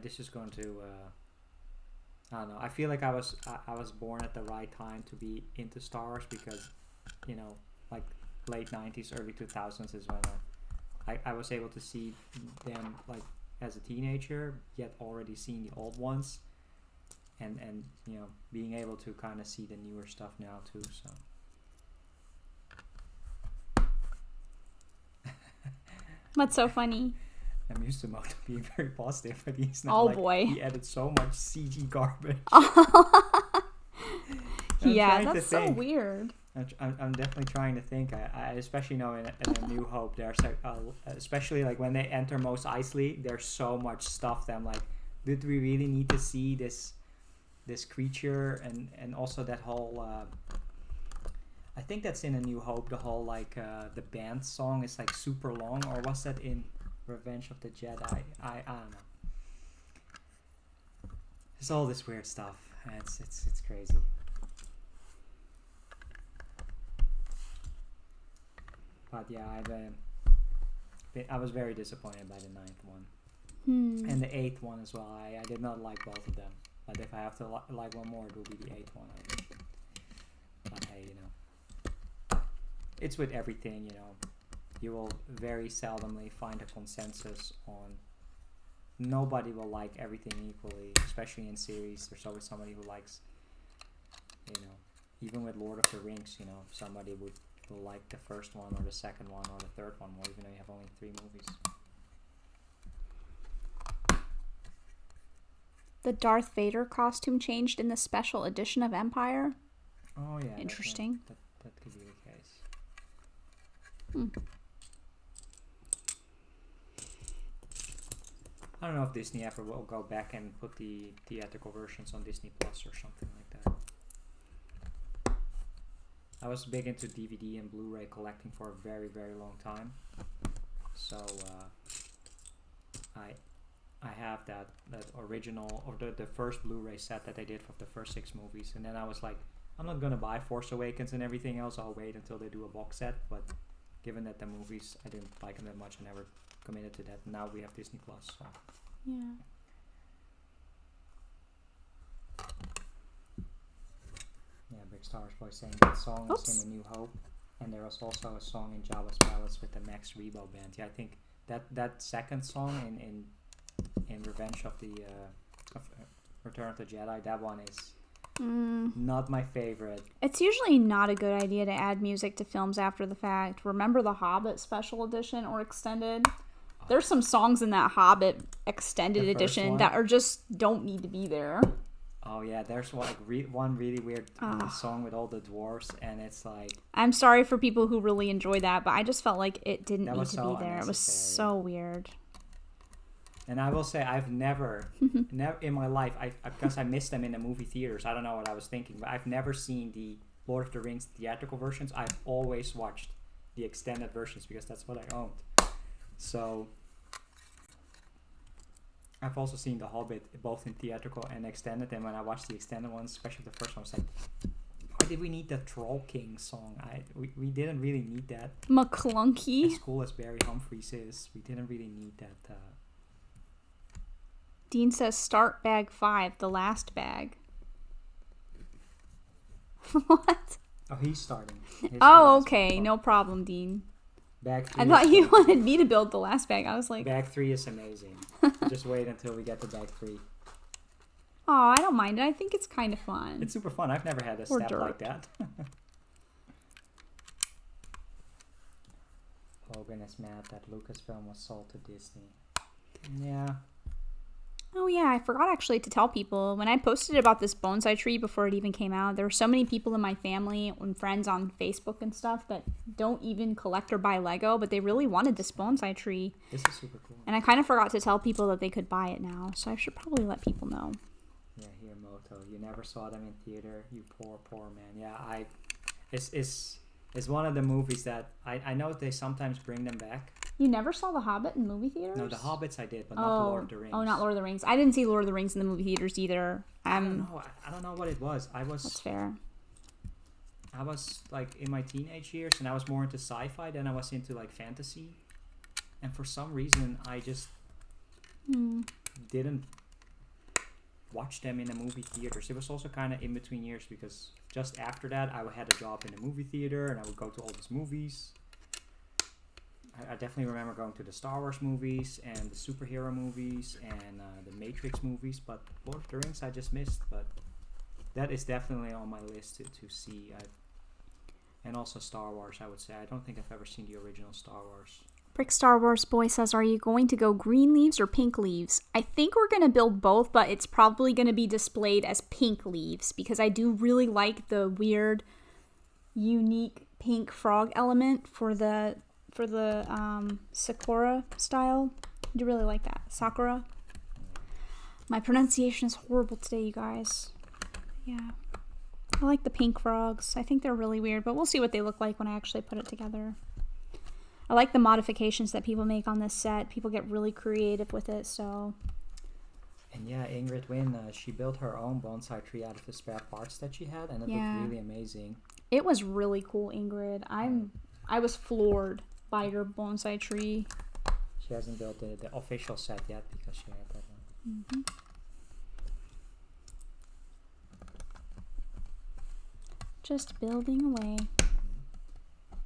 this is going to I don't know. I feel like I was born at the right time to be into Star Wars because, you know, like late 90s, early 2000s is when I was able to see them like as a teenager, yet already seeing the old ones, and you know, being able to kind of see the newer stuff now too. So What's so funny? I'm used to Moto being very positive, but he's not. Oh like, boy. He added so much CG garbage. Yeah, that's so weird. I'm definitely trying to think. I especially know in A New Hope, there's especially like when they enter Mos Eisley, there's so much stuff that I'm like, did we really need to see this creature and also that whole I think that's in A New Hope, the whole like the band song is like super long, or was that in Revenge of the Jedi? I don't know. There's all this weird stuff. It's crazy. But yeah, I was very disappointed by the 9th one. And the 8th one as well. I did not like both of them. But if I have to like one more, it will be the 8th one, I think. But hey, it's with everything, you will very seldomly find a consensus on. Nobody will like everything equally, especially in series. There's always somebody who likes, even with Lord of the Rings, somebody will like the first one or the second one or the third one more, even though you have only 3 movies. The Darth Vader costume changed in the special edition of Empire. Oh yeah, interesting. That could be the case. I don't know if Disney ever will go back and put the theatrical versions on Disney Plus or something like that. I was big into DVD and Blu-ray collecting for a very, very long time. So I have that original, or the first Blu-ray set that they did for the first 6 movies, and then I was like, I'm not gonna buy Force Awakens and everything else. I'll wait until they do a box set. But given that the movies, I didn't like them that much, I never committed to that. Now we have Disney Plus. So. Yeah. Yeah, Big Star Wars Boy saying that song is in A New Hope, and there was also a song in Jabba's Palace with the Max Rebo band. Yeah, I think that second song in Revenge of the Return of the Jedi, that one is not my favorite. It's usually not a good idea to add music to films after the fact. Remember the Hobbit special edition or extended? There's some songs in that Hobbit extended edition that are just don't need to be there. Oh yeah, there's one really weird song with all the dwarves, and it's like... I'm sorry for people who really enjoy that, but I just felt like it didn't need to be there. It was so weird. And I will say, I've never in my life, because I missed them in the movie theaters, I don't know what I was thinking, but I've never seen the Lord of the Rings theatrical versions. I've always watched the extended versions because that's what I owned. So... I've also seen The Hobbit both in theatrical and extended, and when I watched the extended ones, especially the first one, I was like, why did we need the Troll King song? We didn't really need that. McClunky. As cool as Barry Humphries is, we didn't really need that. Dean says start bag 5, the last bag. What? Oh, he's starting. Okay, no problem, Dean. Bag 3 I thought you wanted me to build the last bag. I was like... Bag 3 is amazing. Just wait until we get to bag 3. Oh, I don't mind it. I think it's kind of fun. It's super fun. I've never had a step like that. Hogan is mad that Lucasfilm was sold to Disney. Yeah. Oh yeah, I forgot actually to tell people, when I posted about this bonsai tree before it even came out, there were so many people in my family and friends on Facebook and stuff that don't even collect or buy Lego, but they really wanted this bonsai tree. This is super cool. And I kind of forgot to tell people that they could buy it now, so I should probably let people know. Yeah, here Moto, you never saw them in theater, you poor man. Yeah, it's one of the movies that I know they sometimes bring them back. You never saw The Hobbit in movie theaters? No, The Hobbits I did, but not Lord of the Rings. Oh, not Lord of the Rings. I didn't see Lord of the Rings in the movie theaters either. I don't know. I don't know what it was. That's fair. I was like in my teenage years, and I was more into sci-fi than I was into like fantasy. And for some reason, I just didn't watch them in the movie theaters. It was also kind of in between years because just after that, I had a job in the movie theater, and I would go to all these movies. I definitely remember going to the Star Wars movies and the superhero movies and the Matrix movies, but Lord of the Rings I just missed. But that is definitely on my list to see. And also Star Wars, I would say. I don't think I've ever seen the original Star Wars. Brick Star Wars Boy says, are you going to go green leaves or pink leaves? I think we're going to build both, but it's probably going to be displayed as pink leaves because I do really like the weird, unique pink frog element for the Sakura style. I do really like that. Sakura. My pronunciation is horrible today, you guys. Yeah. I like the pink frogs. I think they're really weird, but we'll see what they look like when I actually put it together. I like the modifications that people make on this set. People get really creative with it, so... And yeah, Ingrid Wynn, she built her own bonsai tree out of the spare parts that she had, and it looked really amazing. It was really cool, Ingrid. I was floored by your bonsai tree. She hasn't built the official set yet because she had that one. Mm-hmm. Just building away.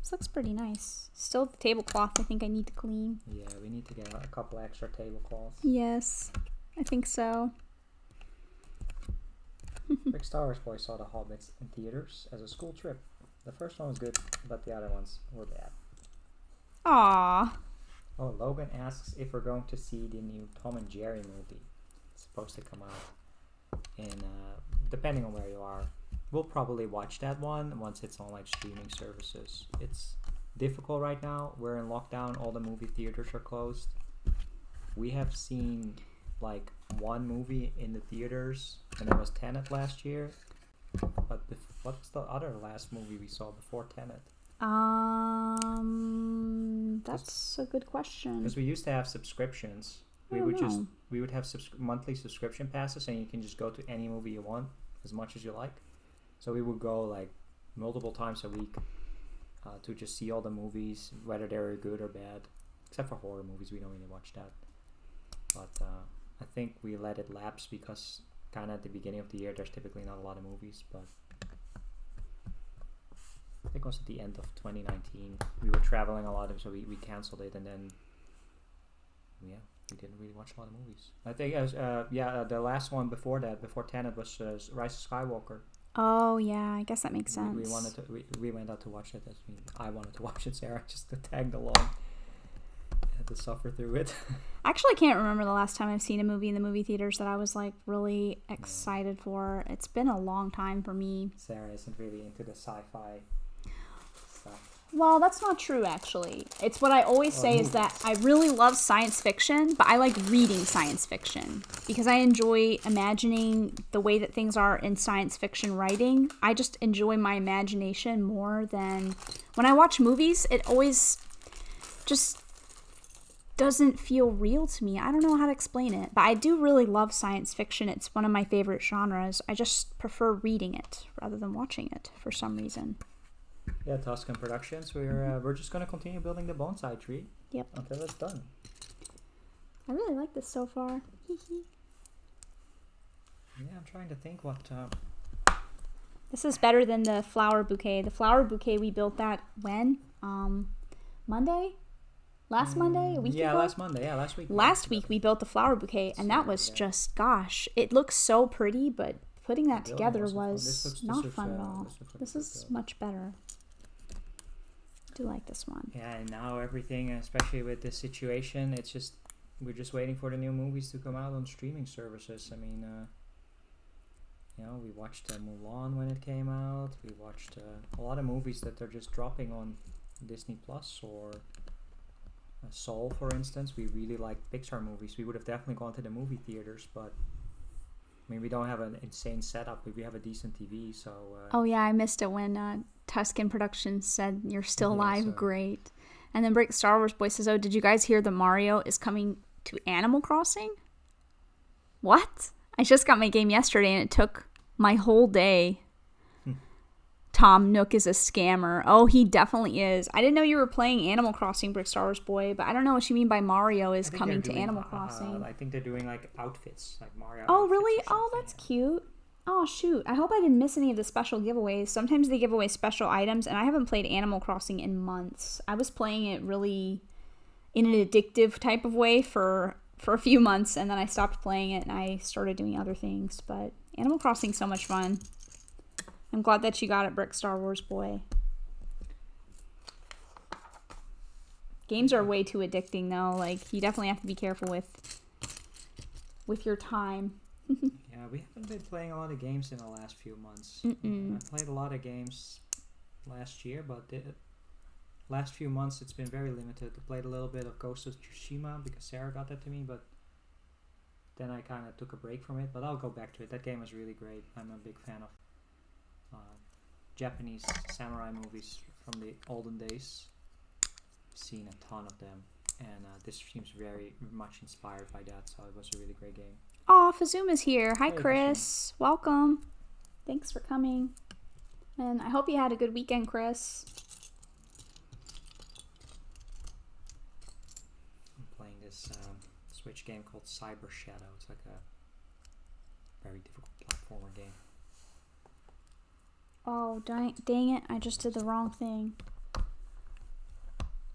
This looks pretty nice. Still the tablecloth I think I need to clean. Yeah, we need to get a couple extra tablecloths. Yes, I think so. Rick Star Wars Boy saw The Hobbits in theaters as a school trip. The first one was good, but the other ones were bad. Aww. Oh, Logan asks if we're going to see the new Tom and Jerry movie. It's supposed to come out in, depending on where you are. We'll probably watch that one once it's on like streaming services. It's difficult right now. We're in lockdown. All the movie theaters are closed. We have seen like one movie in the theaters, and it was Tenet last year. But what's the other last movie we saw before Tenet? That's a good question. Because we used to have subscriptions. We would have monthly subscription passes, and you can just go to any movie you want as much as you like. So we would go like multiple times a week to just see all the movies, whether they were good or bad. Except for horror movies, we don't really watch that. But I think we let it lapse because kind of at the beginning of the year, there's typically not a lot of movies. But I think it was at the end of 2019. We were traveling a lot, so we canceled it, and then we didn't really watch a lot of movies. I think the last one before that, before Tenet, was Rise of Skywalker. Oh yeah, I guess that makes sense. We went out to watch it. I wanted to watch it. Sarah just tagged along. I had to suffer through it. I actually can't remember the last time I've seen a movie in the movie theaters that I was like really excited for. It's been a long time for me. Sarah isn't really into the sci-fi stuff. Well, that's not true, actually. It's what I always say is that I really love science fiction, but I like reading science fiction because I enjoy imagining the way that things are in science fiction writing. I just enjoy my imagination more than... When I watch movies, it always just doesn't feel real to me. I don't know how to explain it, but I do really love science fiction. It's one of my favorite genres. I just prefer reading it rather than watching it for some reason. Yeah, Tuscan Productions. We're just gonna continue building the bonsai tree. Yep. Until it's done. I really like this so far. Yeah, I'm trying to think what. This is better than the flower bouquet. The flower bouquet we built that when? Monday? Last Monday? A week ago? Yeah, last Monday. Yeah, last week. Last week we built the flower bouquet, and that was just, gosh, it looks so pretty, but putting that together was not fun at all. This is much better. I do like this one. Yeah, and now everything, especially with this situation, it's just we're just waiting for the new movies to come out on streaming services. I mean, we watched Mulan when it came out. We watched a lot of movies that they're just dropping on Disney Plus or Soul, for instance. We really like Pixar movies. We would have definitely gone to the movie theaters, but I mean, we don't have an insane setup, but we have a decent TV, so... oh, yeah, I missed it when Tuscan Productions said, "You're still alive, great." And then Break Star Wars Boy says, "Oh, did you guys hear that Mario is coming to Animal Crossing?" What? I just got my game yesterday, and it took my whole day. Tom Nook is a scammer. Oh, he definitely is. I didn't know you were playing Animal Crossing, Brick Star Wars Boy, but I don't know what you mean by Mario is coming to Animal Crossing. I think they're doing like outfits, like Mario. Oh, really? Oh, that's cute. Oh, shoot. I hope I didn't miss any of the special giveaways. Sometimes they give away special items, and I haven't played Animal Crossing in months. I was playing it really in an addictive type of way for a few months, and then I stopped playing it, and I started doing other things. But Animal Crossing's so much fun. I'm glad that you got it, Brick Star Wars Boy. Games are way too addicting, though. Like, you definitely have to be careful with your time. Yeah, we haven't been playing a lot of games in the last few months. I played a lot of games last year, but the last few months it's been very limited. I played a little bit of Ghost of Tsushima because Sarah got that to me, but then I kind of took a break from it. But I'll go back to it. That game was really great. I'm a big fan of Japanese samurai movies from the olden days. I've seen a ton of them, and this seems very much inspired by that, so it was a really great game. Oh, Fazuma's here. Hi, Hey, Chris. Welcome. Thanks for coming. And I hope you had a good weekend, Chris. I'm playing this Switch game called Cyber Shadow. It's like a very difficult platformer game. Oh, dang it. I just did the wrong thing.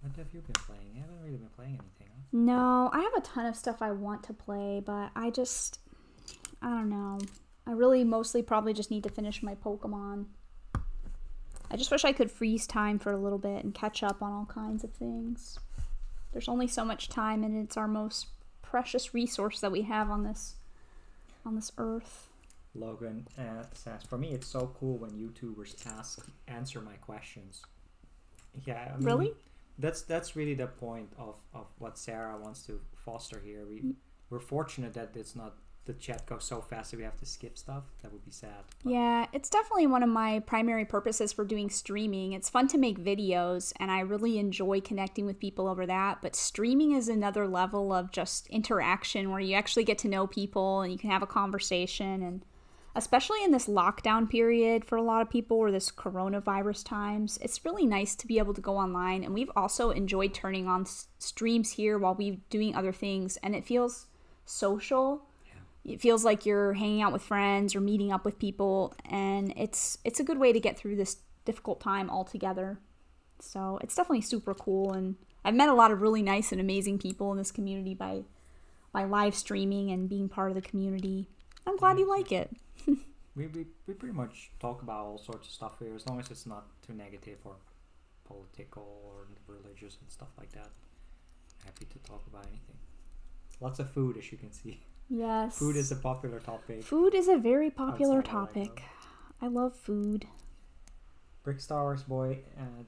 What have you been playing? You haven't really been playing anything, huh? No, I have a ton of stuff I want to play, but I don't know. I really mostly probably just need to finish my Pokemon. I just wish I could freeze time for a little bit and catch up on all kinds of things. There's only so much time, and it's our most precious resource that we have on this earth. Logan says, for me it's so cool when YouTubers answer my questions. Yeah, I mean, Really? That's really the point of what Sarah wants to foster here. We're fortunate that it's not the chat goes so fast that we have to skip stuff. That would be sad. But Yeah, it's definitely one of my primary purposes for doing streaming. It's fun to make videos, and I really enjoy connecting with people over that. But streaming is another level of just interaction where you actually get to know people and you can have a conversation. And especially in this lockdown period for a lot of people, or this coronavirus times, it's really nice to be able to go online. And we've also enjoyed turning on streams here while we're doing other things, and it feels social. It feels like you're hanging out with friends or meeting up with people, and it's a good way to get through this difficult time all together. So it's definitely super cool, and I've met a lot of really nice and amazing people in this community by live streaming and being part of the community. I'm glad you like it. we pretty much talk about all sorts of stuff here, as long as it's not too negative or political or religious and stuff like that. Happy to talk about anything. Lots of food, as you can see. Yes. Food is a popular topic. Food is a very popular Outside of topic. I love food. Brick Star Wars boy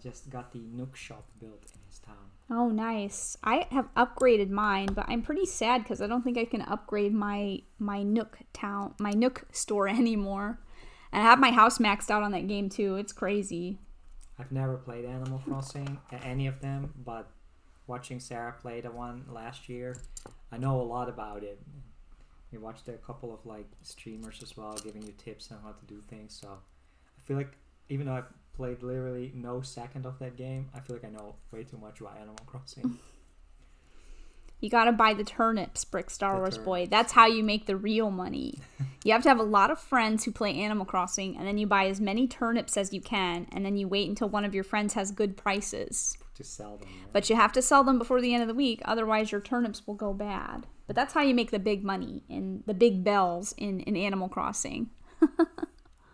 just got the Nook shop built in his town. Oh, nice. I have upgraded mine, but I'm pretty sad because I don't think I can upgrade my Nook store anymore. And I have my house maxed out on that game too. It's crazy. I've never played Animal Crossing, any of them, but watching Sarah play the one last year, I know a lot about it. We watched a couple of like streamers as well, giving you tips on how to do things. So I feel like even though I've played literally no second of that game, I feel like I know way too much about Animal Crossing. You gotta buy the turnips, Brick Star Wars boy. That's how you make the real money. You have to have a lot of friends who play Animal Crossing, and then you buy as many turnips as you can, and then you wait until one of your friends has good prices to sell them. Right? But you have to sell them before the end of the week, otherwise your turnips will go bad. But that's how you make the big money and the big bells in Animal Crossing.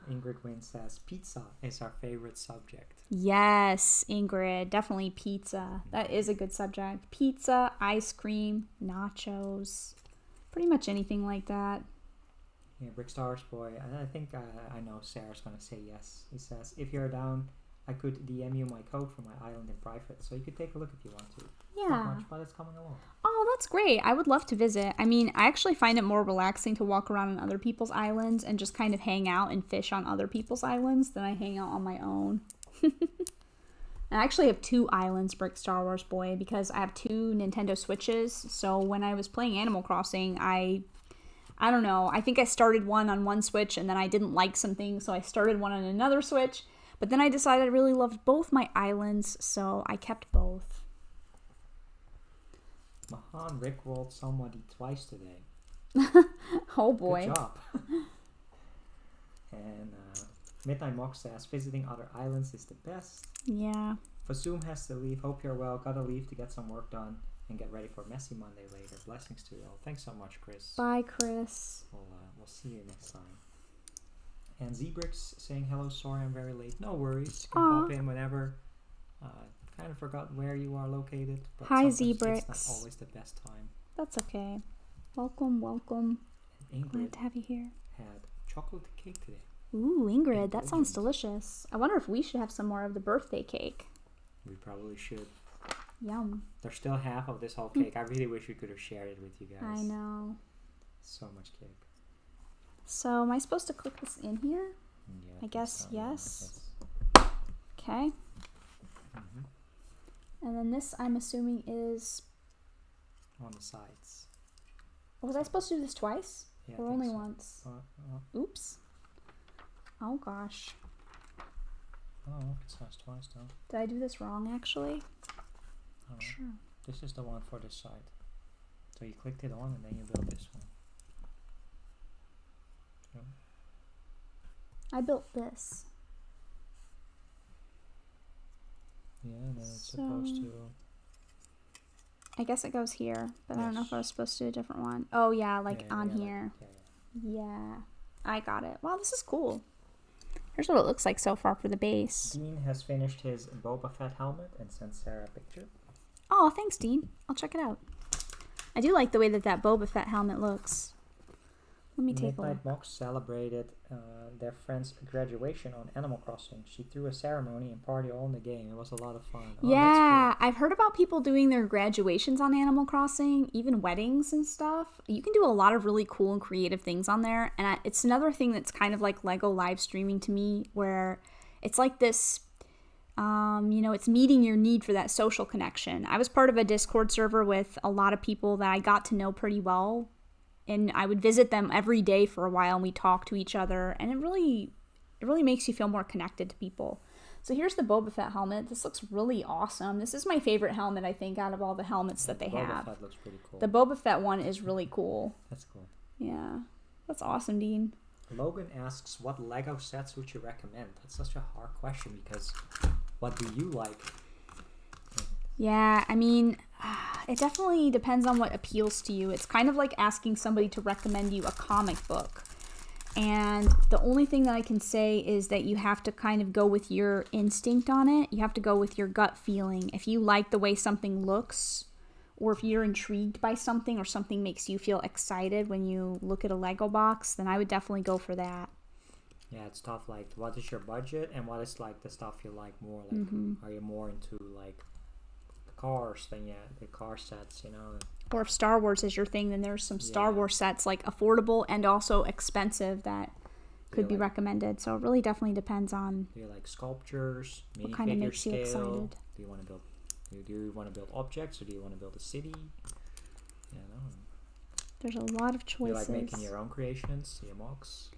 Ingrid Wynn says, pizza is our favorite subject. Yes, Ingrid, definitely pizza. That is a good subject. Pizza, ice cream, nachos, pretty much anything like that. Yeah, Brick Stars boy, I think I know Sarah's gonna say yes. He says, if you're down, I could DM you my code for my island in private, so you could take a look if you want to. Yeah. Not much, but it's coming along. Oh, that's great. I would love to visit. I mean, I actually find it more relaxing to walk around on other people's islands and just kind of hang out and fish on other people's islands than I hang out on my own. I actually have 2 islands, Brick Star Wars boy, because I have 2 Nintendo Switches. So when I was playing Animal Crossing, I don't know. I think I started one on one Switch and then I didn't like something, so I started one on another Switch. But then I decided I really loved both my islands, so I kept both. Mahan rickrolled somebody twice today. Oh boy. Good job. And Midnight Mock says, visiting other islands is the best. Yeah. Fazoom has to leave. Hope you're well. Gotta leave to get some work done and get ready for Messy Monday later. Blessings to you all. Thanks so much, Chris. Bye, Chris. We'll see you next time. And Zebrix saying, hello, sorry I'm very late. No worries. You can pop in whenever. kind of forgot where you are located. But Hi, sometimes SaraStarBricks. it's not always the best time. That's okay. Welcome. And Glad Ingrid to have you here. had chocolate cake today. Ooh, Ingrid, that sounds Indulgent. delicious. I wonder if we should have some more of the birthday cake. We probably should. Yum. There's still half of this whole cake. I really wish we could have shared it with you guys. I know. So much cake. So, am I supposed to click this in here? Yeah, I guess so, yeah, yes. Okay. Mhm. And then this, I'm assuming, is... On the sides. Was I supposed to do this twice? Yeah, I Or think only so. once? Oops. Oh, gosh. Oh, it says twice though. Did I do this wrong, actually? Oh, Sure. this is the one for this side. So you clicked it on and then you build this one. So, I built this. yeah, and then it's supposed So- to... I guess it goes here, but I don't know if Yes. I was supposed to do a different one. Oh, yeah, like yeah, on yeah, here. yeah. Yeah, I got it. Wow, this is cool. Here's what it looks like so far for the base. Dean has finished his Boba Fett helmet and sent Sarah a picture. Oh, thanks, Dean. I'll check it out. I do like the way that Boba Fett helmet looks. Let me take a look. Midnight Mox celebrated their friend's graduation on Animal Crossing. She threw a ceremony and party all in the game. It was a lot of fun. Oh, Yeah, that's I've heard about people doing their graduations on Animal Crossing, even weddings and stuff. You can do a lot of really cool and creative things on there. And it's another thing that's kind of like Lego live streaming to me, where it's like this, it's meeting your need for that social connection. I was part of a Discord server with a lot of people that I got to know pretty well. And I would visit them every day for a while, and we talked to each other. And it really makes you feel more connected to people. So here's the Boba Fett helmet. This looks really awesome. This is my favorite helmet, I think, out of all the helmets that they Boba have. Fett looks pretty cool. The Boba Fett one is really cool. That's cool. Yeah. That's awesome, Dean. Logan asks, what Lego sets would you recommend? That's such a hard question because what do you like? Yeah, I mean, it definitely depends on what appeals to you. It's kind of like asking somebody to recommend you a comic book. And the only thing that I can say is that you have to kind of go with your instinct on it. You have to go with your gut feeling. If you like the way something looks, or if you're intrigued by something, or something makes you feel excited when you look at a Lego box, then I would definitely go for that. Yeah, it's stuff like what is your budget and what is like the stuff you like more. Like, are you more into like the cars than the car sets, Or if Star Wars is your thing, then there's some Star Yeah. Wars sets, like affordable and also expensive, that could be recommended. So it really definitely depends on Do you like sculptures, what kind of minifigure makes you scale? excited. Do you want to build? Do you want to build objects or do you want to build a city? Yeah, no. There's a lot of Do you choices. like making your own creations, your mocks?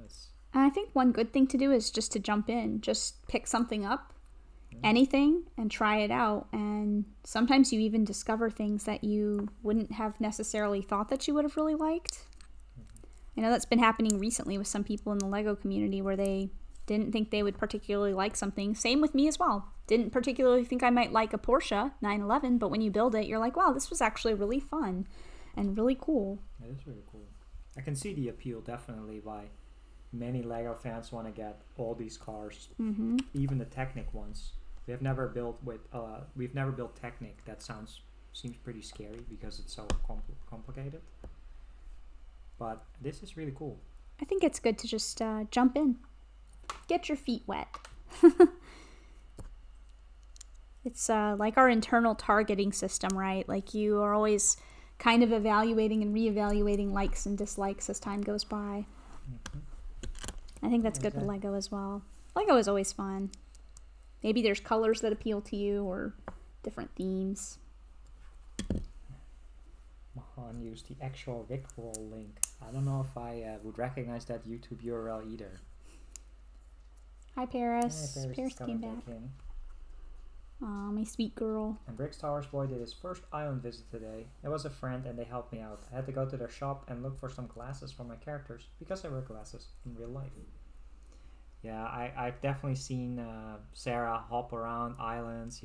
It's And I think one good thing to do is just to jump in. Just pick something up, anything, and try it out. And sometimes you even discover things that you wouldn't have necessarily thought that you would have really liked. I know that's been happening recently with some people in the Lego community where they didn't think they would particularly like something. Same with me as well. Didn't particularly think I might like a Porsche 911, but when you build it, you're like, wow, this was actually really fun and really cool. It is really cool. I can see the appeal definitely why many Lego fans want to get all these cars, even the Technic ones. We've never built Technic. That seems pretty scary because it's so complicated. But this is really cool. I think it's good to just jump in. Get your feet wet. It's like our internal targeting system, right? Like you are always kind of evaluating and reevaluating likes and dislikes as time goes by. I think that's good with Lego as well. Lego is always fun. Maybe there's colors that appeal to you or different themes. Mahan used the actual Rickroll link. I don't know if I would recognize that YouTube URL either. Hi, Paris. Hey, Paris came back. Aw, my sweet girl. And Bricks Towers Boy did his first island visit today. It was a friend and they helped me out. I had to go to their shop and look for some glasses for my characters because I wear glasses in real life. Yeah, I've definitely seen Sarah hop around islands,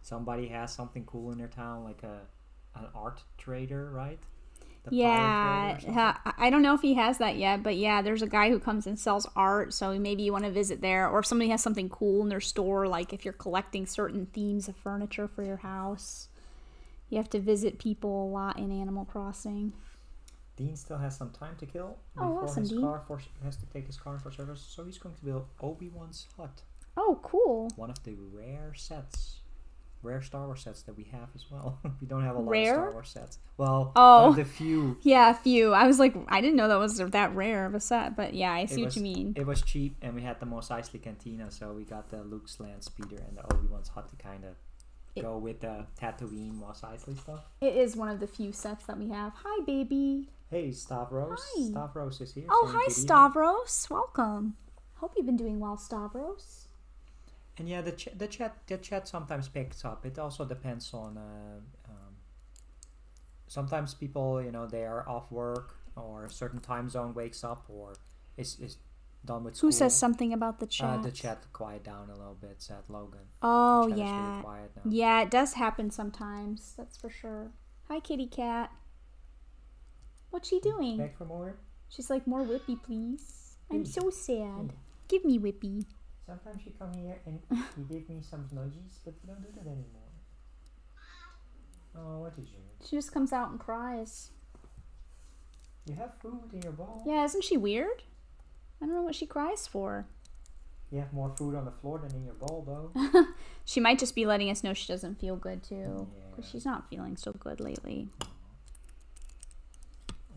Somebody has something cool in their town, like an art trader, right? The pirate trader or Yeah, something? I don't know if he has that yet, but yeah, there's a guy who comes and sells art, so maybe you want to visit there. Or if somebody has something cool in their store, like if you're collecting certain themes of furniture for your house, you have to visit people a lot in Animal Crossing. Dean still has some time to kill Oh, before awesome, his Dean. car has to take his car for service. So he's going to build Obi-Wan's hut. Oh, cool. One of the rare Star Wars sets that we have as well. We don't have a lot Rare? of Star Wars sets. Well, Oh. one of the few. Yeah, a few. I was like, I didn't know that was that rare of a set, but yeah, I see what you mean. It was cheap, and we had the Mos Eisley Cantina, so we got the Luke's Land Speeder and the Obi-Wan's hut to kind of go with the Tatooine Mos Eisley stuff. It is one of the few sets that we have. Hi, baby. Hey, Stavros. Hi. Stavros is here. Oh, saying hi, good evening. Stavros. Welcome. Hope you've been doing well, Stavros. And yeah, the chat sometimes picks up. It also depends on. Sometimes people, they are off work or a certain time zone wakes up or is done with school. Who says something about the chat? The chat quiet down a little bit, said Logan. Oh, The chat is yeah. really quiet now. Yeah, it does happen sometimes. That's for sure. Hi, kitty cat. What's she doing? Back for more? She's like, more Whippy, please. I'm Hey. so sad. Hey. Give me Whippy. Sometimes you come here and you give me some nudges, but you don't do that anymore. Oh, what is it? She just comes out and cries. You have food in your bowl. Yeah, isn't she weird? I don't know what she cries for. You have more food on the floor than in your bowl, though. She might just be letting us know she doesn't feel good, too. Yeah. Because she's not feeling so good lately.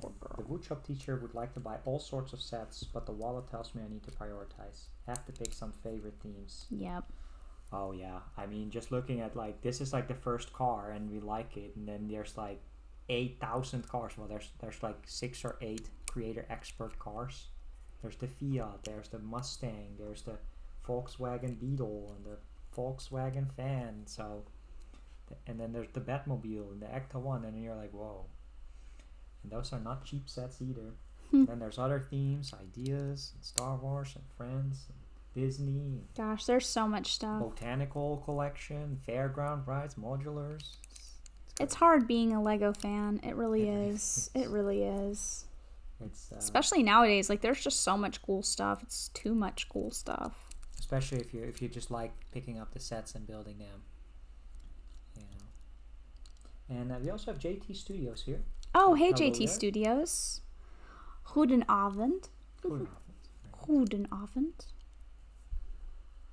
The woodshop teacher would like to buy all sorts of sets, but the wallet tells me I need to prioritize. Have to pick some favorite themes. Yep. Oh yeah, I mean, just looking at this is like the first car, and we like it, and then there's like 8,000 cars. Well, there's like 6 or 8 creator expert cars. There's the Fiat, there's the Mustang, there's the Volkswagen Beetle, and the Volkswagen Fan. So, and then there's the Batmobile and the Ecto One, and then you're like, whoa. And those are not cheap sets either. Then there's other themes, ideas, and Star Wars and Friends, and Disney. Gosh, there's so much stuff. Botanical collection, fairground rides, modulars. It's hard being a Lego fan. It really is. It really is. It's Especially nowadays, like there's just so much cool stuff. It's too much cool stuff. especially if you just like picking up the sets and building them. And we also have JT Studios here. Oh, hey Hello JT there. Studios. Goedenavond. Goedenavond. Goedenavond.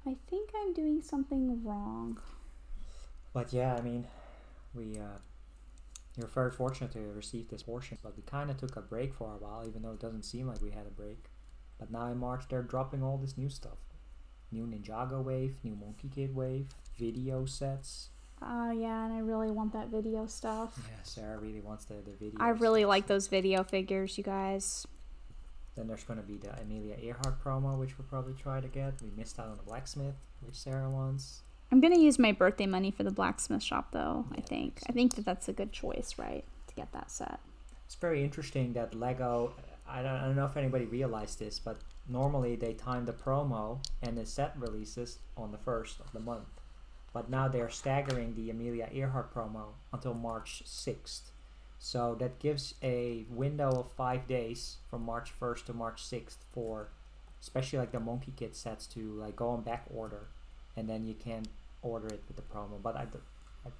I think I'm doing something wrong. But yeah, I mean, you're very fortunate to receive this portion, but we kind of took a break for a while, even though it doesn't seem like we had a break. But now in March, they're dropping all this new stuff. New Ninjago wave, new Monkey Kid wave, video sets. Oh, yeah, and I really want that video stuff. Yeah, Sarah really wants the video. I really stuff. like those video figures, you guys. Then there's going to be the Amelia Earhart promo, which we'll probably try to get. We missed out on the blacksmith, which Sarah wants. I'm going to use my birthday money for the blacksmith shop, though, Yeah, I think. makes I think that's a good choice, right, to get that set. It's very interesting that Lego, I don't know if anybody realized this, but normally they time the promo and the set releases on the 1st of the month. But now they're staggering the Amelia Earhart promo until March 6th. So that gives a window of 5 days from March 1st to March 6th for especially like the Monkey Kid sets to like go on back order, and then you can order it with the promo. But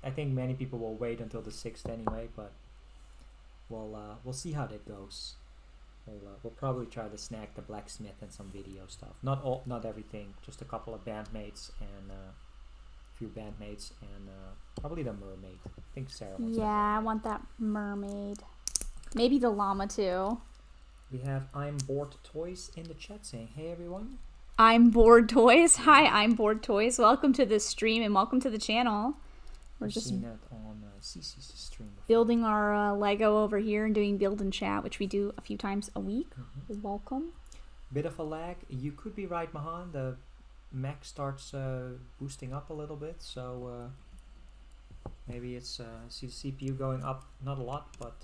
I think many people will wait until the 6th anyway, but we'll see how that goes. We'll probably try to snag the blacksmith and some video stuff. Not everything, just a couple of bandmates and few bandmates and probably the mermaid. I think Sarah wants that Yeah, I mermaid. want that mermaid. Maybe the llama, too. We have I'm Bored Toys in the chat saying, hey everyone. I'm Bored Toys. Hi, I'm Bored Toys. Welcome to the stream and welcome to the channel. We're I've just seen that on Cece's stream before. building our Lego over here and doing build and chat, which we do a few times a week. Welcome. Bit of a lag. You could be right, Mahan. The Mac starts boosting up a little bit, so maybe it's CPU going up, not a lot, but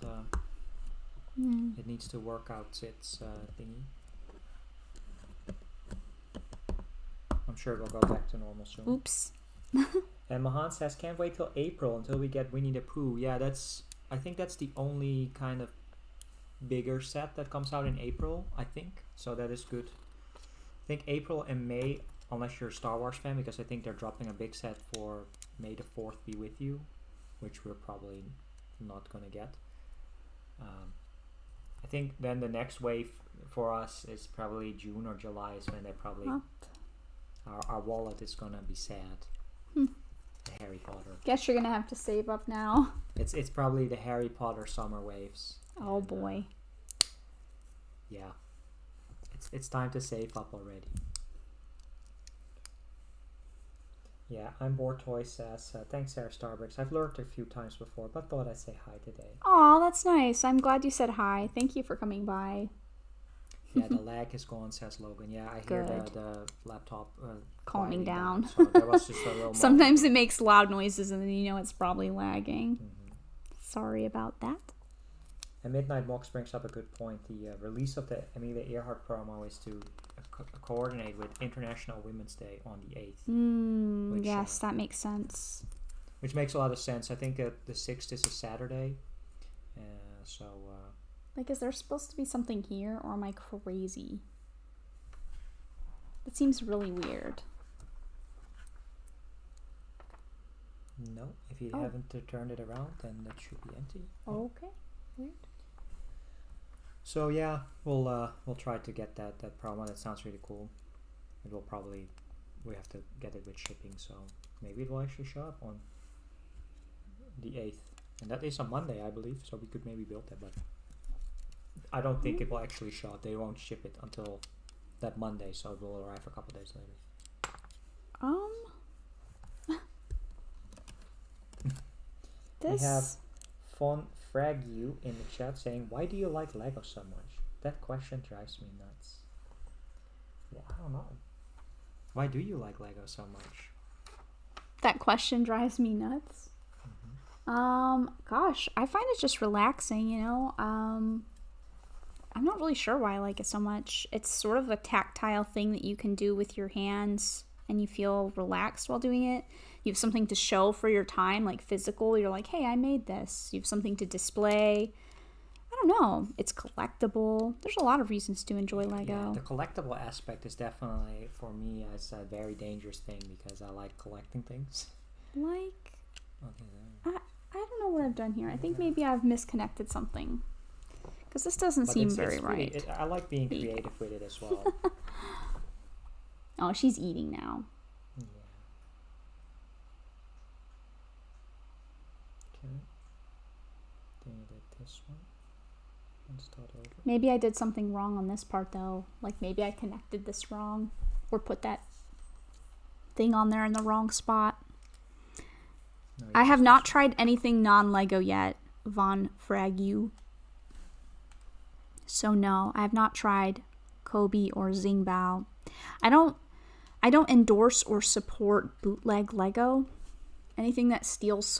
it needs to work out its thingy. I'm sure it'll go back to normal soon. Oops. And Mahan says, can't wait till April until we get Winnie the Pooh. Yeah, I think that's the only kind of bigger set that comes out in April, I think. So that is good. I think April and May, unless you're a Star Wars fan, because I think they're dropping a big set for May the 4th Be With You, which we're probably not going to get. I think then the next wave for us is probably June or July, is when they probably... Our wallet is going to be sad. The Harry Potter. Guess you're going to have to save up now. It's probably the Harry Potter summer waves. Oh, and, boy. Yeah. It's time to save up already. Yeah, I'm Bored Toy says, thanks SaraStarBricks. I've lurked a few times before, but thought I'd say hi today. Aw, that's nice. I'm glad you said hi. Thank you for coming by. Yeah, the lag is gone, says Logan. Yeah, I hear the laptop calming down. So there was just a little Sometimes it makes loud noises and then you know it's probably lagging. Sorry about that. And Midnight Mox brings up a good point. The release of the Amelia Earhart promo is to coordinate with International Women's Day on the 8th. Which, yes, that makes sense. Which makes a lot of sense. I think the 6th is a Saturday. Like, is there supposed to be something here, or am I crazy? That seems really weird. No, if you haven't turned it around, then that should be empty. Okay, weird. So yeah, we'll try to get that promo. That sounds really cool. We have to get it with shipping, so maybe it will actually show up on the 8th, and that is a Monday, I believe. So we could maybe build that, but I don't think it will actually show up. They won't ship it until that Monday, so it will arrive a couple days later. We have Fon Frag You in the chat saying, "Why do you like Lego so much?" That question drives me nuts. Yeah, I don't know. Why do you like Lego so much? That question drives me nuts. Gosh, I find it just relaxing, you know. I'm not really sure why I like it so much. It's sort of a tactile thing that you can do with your hands and you feel relaxed while doing it. You have something to show for your time, like physical. You're like, hey, I made this. You have something to display. I don't know. It's collectible. There's a lot of reasons to enjoy Lego. Yeah, the collectible aspect is definitely, for me, as a very dangerous thing because I like collecting things. Like, I don't know what I've done here. I think maybe I've misconnected something. Because this doesn't seem very right. I like being creative with it as well. Oh, she's eating now. Yeah. Okay. Then you did this one. And start over. Maybe I did something wrong on this part, though. Like, maybe I connected this wrong. Or put that thing on there in the wrong spot. No, I have not tried anything non-Lego yet, Von Fragu. So no, I have not tried Kobe or Xingbao. I don't endorse or support bootleg Lego. Anything that steals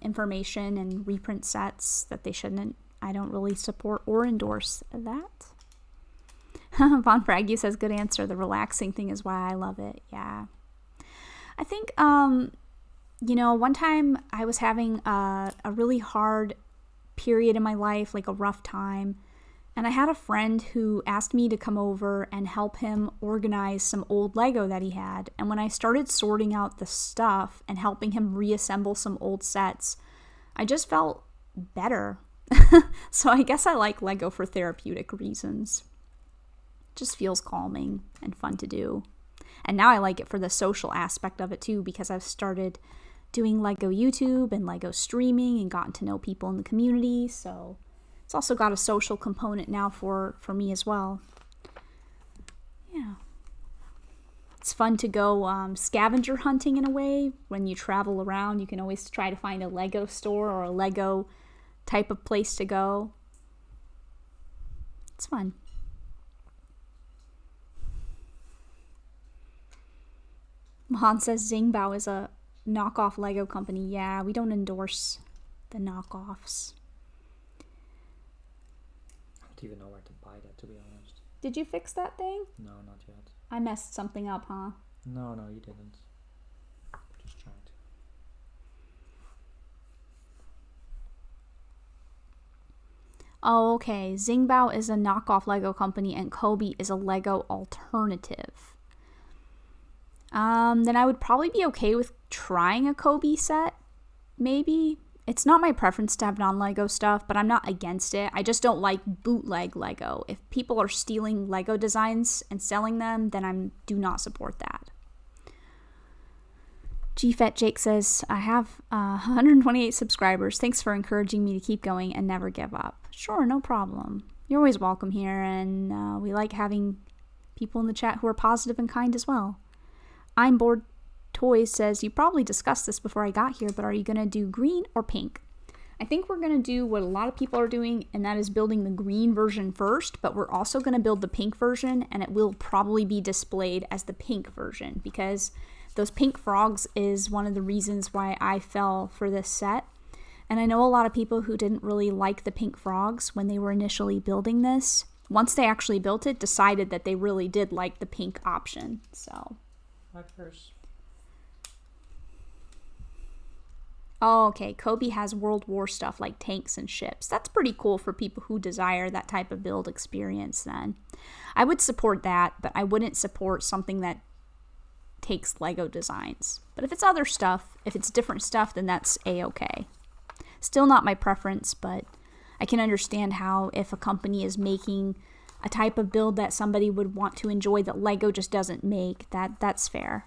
information and reprint sets that they shouldn't, I don't really support or endorse that. Von Fragu says, good answer. The relaxing thing is why I love it. Yeah. I think, you know, one time I was having a really hard period in my life, like a rough time. And I had a friend who asked me to come over and help him organize some old Lego that he had. And when I started sorting out the stuff and helping him reassemble some old sets, I just felt better. So I guess I like Lego for therapeutic reasons. It just feels calming and fun to do. And now I like it for the social aspect of it too, because I've started doing Lego YouTube and Lego streaming and gotten to know people in the community. So it's also got a social component now for me as well. Yeah. It's fun to go scavenger hunting in a way. When you travel around, you can always try to find a Lego store or a Lego type of place to go. It's fun. Mahan says Xingbao is a knockoff Lego company. Yeah, we don't endorse the knockoffs. I don't even know where to buy that, to be honest. Did you fix that thing? No, not yet. I messed something up, huh? No, you didn't. Just trying to. Oh, okay. Xingbao is a knockoff Lego company and Kobe is a Lego alternative. Then I would probably be okay with trying a Kobe set, maybe. It's not my preference to have non-Lego stuff, but I'm not against it. I just don't like bootleg Lego. If people are stealing Lego designs and selling them, then I do not support that. GFET Jake says, I have 128 subscribers. Thanks for encouraging me to keep going and never give up. Sure, no problem. You're always welcome here, and we like having people in the chat who are positive and kind as well. I'm Bored Toys says, you probably discussed this before I got here, but are you going to do green or pink? I think we're going to do what a lot of people are doing, and that is building the green version first, but we're also going to build the pink version, and it will probably be displayed as the pink version, because those pink frogs is one of the reasons why I fell for this set. And I know a lot of people who didn't really like the pink frogs when they were initially building this. Once they actually built it, decided that they really did like the pink option. So. My purse. Oh, okay. Kobe has World War stuff like tanks and ships. That's pretty cool for people who desire that type of build experience then. I would support that, but I wouldn't support something that takes Lego designs. But if it's other stuff, if it's different stuff, then that's a-okay. Still not my preference, but I can understand how if a company is making a type of build that somebody would want to enjoy that Lego just doesn't make, that's fair.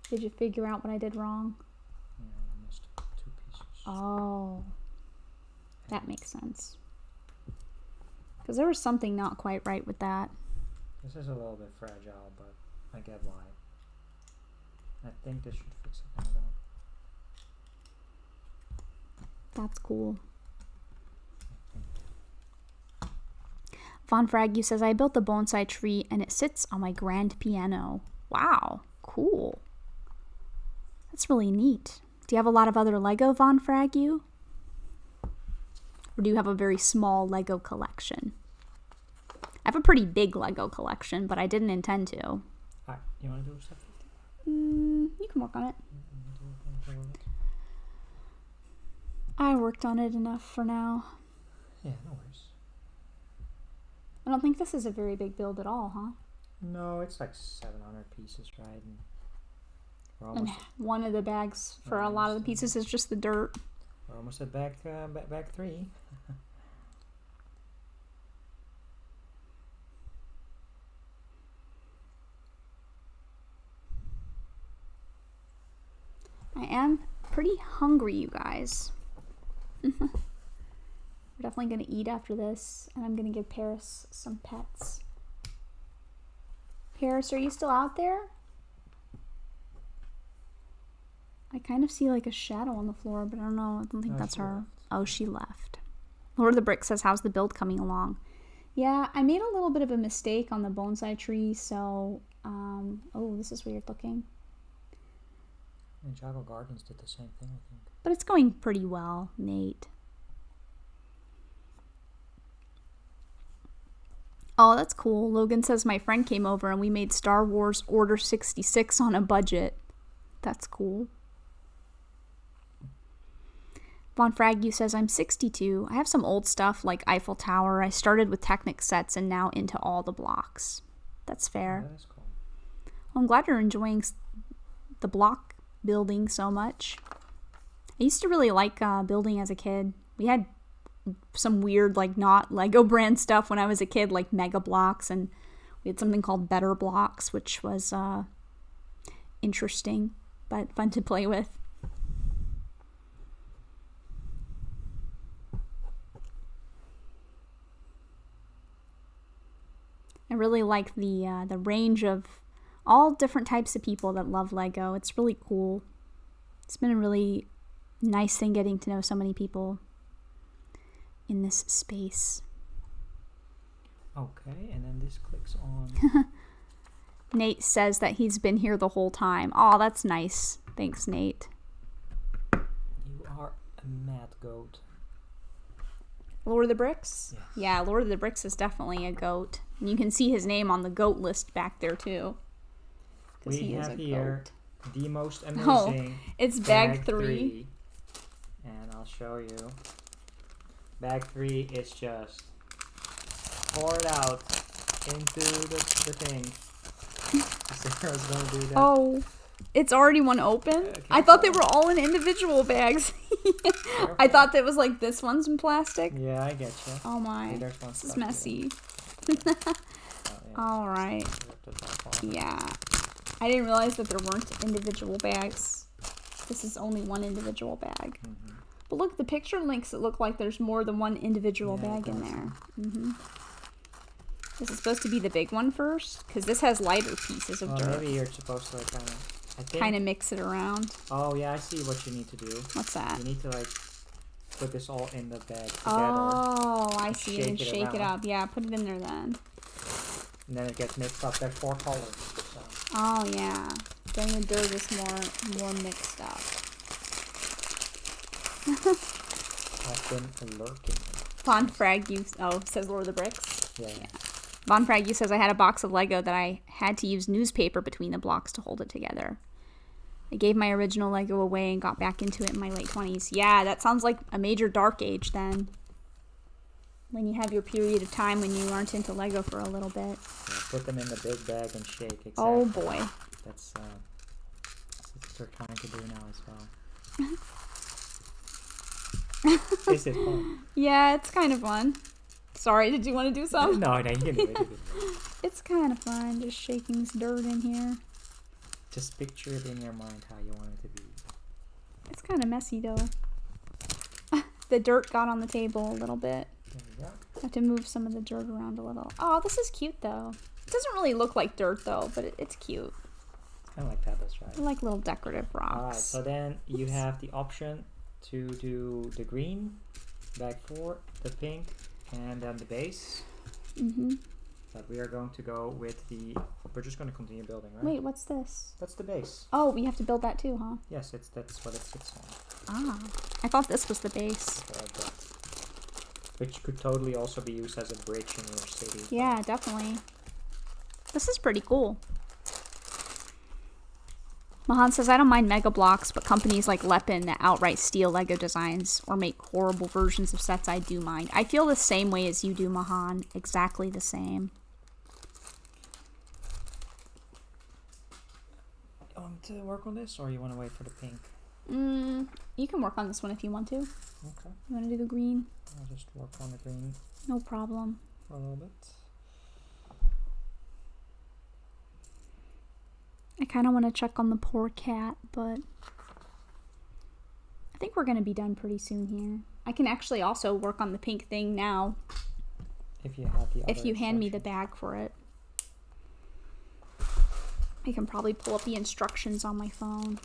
Did you figure out what I did wrong? Yeah, I missed 2 pieces. Oh, that makes sense. Because there was something not quite right with that. This is a little bit fragile, but I get why. I think this should fix it now, though. That's cool. Von Fragu says, I built the bonsai tree and it sits on my grand piano. Wow, cool. That's really neat. Do you have a lot of other Lego, Von Fragu? Or do you have a very small Lego collection? I have a pretty big Lego collection, but I didn't intend to. Alright, you want to do stuff? You can work on it. I worked on it enough for now. Yeah, no worries. I don't think this is a very big build at all, huh? No, it's like 700 pieces, right? And we're And almost, one of the bags for a lot of the pieces is just the dirt. we're almost at bag 3. I am pretty hungry, you guys. We're definitely going to eat after this, and I'm going to give Paris some pets. Paris, are you still out there? I kind of see like a shadow on the floor, but I don't know. I don't think No, that's she her. left. Oh, she left. Lord of the Brick says, how's the build coming along? Yeah, I made a little bit of a mistake on the bonsai tree, so... oh, this is weird looking. And Jago Gardens did the same thing, I think. But it's going pretty well, Nate. Oh, that's cool. Logan says my friend came over and we made Star Wars Order 66 on a budget. That's cool. Von Fragu says I'm 62. I have some old stuff like Eiffel Tower. I started with Technic sets and now into all the blocks. That's fair. That is cool. Well, I'm glad you're enjoying the block building so much. I used to really like building as a kid. We had some weird, like, not Lego brand stuff when I was a kid, like Mega Blocks, and we had something called Better Blocks, which was interesting but fun to play with. I really like the range of all different types of people that love Lego. It's really cool. It's been a really nice thing getting to know so many people in this space. Okay, and then this clicks on... Nate says that he's been here the whole time. Oh, that's nice. Thanks, Nate. You are a mad goat. Lord of the Bricks? Yes. Yeah, Lord of the Bricks is definitely a goat. And you can see his name on the goat list back there, too. 'Cause We he is have a here goat. the most Oh, amazing it's bag 3. And I'll show you. Bag 3 is just poured out into the thing. Sarah's gonna do that. Oh, it's already one open? I Careful. thought they were all in individual bags. I thought that was like this one's in plastic. Yeah, I get you. Oh my, Hey, there's one this is stuck messy. here. Oh, yeah. All right. Rip the top off. Yeah, I didn't realize that there weren't individual bags. This is only one individual bag. Mhm. But look, the picture makes it look like there's more than one individual Yeah, it bag in does. there. Is it supposed to be the big one first? Because this has lighter pieces of Well, dirt. maybe you're supposed to like kind of. I think. Kind of mix it around. Oh yeah, I see what you need to do. What's that? You need to like put this all in the bag together, Oh, I see. And shake it shake it around. up. Yeah, put it in there then. and then it gets mixed up. There's 4 colors. So. Oh yeah. Then the dirt is more mixed up. I've been lurking. Von Frag says Lord of the Bricks. Yeah. Von Frag says I had a box of Lego that I had to use newspaper between the blocks to hold it together. I gave my original Lego away and got back into it in my late 20s. Yeah, that sounds like a major dark age then. When you have your period of time when you aren't into Lego for a little bit. Yeah, put them in the big bag and shake. Exactly. Oh boy. That's what they're trying to do now as well. Is it fun? Yeah, it's kind of fun. Sorry, did you want to do some? No, you can do it. You can do it. It's kind of fun, just shaking this dirt in here. Just picture it in your mind how you want it to be. It's kind of messy though. The dirt got on the table a little bit. There you go. I have to move some of the dirt around a little. Oh, this is cute though. It doesn't really look like dirt though, but it's cute. It's kind of like Pebbles, right? I like little decorative rocks. Alright, so then you have the option to do the green, bag 4, the pink, and then the base. But we are going to go with the... We're just going to continue building, right? Wait, what's this? That's the base. Oh, we have to build that too, huh? Yes, that's what it sits on. Ah, I thought this was the base. Like that. Which could totally also be used as a bridge in your city. Yeah, definitely. This is pretty cool. Mahan says, I don't mind Mega Blocks, but companies like Lepin that outright steal Lego designs or make horrible versions of sets, I do mind. I feel the same way as you do, Mahan. Exactly the same. You want to work on this, or you want to wait for the pink? You can work on this one if you want to. Okay. You want to do the green? I'll just work on the green No problem. for a little bit. I kind of want to check on the poor cat, but I think we're going to be done pretty soon here. I can actually also work on the pink thing now If you have the other if you hand me the instructions. bag for it. I can probably pull up the instructions on my phone.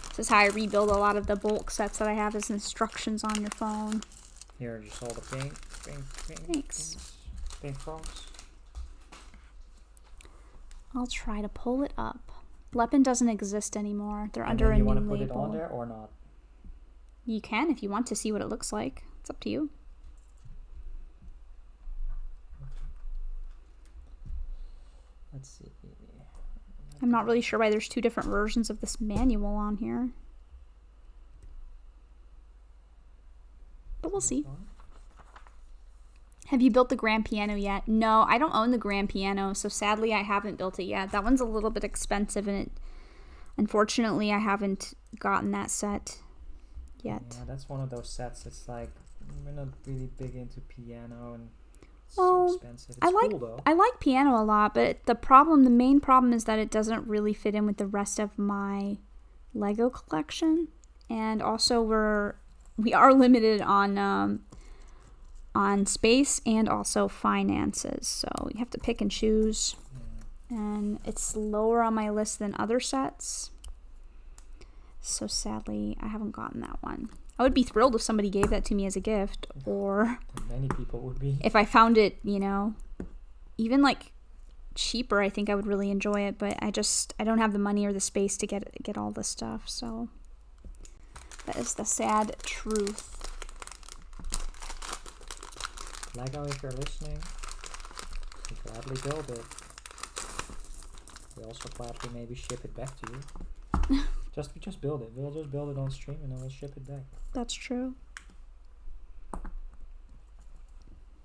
This is how I rebuild a lot of the bulk sets that I have as instructions on your phone. Here, just all the pink. Thanks. Pink frogs. I'll try to pull it up. Lepin doesn't exist anymore. They're And under then a you new want to put label. it on there or not? You can if you want to see what it looks like. It's up to you. Let's see. I'm not really sure why there's 2 different versions of this manual on here. But we'll see. Have you built the grand piano yet? No, I don't own the grand piano, so sadly I haven't built it yet. That one's a little bit expensive, and unfortunately I haven't gotten that set yet. Yeah, that's one of those sets. It's like we're not really big into piano, and it's Well, so expensive. It's cool though. I like piano a lot, but the main problem is that it doesn't really fit in with the rest of my Lego collection, and also we are limited on space and also finances, so you have to pick and choose. Yeah. And it's lower on my list than other sets, so sadly I haven't gotten that one. I would be thrilled if somebody gave that to me as a gift, or Many people would be. if I found it, even like cheaper, I think I would really enjoy it, but I don't have the money or the space to get all the stuff, so that is the sad truth. Lego, if you're listening, we gladly build it. We also gladly maybe ship it back to you. just build it. We'll just build it on stream and then we'll ship it back. That's true.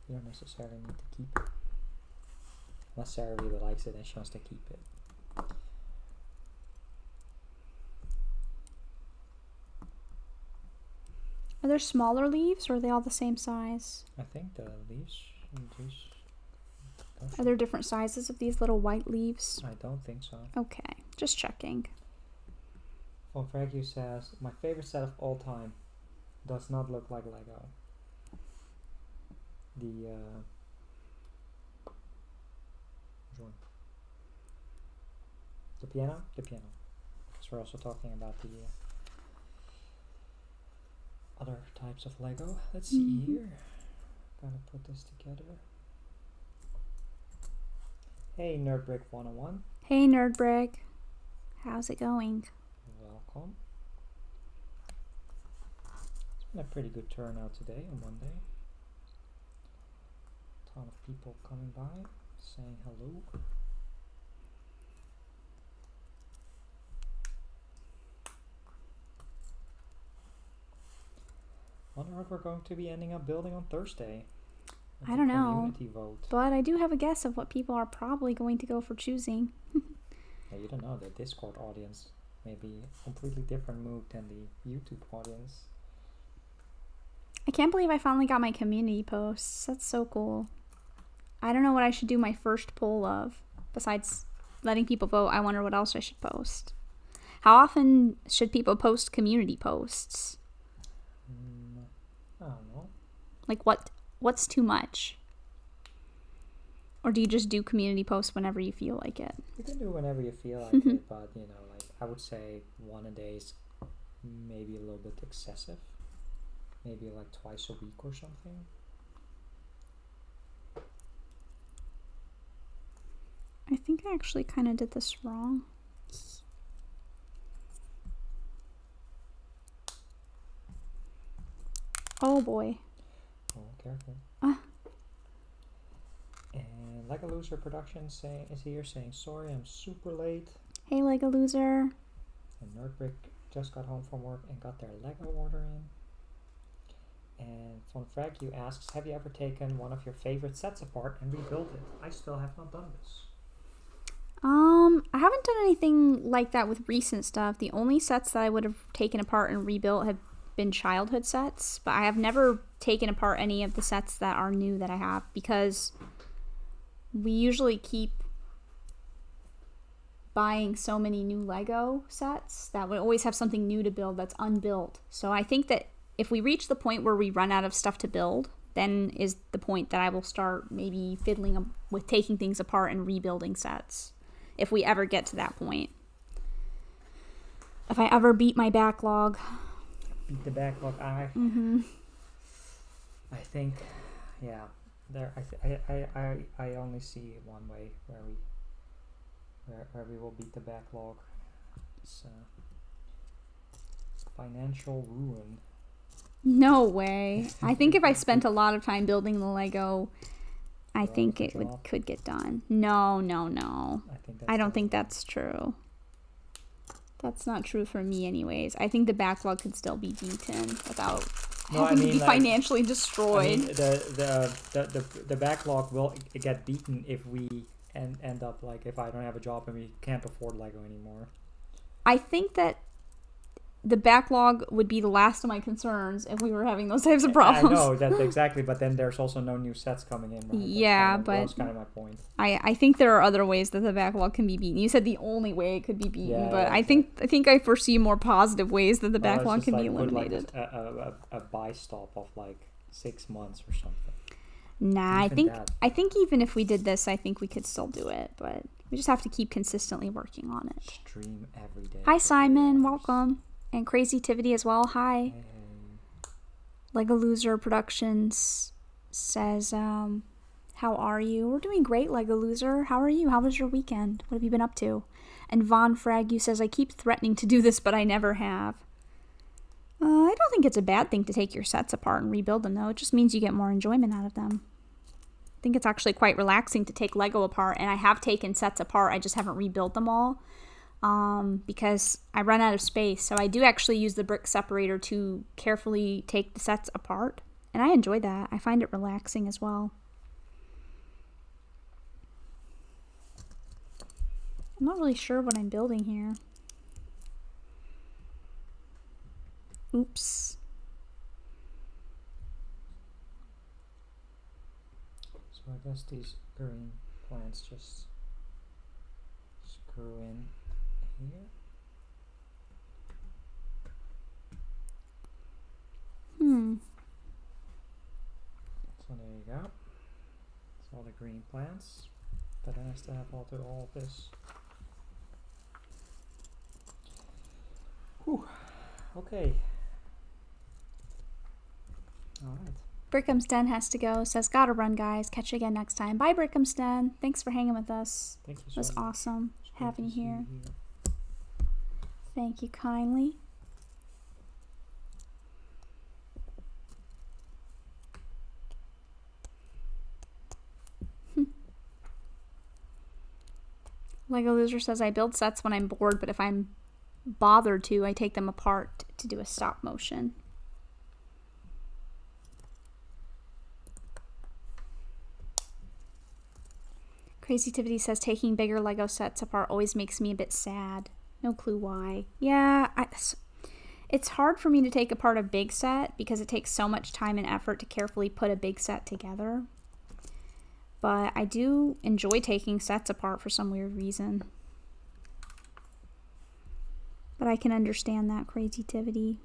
You don't necessarily need to keep it. Unless Sarah really likes it and she wants to keep it. Are there smaller leaves, or are they all the same size? I think the leaves. Are there different sizes of these little white leaves? I don't think so. Okay, just checking. Von Fraggy says, my favorite set of all time does not look like Lego. The piano? The piano. Because we're also talking about the other types of Lego. Let's see here. Gotta put this together. Hey, Nerdbrick 101. Hey, Nerdbrick. How's it going? Welcome. It's been a pretty good turnout today on Monday. A ton of people coming by, saying hello. Wonder what we're going to be ending up building on Thursday. I don't know. Community vote. But I do have a guess of what people are probably going to go for choosing. Yeah, you don't know. The Discord audience may be a completely different mood than the YouTube audience. I can't believe I finally got my community posts. That's so cool. I don't know what I should do my first poll of. Besides letting people vote, I wonder what else I should post. How often should people post community posts? I don't know. Like what's too much? Or do you just do community posts whenever you feel like it? You can do whenever you feel like it, but you know, like I would say one a day is maybe a little bit excessive. Maybe like twice a week or something. I think I actually kind of did this wrong. Oh boy. Oh, careful. And Like a Loser Productions is here saying, sorry, I'm super late. Hey, Like a Loser. And Nerdbrick just got home from work and got their Lego order in. And Von Fragyu asks, have you ever taken one of your favorite sets apart and rebuilt it? I still have not done this. I haven't done anything like that with recent stuff. The only sets that I would have taken apart and rebuilt have been childhood sets, but I have never taken apart any of the sets that are new that I have, because we usually keep buying so many new Lego sets that we always have something new to build that's unbuilt. So I think that if we reach the point where we run out of stuff to build, then is the point that I will start maybe fiddling with taking things apart and rebuilding sets. If we ever get to that point. If I ever beat my backlog. Beat the backlog. I think, yeah, there. I only see one way where we will beat the backlog. It's financial ruin. No way. I think if I spent a lot of time building the Lego, I think it could get done. No. I don't think that's true. That's not true for me anyways. I think the backlog could still be beaten without having to be financially destroyed. I mean, the backlog will get beaten if we end up like if I don't have a job and we can't afford Lego anymore. I think that the backlog would be the last of my concerns if we were having those types of problems. I know that exactly, but then there's also no new sets coming in. Right? Yeah, that's kind of my point. I think there are other ways that the backlog can be beaten. You said the only way it could be beaten, but I think I foresee more positive ways that the backlog can be eliminated. Put like a buy stop of like 6 months or something. Nah, I think even if we did this, I think we could still do it, but we just have to keep consistently working on it. Stream every day. Hi Simon, welcome. And Crazytivity as well. Hi. Lego Loser Productions says, how are you? We're doing great, Lego Loser. How are you? How was your weekend? What have you been up to? And Von Fragyu says, I keep threatening to do this, but I never have. I don't think it's a bad thing to take your sets apart and rebuild them, though. It just means you get more enjoyment out of them. think it's actually quite relaxing to take Lego apart, and I have taken sets apart. I just haven't rebuilt them all because I run out of space. So I do actually use the brick separator to carefully take the sets apart, and I enjoy that. I find it relaxing as well. I'm not really sure what I'm building here. Oops. So I guess these green plants just screw in here. So there you go. That's all the green plants. But then I still have all of this. Whew. Okay. Alright. Brickhamsden has to go. Says, gotta run, guys. Catch you again next time. Bye, Brickhamsden. Thanks for hanging with us. Thank you so It was much. awesome It's great having to you see here. here. Thank you kindly. Lego Loser says, I build sets when I'm bored, but if I'm bothered to, I take them apart to do a stop motion. Crazytivity says, taking bigger Lego sets apart always makes me a bit sad. No clue why. Yeah, it's hard for me to take apart a big set because it takes so much time and effort to carefully put a big set together. But I do enjoy taking sets apart for some weird reason. But I can understand that, Crazytivity.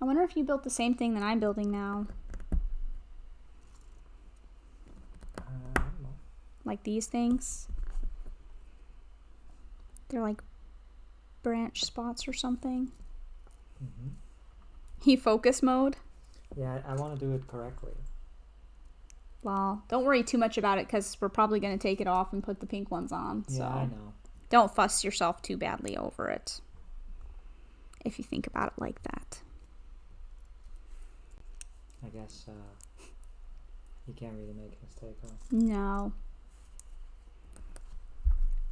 I wonder if you built the same thing that I'm building now. I don't know. Like these things. They're like branch spots or something. He focus mode. Yeah, I want to do it correctly. Well, don't worry too much about it because we're probably going to take it off and put the pink ones on. Yeah, so I know. Don't fuss yourself too badly over it. If you think about it like that. I guess you can't really make a mistake, huh? No.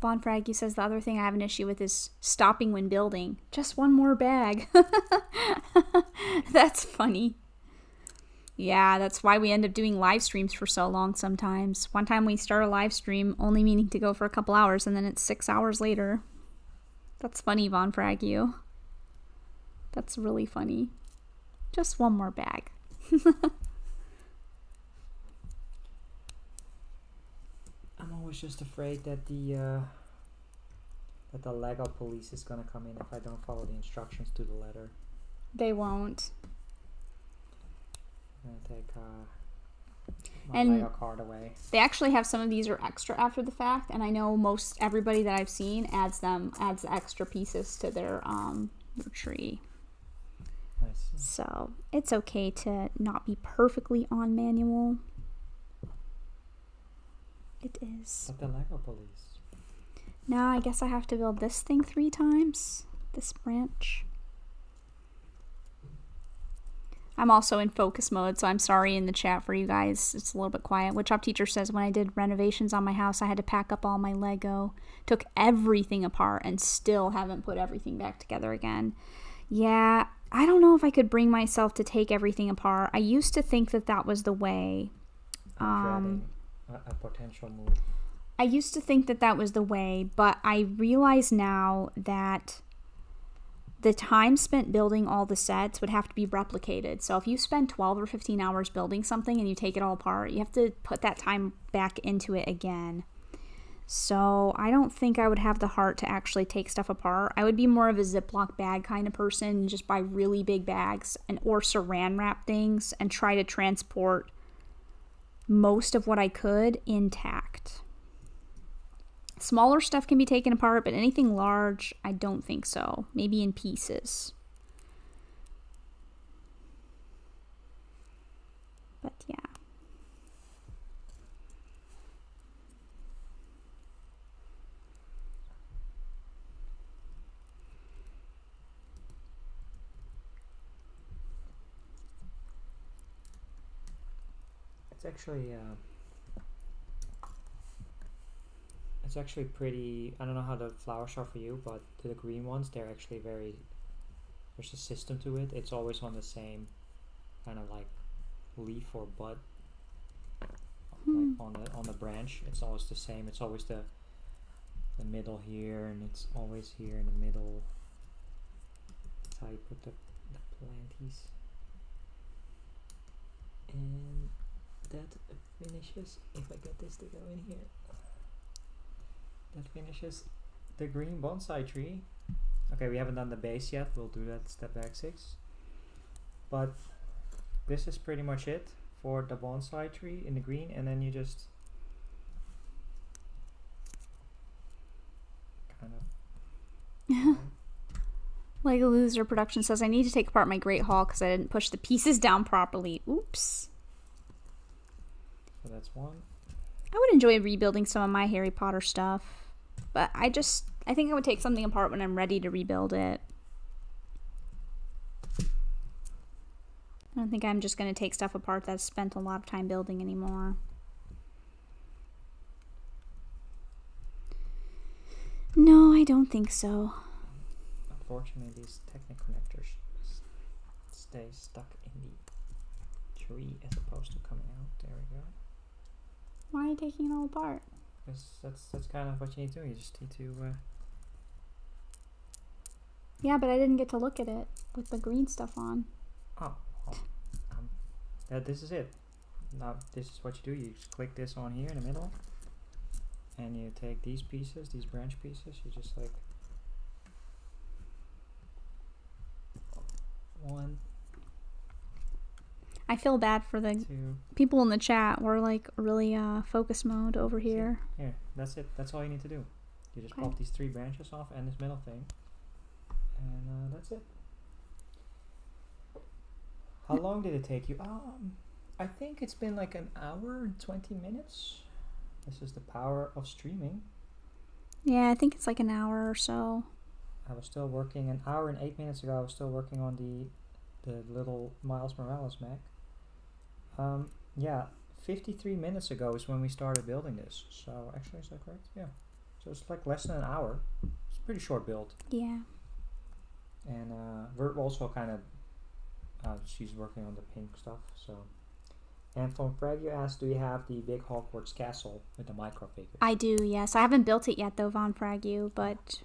Von Fraggy says the other thing I have an issue with is stopping when building. Just one more bag. That's funny. Yeah, that's why we end up doing live streams for so long sometimes. One time we start a live stream only meaning to go for a couple hours and then it's 6 hours later. That's funny, Von Fraggy. That's really funny. Just one more bag. I'm always just afraid that the Lego police is gonna come in if I don't follow the instructions to the letter. They won't. I'm gonna take my Lego card away. They actually have some of these are extra after the fact, and I know most everybody that I've seen adds extra pieces to their tree. I see. So it's okay to not be perfectly on manual. It is. But the Lego police. Now I guess I have to build this thing 3 times. This branch. I'm also in focus mode, so I'm sorry in the chat for you guys. It's a little bit quiet. Woodshop Teacher says, when I did renovations on my house, I had to pack up all my Lego. Took everything apart and still haven't put everything back together again. Yeah, I don't know if I could bring myself to take everything apart. I used to think that that was the way. I'm dreading a potential move. I used to think that that was the way, but I realize now that the time spent building all the sets would have to be replicated. So if you spend 12 or 15 hours building something and you take it all apart, you have to put that time back into it again. So I don't think I would have the heart to actually take stuff apart. I would be more of a Ziploc bag kind of person, just buy really big bags or saran wrap things and try to transport most of what I could intact. Smaller stuff can be taken apart, but anything large, I don't think so. Maybe in pieces. But yeah. It's actually pretty. I don't know how the flowers are for you, but the green ones, they're actually very. There's a system to it. It's always on the same kind of like leaf or bud, like on the branch. It's always the same. It's always the middle here, and it's always here in the middle. That's how you put the planties. And that finishes, if I get this to go in here, that finishes the green bonsai tree. Okay, we haven't done the base yet. We'll do that step back 6. But this is pretty much it for the bonsai tree in the green, and then you just kind of Like a Loser Production says, I need to take apart my Great Hall because I didn't push the pieces down properly. Oops. So that's one. I would enjoy rebuilding some of my Harry Potter stuff, but I think I would take something apart when I'm ready to rebuild it. I don't think I'm just going to take stuff apart that I've spent a lot of time building anymore. No, I don't think so. Unfortunately, these Technic connectors stay stuck in the tree as opposed to coming out. There we go. Why are you taking it all apart? Because that's kind of what you need to do. You just need to. Yeah, but I didn't get to look at it with the green stuff on. Oh, this is it. Now this is what you do. You just click this on here in the middle, and you take these pieces, these branch pieces. You just like one. I feel bad for the people in the chat. We're like really focus mode over here. Here, that's it. That's all you need to do. You just pop these 3 branches off and this middle thing, and that's it. How long did it take you? I think it's been like an hour and 20 minutes. This is the power of streaming. Yeah, I think it's like an hour or so. I was still working an hour and 8 minutes ago. I was still working on the little Miles Morales mech. Yeah, 53 minutes ago is when we started building this. So actually, is that correct? Yeah. So it's like less than an hour. It's a pretty short build. Yeah. And we're also kind of she's working on the pink stuff. So Anton Fragio asked, do you have the big Hogwarts castle with the micro figures? I do, yes. I haven't built it yet though, Von Fragu, but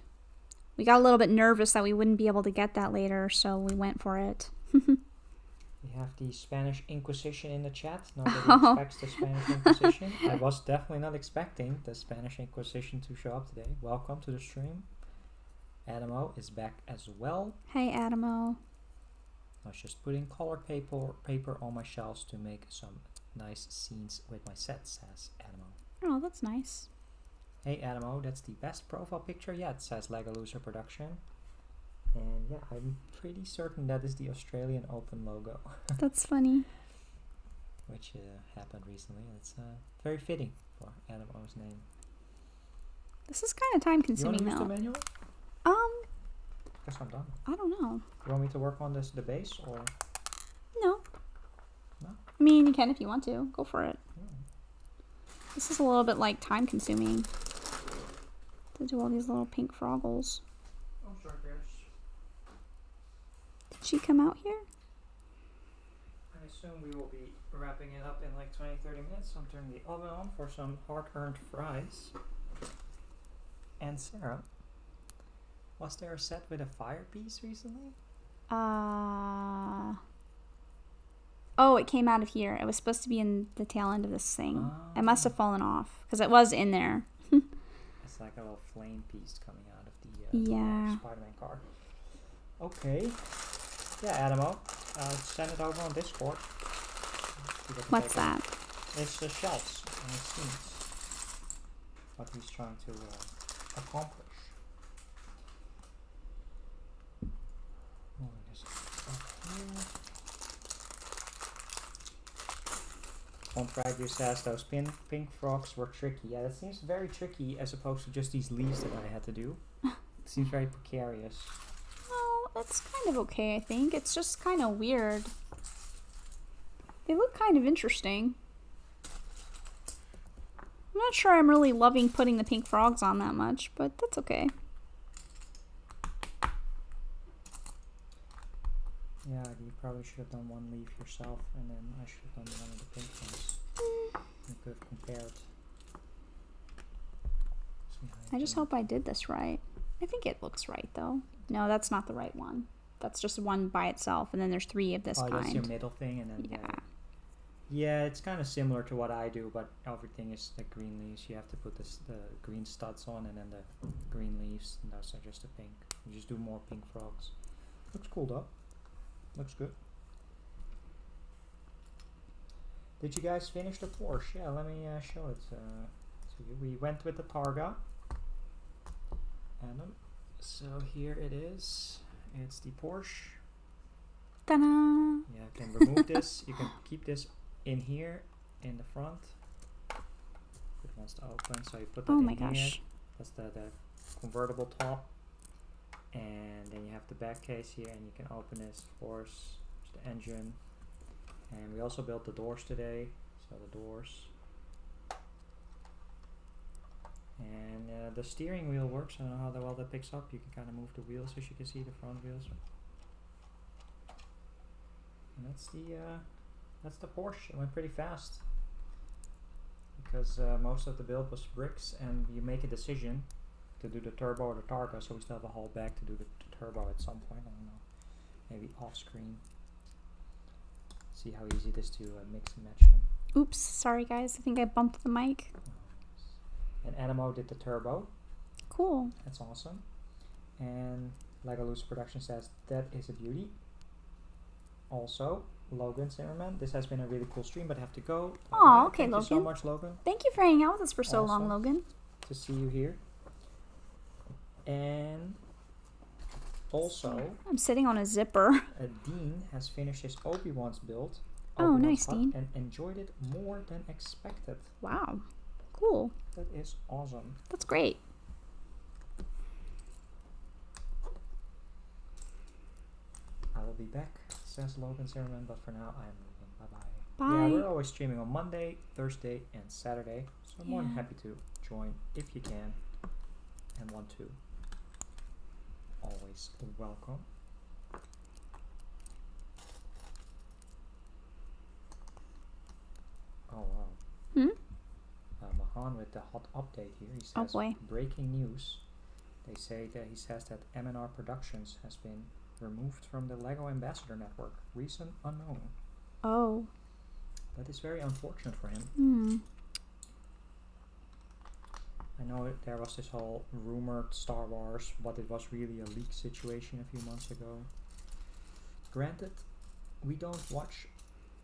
we got a little bit nervous that we wouldn't be able to get that later, so we went for it. We have the Spanish Inquisition in the chat. Nobody expects the Spanish Inquisition. I was definitely not expecting the Spanish Inquisition to show up today. Welcome to the stream. Adamo is back as well. Hey, Adamo. I was just putting colored paper on my shelves to make some nice scenes with my set, says Adamo. Oh, that's nice. Hey Adamo, that's the best profile picture yet, says Lego Loser Production. And yeah, I'm pretty certain that is the Australian Open logo. That's funny. Which happened recently. It's very fitting for Adamo's name. This is kind of time consuming though. You want to use the manual? Guess I'm done. I don't know. You want me to work on the base or? No. No? I mean, you can if you want to. Go for it. Mm. This is a little bit like time consuming to do all these little pink froggles. Oh, sorry, Chris. Did she come out here? I assume we will be wrapping it up in like 20-30 minutes. I'm turning the oven on for some hard-earned fries. And Sarah, was there a set with a fire piece recently? Oh, it came out of here. It was supposed to be in the tail end of this thing. Oh. It must have fallen off because it was in there. It's like a little flame piece coming out of the Spider-Man car. Okay. Yeah, Adamo, send it over on Discord. What's that? It's the shelves and the scenes. What he's trying to accomplish. Contractor says those pink frogs were tricky. Yeah, that seems very tricky as opposed to just these leaves that I had to do. It seems very precarious. Oh, that's kind of okay, I think. It's just kind of weird. They look kind of interesting. I'm not sure I'm really loving putting the pink frogs on that much, but that's okay. Yeah, you probably should have done one leaf yourself, and then I should have done one of the pink ones. You could have compared. I just hope I did this right. I think it looks right, though. No, that's not the right one. That's just one by itself, and then there's 3 of this kind. Oh, that's your middle thing, and then yeah, it's kind of similar to what I do, but everything is the green leaves. You have to put the green studs on, and then the green leaves, and those are just the pink. You just do more pink frogs. Looks cool though. Looks good. Did you guys finish the Porsche? Yeah, let me show it to you. We went with the Targa. And so here it is. It's the Porsche. Ta-da! Yeah, you can remove this. You can keep this in here in the front. It wants to open, so you put that in here. That's the convertible top. And then you have the back case here, and you can open this, of course. There's the engine. And we also built the doors today. So the doors. And the steering wheel works. I don't know how well that picks up. You can kind of move the wheels, as you can see, the front wheels. And that's the Porsche. It went pretty fast because most of the build was bricks, and you make a decision to do the turbo or the Targa, so we still have a whole bag to do the turbo at some point. I don't know, maybe off screen. See how easy it is to mix and match them. Oops, sorry guys, I think I bumped the mic. And Amiibo did the turbo. Cool. That's awesome. And Lego Loose Production says that is a beauty. Also, Logan Zimmerman, this has been a really cool stream, but I have to go. Oh, okay, Thank Logan. Thank you so much, Logan. Thank you for hanging out with us for so long, Logan. To see you here. And also, I'm sitting on a zipper. Dean has finished his Obi-Wan's build. Oh, nice, Dean. And enjoyed it more than expected. Wow. Cool. That is awesome. That's great. I will be back, says Logan Zimmerman, but for now I'm leaving. Bye-bye. Bye. Yeah, we're always streaming on Monday, Thursday, and Saturday, so I'm more than happy to join if you can and want to. Always welcome. Oh wow. Mahan with the hot update here. He says, oh boy. Breaking news. He says that M&R Productions has been removed from the LEGO Ambassador Network. Reason unknown. Oh. That is very unfortunate for him. I know there was this whole rumored Star Wars, but it was really a leak situation a few months ago. Granted, we don't watch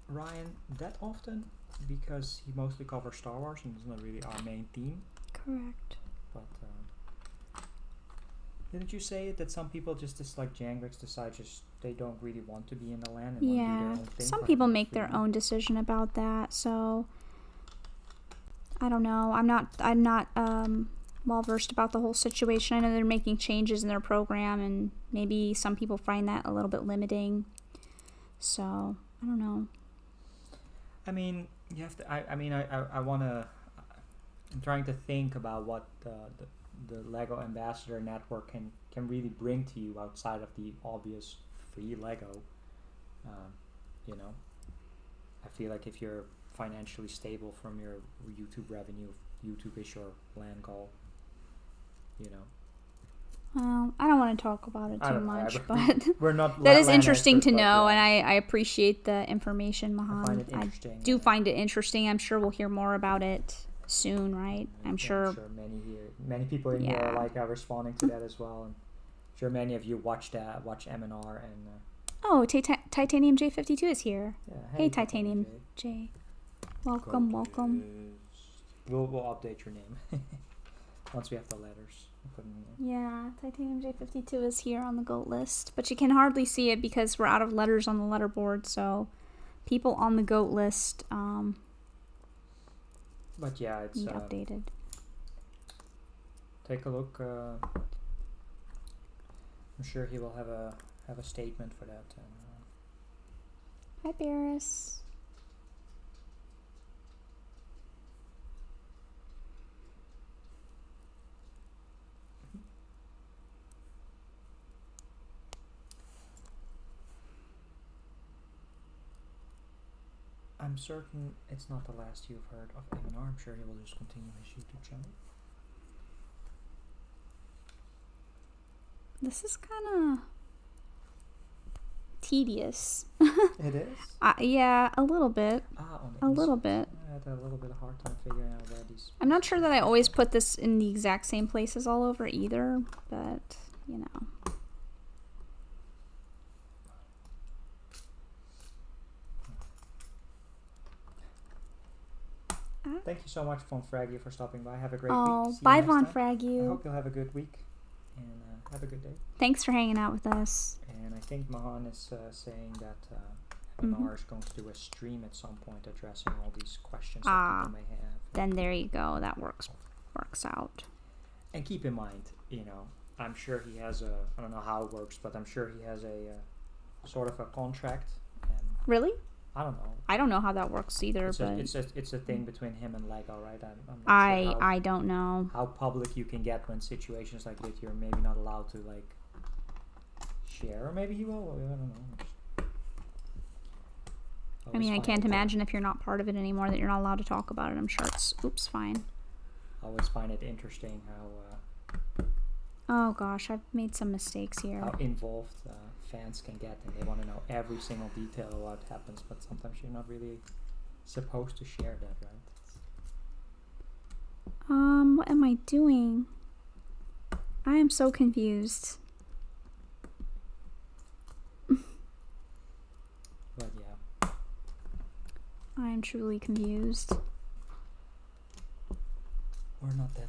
Ryan that often because he mostly covers Star Wars and it's not really our main theme. Correct. But didn't you say that some people just like Jangrix decide just they don't really want to be in the land and want to do their own thing? Some people make their own decision about that, so I don't know. I'm not well versed about the whole situation. I know they're making changes in their program, and maybe some people find that a little bit limiting. So I don't know. I mean, you have to. I want to. I'm trying to think about what the LEGO Ambassador Network can really bring to you outside of the obvious free LEGO. You know, I feel like if you're financially stable from your YouTube revenue, YouTube is your land goal. You know. Well, I don't want to talk about it too much, but we're not. That is interesting to know, and I appreciate the information, Mahan. I find it interesting. I do find it interesting. I'm sure we'll hear more about it soon, right? I'm sure many people in here are like responding to that as well. And I'm sure many of you watch M&R and. Oh, Titanium J52 is here. Yeah, hey, Titanium J. Welcome. We'll update your name once we have the letters. We'll put them in there. Yeah, Titanium J52 is here on the GOAT list, but you can hardly see it because we're out of letters on the letterboard. So, people on the GOAT list. But yeah, it's updated. Take a look. I'm sure he will have a statement for that. Hi, Barris. I'm certain it's not the last you've heard of Amiibo. I'm sure he will just continue his YouTube channel. This is kind of tedious. It is? Yeah, a little bit. On the A little inside. bit. I had a little bit of hard time figuring out where these... I'm not sure that I always put this in the exact same places all over either, but, you know. Thank you so much, Von Fraggy, for stopping by. Have a great Oh, week. See you bye, next Von time. I Fraggy. hope you'll have a good week, and have a good day. Thanks for hanging out with us. And I think Mahan is saying that Mhm. is going to do a stream at some point addressing all these questions that people may have. Then there you go. That works out. And keep in mind, you know, I'm sure he has a, I don't know how it works, but I'm sure he has a sort of a contract. And Really? I don't know. I don't know how that works either, It's but it's a thing between him and Lego, right? I'm not sure I don't know. how public you can get when situations like that you're maybe not allowed to like share, or maybe he will. I don't know. I mean, I can't imagine if you're not part of it anymore that you're not allowed to talk about it. I'm sure it's fine. I always find it interesting how Oh gosh, I've made some mistakes here. how involved fans can get, and they want to know every single detail of what happens, but sometimes you're not really supposed to share that, right? What am I doing? I am so confused. But yeah, I am truly confused. we're not that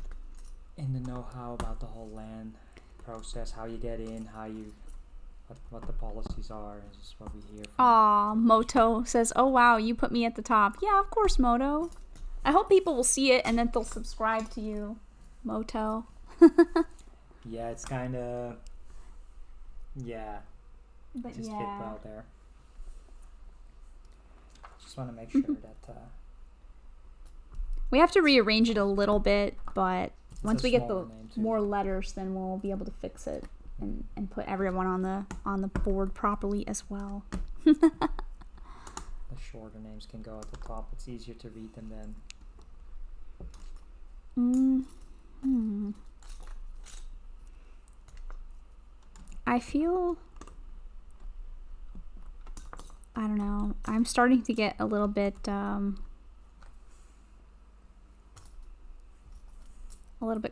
in the know-how about the whole LAN process, how you get in, how you what the policies are. This is what we hear from. Aw, Moto says, oh wow, you put me at the top. Yeah, of course, Moto. I hope people will see it and then they'll subscribe to you, Moto. Yeah, it's kind of, yeah, But just yeah. fit well there. Just want to make sure that We have to rearrange it a little bit, but it's once a we get the smaller name too. more letters, then we'll be able to fix it and put everyone on the board properly as well. The shorter names can go at the top. It's easier to read them then. I feel, I don't know, I'm starting to get a little bit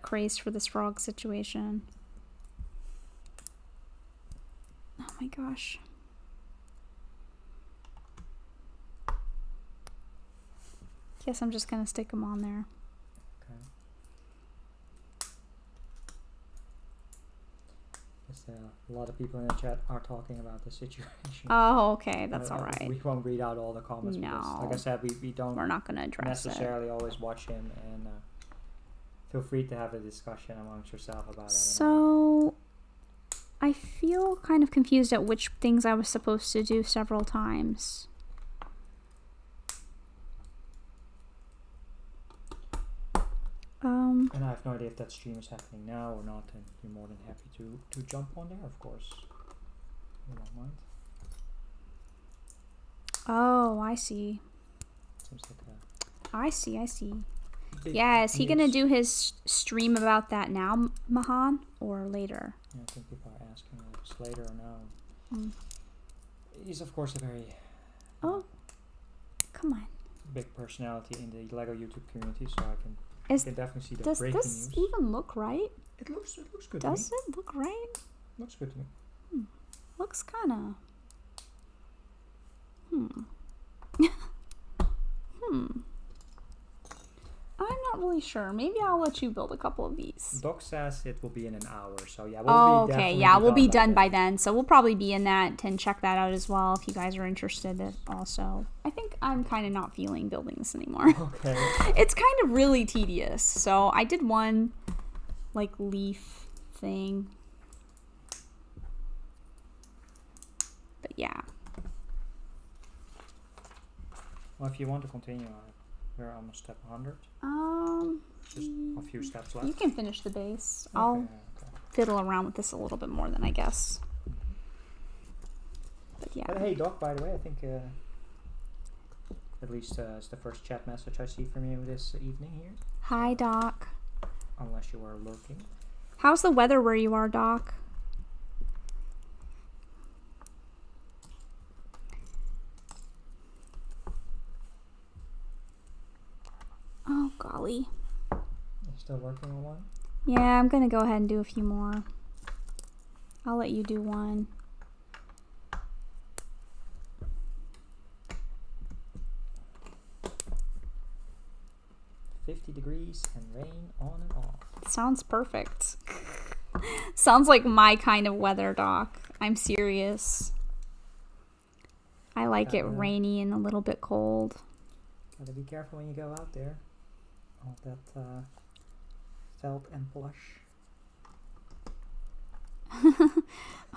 crazed for this frog situation. Oh my gosh. Guess I'm just gonna stick them on there. Okay. Yes, a lot of people in the chat are talking about the situation. Oh, okay, that's all right. We won't read out all the comments because, like I No. said, we don't We're not gonna address it. necessarily always watch him, and feel free to have a discussion amongst yourself about it. So, I feel kind of confused at which things I was supposed to do several times. And I have no idea if that stream is happening now or not, and you're more than happy to jump on there, of course. You don't mind. Oh, I see. Seems like I see. big Yeah, is he gonna news. do his stream about that now, Mahan, or later? Yeah, I think people are asking if it's later or now. Hmm. He's of course a very Oh, come on. big personality in the LEGO YouTube community, so I can definitely see the Does breaking this news. even look right? It looks good Does to me. it look right? Looks good to me. Looks kind of. I'm not really sure. Maybe I'll let you build a couple of these. Doc says it will be in an hour, so yeah, Oh, okay. definitely Yeah, we'll be done by then. then. So we'll probably be in that and check that out as well if you guys are interested also. I think I'm kind of not feeling building this anymore. Okay. It's kind of really tedious. So I did one like leaf thing. But yeah. Well, if you want to continue, we're almost step 100. Just a few steps left. You can finish the base. Okay, I'll okay. fiddle around with this a little bit more than I guess. But yeah. But hey, Doc, by the way, I think At least it's the first chat message I see from you this evening here. Hi, Doc. Unless you are lurking. How's the weather where you are, Doc? Oh, golly. You still working on one? Yeah, I'm gonna go ahead and do a few more. I'll let you do one. .50 and rain on and off. Sounds perfect. Sounds like my kind of weather, Doc. I'm serious. I like it rainy and a little bit cold. Gotta be careful when you go out there. All that felt and plush.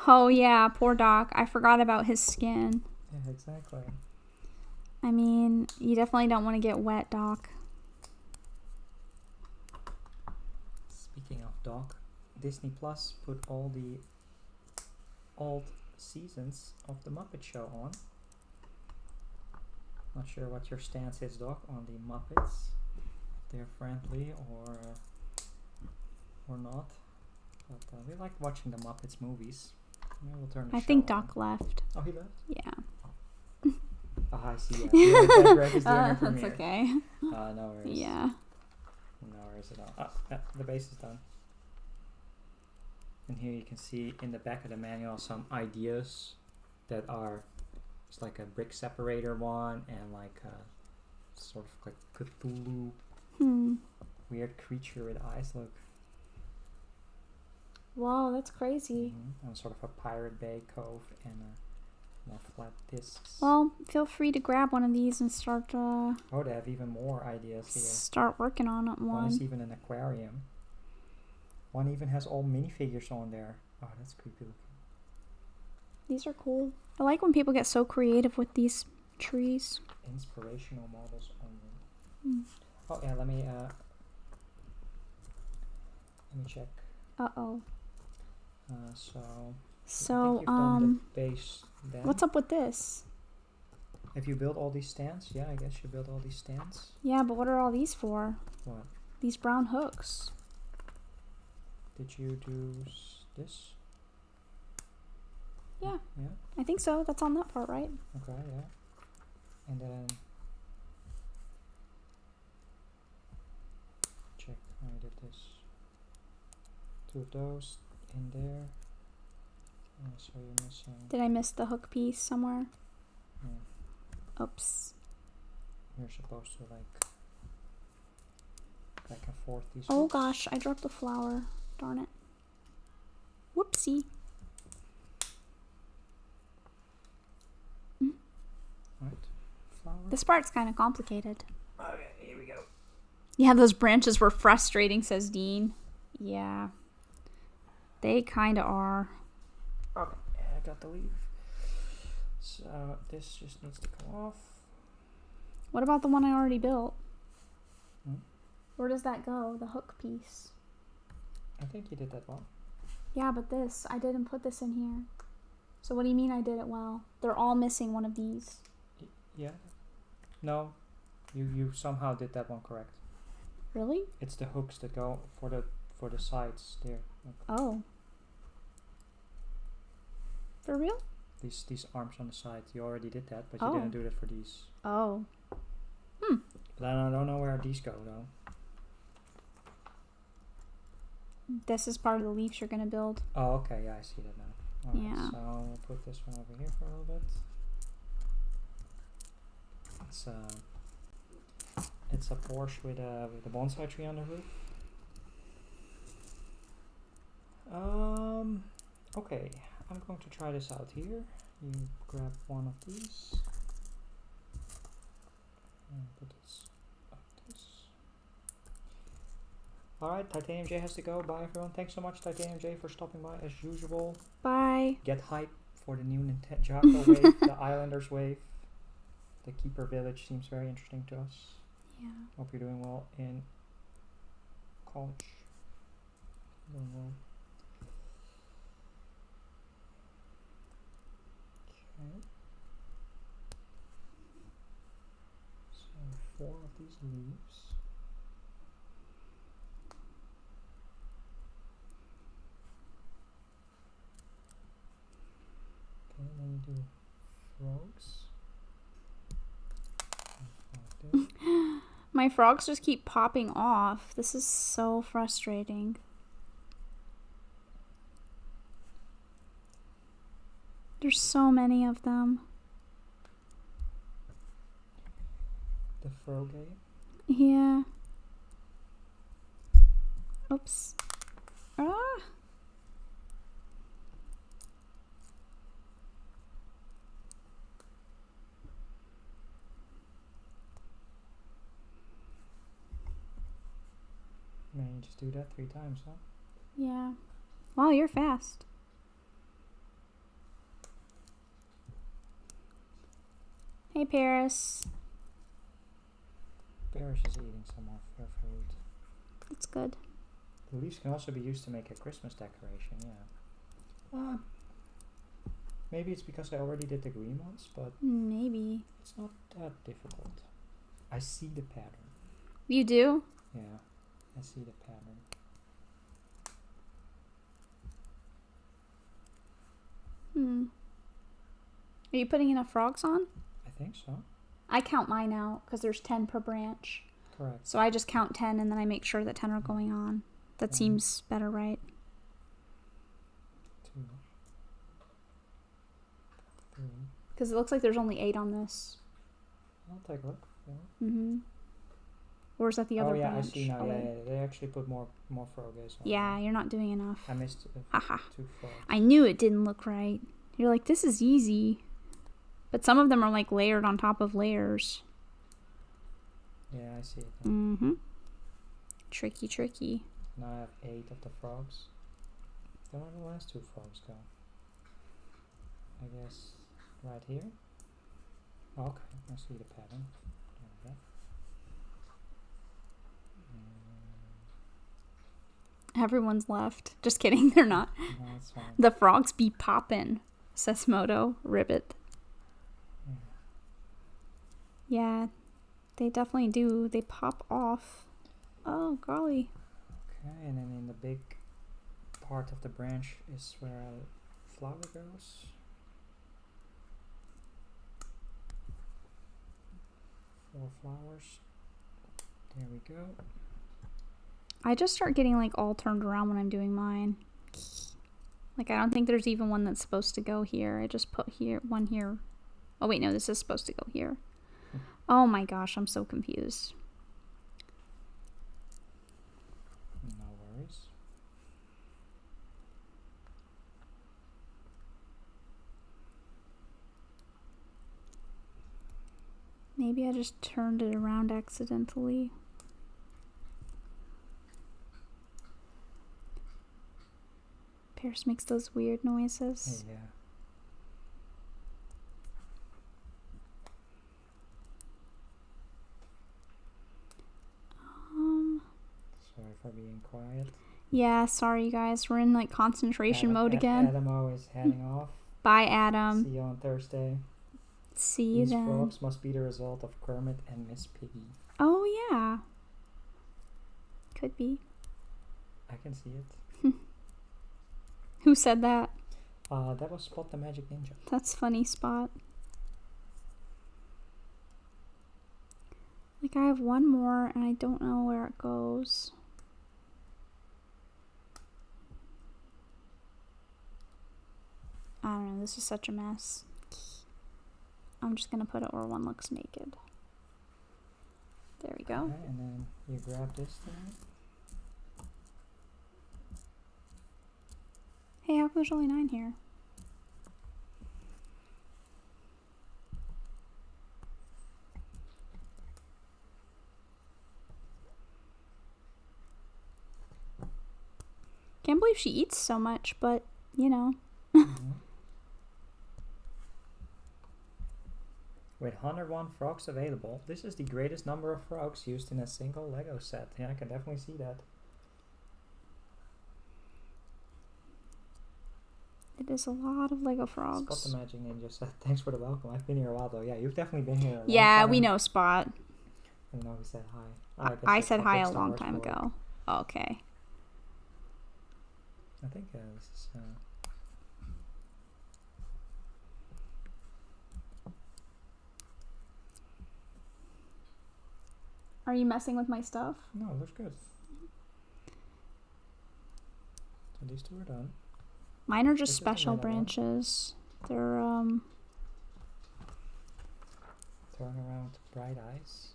Oh yeah, poor Doc. I forgot about his skin. Yeah, exactly. I mean, you definitely don't want to get wet, Doc. Speaking of Doc, Disney Plus put all the old seasons of the Muppet Show on. Not sure what your stance is, Doc, on the Muppets. If they're friendly or not. But we like watching the Muppets movies. Maybe we'll turn the I show think on. Doc left. Oh, he left? Yeah. Oh, I see. Yeah. Greg is doing her That's premiere. okay. No worries. Yeah. No worries at all. Oh, yeah, the base is done. And here you can see in the back of the manual some ideas that are it's like a brick separator one and like a sort of like Cthulhu weird creature with eyes. Look. Wow, that's crazy. And sort of a Pirate Bay cove and more flat discs. Well, feel free to grab one of these and start Oh, they have even more ideas here. start working on it. One is even an aquarium. One even has all minifigures on there. Oh, that's creepy looking. These are cool. I like when people get so creative with these trees. Inspirational models only. Oh yeah, let me check. Uh-oh. So So, you've done the base then. what's up with this? Have you built all these stands? Yeah, I guess you built all these stands. Yeah, but what are all these for? What? These brown hooks. Did you do this? Yeah. Yeah? I think so. That's on that part, right? Okay, yeah. And then check how I did this. 2 of those in there. So you're missing. Did I miss the hook piece somewhere? Yeah. Oops. You're supposed to like back and forth these. Oh hooks. gosh, I dropped the flower. Darn it. Whoopsie. Right. Flower. This part's kind of complicated. Okay, here we go. Yeah, those branches were frustrating, says Dean. Yeah. They kind of are. Okay, I got the leaf. So this just needs to come off. What about the one I already built? Hmm? Where does that go? The hook piece. I think you did that one. Yeah, but this, I didn't put this in here. So what do you mean I did it well? They're all missing one of these. Yeah. No, you somehow did that one correct. Really? It's the hooks that go for the sides there. Look. Oh. For real? These arms on the side. You already did that, but Oh. you didn't do that for these. Oh. But I don't know where these go though. This is part of the leaves you're going to build. Oh, okay. Yeah, I see that now. Alright, Yeah. so we'll put this one over here for a little bit. It's a Porsche with a bonsai tree on the roof. Okay, I'm going to try this out here. You grab one of these. And put this like this. Alright, Titanium J has to go. Bye everyone. Thanks so much, Titanium J, for stopping by as usual. Bye. Get hype for the new Ninjago wave, the Islanders wave. The Keeper Village seems very interesting to us. Yeah. Hope you're doing well in college. Doing well. Okay. these leaves. Okay, then you do frogs. Like this. My frogs just keep popping off. This is so frustrating. There's so many of them. The frogate. Yeah. Oops. Ah. Man, you just do that 3 times, huh? Yeah. Wow, you're fast. Hey, Paris. Paris is eating some of her food. That's good. The leaves can also be used to make a Christmas decoration, yeah. Maybe it's because I already did the green ones, but Maybe. it's not that difficult. I see the pattern. You do? Yeah, I see the pattern. Are you putting enough frogs on? I think so. I count mine out because there's 10 per branch. Correct. So I just count 10 and then I make sure that 10 are going on. That seems better, right? 2, 3. Because it looks like there's only 8 on this. I'll take a look. Yeah. Or is that the other oh yeah, branch? I see now. Oh, Yeah, wait. yeah, they actually put more frogs on. Yeah, you're not doing enough. I missed Haha. 2 frogs. I knew it didn't look right. You're like, this is easy. But some of them are like layered on top of layers. Yeah, I see it. Tricky, tricky. Now I have 8 of the frogs. Then where do the last 2 frogs go? I guess right here. Okay, I see the pattern. There we go. Everyone's left. Just kidding, they're not. No, that's fine. The frogs be poppin', says Moto. Ribbit. Yeah, they definitely do. They pop off. Oh, golly. Okay, and then in the big part of the branch is where a flower goes. Four flowers. There we go. I just start getting like all turned around when I'm doing mine. Like I don't think there's even one that's supposed to go here. I just put here one here. Oh wait, no, this is supposed to go here. Oh my gosh, I'm so confused. No worries. Maybe I just turned it around accidentally. Paris makes those weird noises. Yeah. Sorry for being quiet. Yeah, sorry you guys. We're in like concentration mode again. Adamo is heading off. Bye, Adam. See you on Thursday. See you These then. frogs must be the result of Kermit and Miss Piggy. Oh yeah. Could be. I can see it. Who said that? That was Spot the Magic Ninja. That's funny, Spot. Like I have one more and I don't know where it goes. I don't know, this is such a mess. I'm just gonna put it where one looks naked. There we go. Okay, and then you grab this thing. Hey, how come there's only 9 here? Can't believe she eats so much, but, you know. With 101 frogs available, this is the greatest number of frogs used in a single Lego set. Yeah, I can definitely see that. It is a lot of Lego frogs. Spot the Magic Ninja said, thanks for the welcome. I've been here a while though. Yeah, you've definitely been here a long Yeah, time. we know Spot. I don't know who said hi. Oh, I guess said that's hi Big a Star long Wars time boy. ago. Okay. I think this is... Are you messing with my stuff? No, it looks good. So these two are done. Mine are just This is the special middle one. branches. They're, Throwing around bright eyes.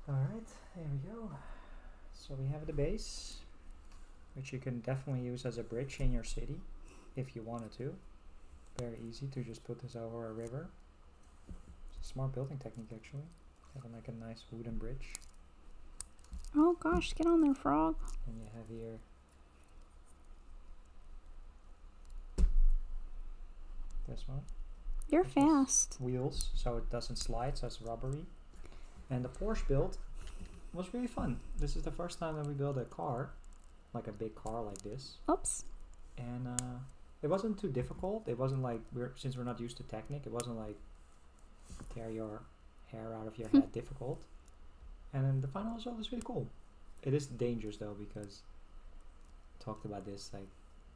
Alright, there we go. So we have the base, which you can definitely use as a bridge in your city if you wanted to. Very easy to just put this over a river. It's a smart building technique actually. Having like a nice wooden bridge. oh gosh, get on there, frog. And you have here this one. You're Which is fast. Wheels, so it doesn't slide, so it's rubbery. And the Porsche build was really fun. This is the first time that we built a car, like a big car like this. Oops. And it wasn't too difficult. It wasn't like, since we're not used to Technic, it wasn't like tear your hair out of your head difficult. And then the final result is really cool. It is dangerous though, because I talked about this, like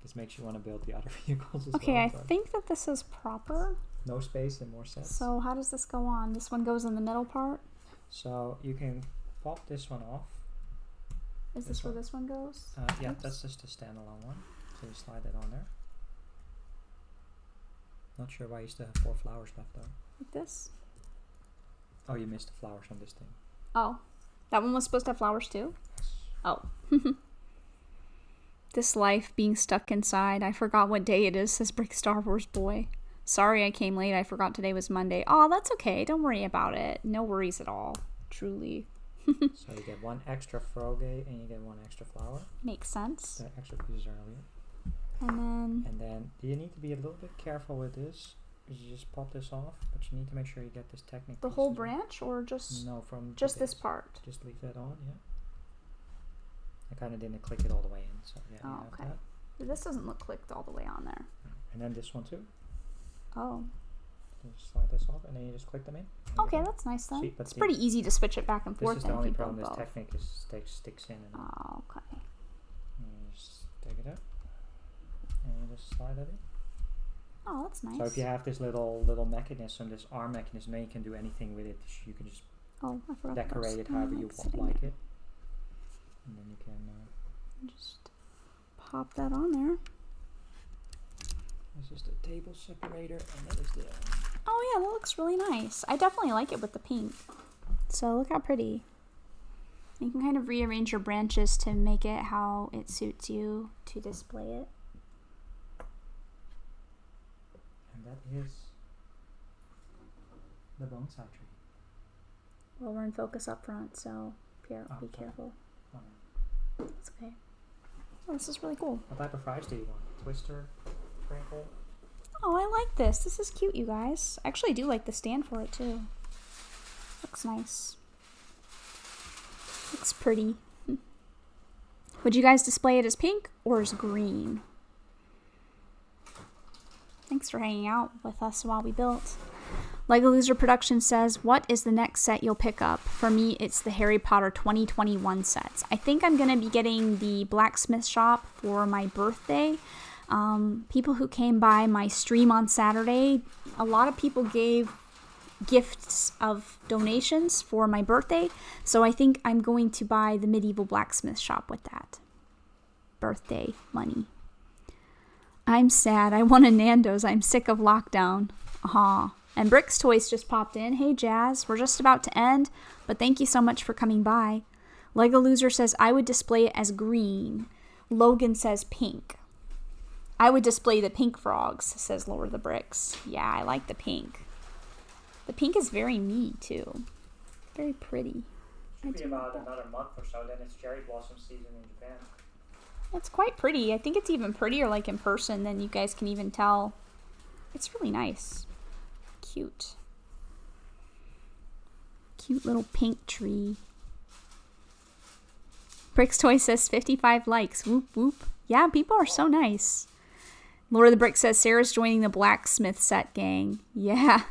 this makes you want to build the other vehicles as Okay, well. I but think that this is proper. no space and more sets. So how does this go on? This one goes in the middle part? So you can pop this one off. Is This this where one? this one goes? Yeah, Oops. that's just a standalone one. So you slide that on there. Not sure why you still have 4 flowers left though. Like this? Oh, you missed the flowers on this thing. Oh. That one was supposed to have flowers too? Yes. Oh. This life being stuck inside. I forgot what day it is, says Brick Star Wars Boy. Sorry I came late. I forgot today was Monday. Oh, that's okay. Don't worry about it. No worries at all. Truly. So you get 1 extra froge and you get 1 extra flower. Makes sense. The extra pieces are earlier. And then... And then you need to be a little bit careful with this. Because you just pop this off, but you need to make sure you get this Technic the piece whole as well. branch or just No, from just the this base. part? Just leave that on, yeah. I kind of didn't click it all the way in, so yeah, you Oh, have okay. that. This doesn't look clicked all the way on there. And then this one too. Oh. You just slide this off and then you just click them in. and you're Okay, done. that's nice then. See, but It's the- pretty easy to switch it back and This forth is then the if only you problem. build This both. Technic sticks in and Oh, okay. you just take it out and you just slide it in. Oh, that's nice. So if you have this little mechanism, this arm mechanism, then you can do anything with it. You can just Oh, I forgot. decorate it however you like it, and then you can. Just pop that on there. This is the table separator, and that is the. Oh yeah, that looks really nice. I definitely like it with the pink. So look how pretty. You can kind of rearrange your branches to make it how it suits you to display it. And that is the bonsai tree. Well, we're in focus up front, so be sorry. careful. Oh, It's okay. Oh, this is really cool. what type of fries do you want? Twister, crinkle? Oh, I like this. This is cute, you guys. I actually do like the stand for it, too. Looks nice. Looks pretty. Would you guys display it as pink or as green? Thanks for hanging out with us while we built. Lego Loser Production says, what is the next set you'll pick up? For me, it's the Harry Potter 2021 sets. I think I'm going to be getting the blacksmith shop for my birthday. People who came by my stream on Saturday, a lot of people gave gifts of donations for my birthday. So I think I'm going to buy the medieval blacksmith shop with that birthday money. I'm sad. I want a Nando's. I'm sick of lockdown. Aw. And Brick's Toys just popped in. Hey, Jazz. We're just about to end, but thank you so much for coming by. Lego Loser says, I would display it as green. Logan says pink. I would display the pink frogs, says Lower the Bricks. Yeah, I like the pink. The pink is very me, too. Very pretty. Should be I do like about that. another month or so, then it's cherry blossom season in Japan. It's quite pretty. I think it's even prettier like in person than you guys can even tell. It's really nice. Cute. Cute little pink tree. Bricks Toy says 55 likes. Whoop whoop. Yeah, people are so nice. Laura the Brick says Sarah's joining the blacksmith set gang. Yeah.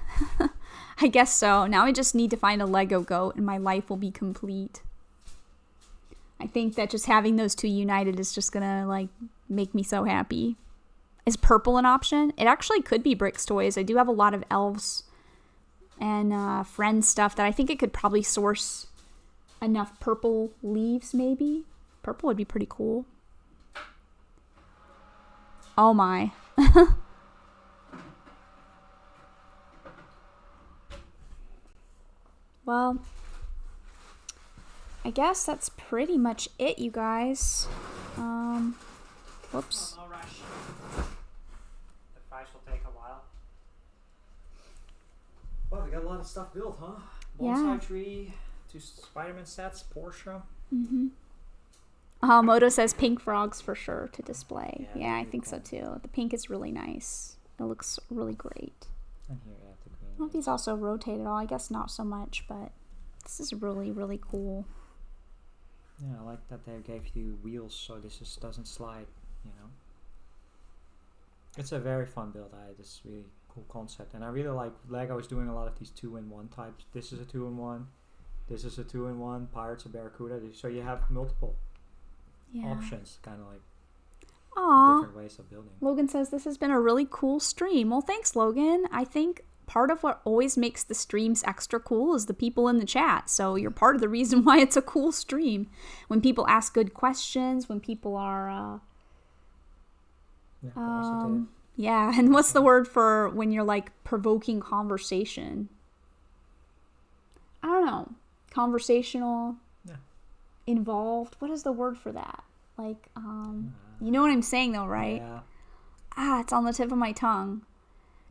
I guess so. Now I just need to find a Lego goat and my life will be complete. I think that just having those two united is just gonna like make me so happy. Is purple an option? It actually could be Bricks Toys. I do have a lot of elves and friend stuff that I think it could probably source enough purple leaves maybe. Purple would be pretty cool. Oh my. Well, I guess that's pretty much it, you guys. Whoops. No rush. The price will take a while. Well, we got a lot of stuff built, huh? Bonsai tree, 2 Spider-Man sets, Porsche. Moto says pink frogs for sure to display. Yeah, I think cool. so too. The pink is really nice. It looks really great. And here you have the green. I don't know if these also rotate at all. I guess not so much, but this is really, really cool. Yeah, I like that they gave you wheels so this just doesn't slide, you know. It's a very fun build. This really cool concept. And I really like Lego is doing a lot of these 2-in-1 types. This is a 2-in-1. This is a 2-in-1. Pirates of Barracuda. So you have multiple options, kind of like different ways of building. Logan says this has been a really cool stream. Well, thanks, Logan. I think part of what always makes the streams extra cool is the people in the chat. So you're part of the reason why it's a cool stream. When people ask good questions, when people are and what's the word for when you're like provoking conversation? I don't know. Conversational. Yeah. Involved. What is the word for that? Like, you know what I'm saying though, right? Yeah. It's on the tip of my tongue.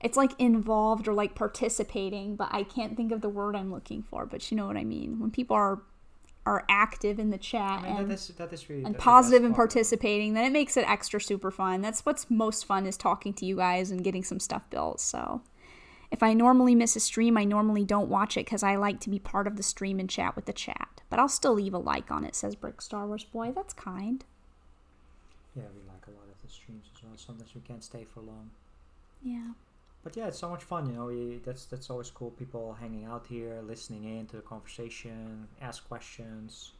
It's like involved or like participating, but I can't think of the word I'm looking for, but you know what I mean. When people are active in the chat that is really and positive and participating, then it makes it extra super fun. That's what's most fun, is talking to you guys and getting some stuff built. So if I normally miss a stream, I normally don't watch it because I like to be part of the stream and chat with the chat. But I'll still leave a like on it, says Brick Star Wars Boy. That's kind. Yeah, we like a lot of the streams as well. Sometimes we can't stay for long. Yeah. But yeah, it's so much fun, you know. That's always cool. People hanging out here, listening in to the conversation, ask questions,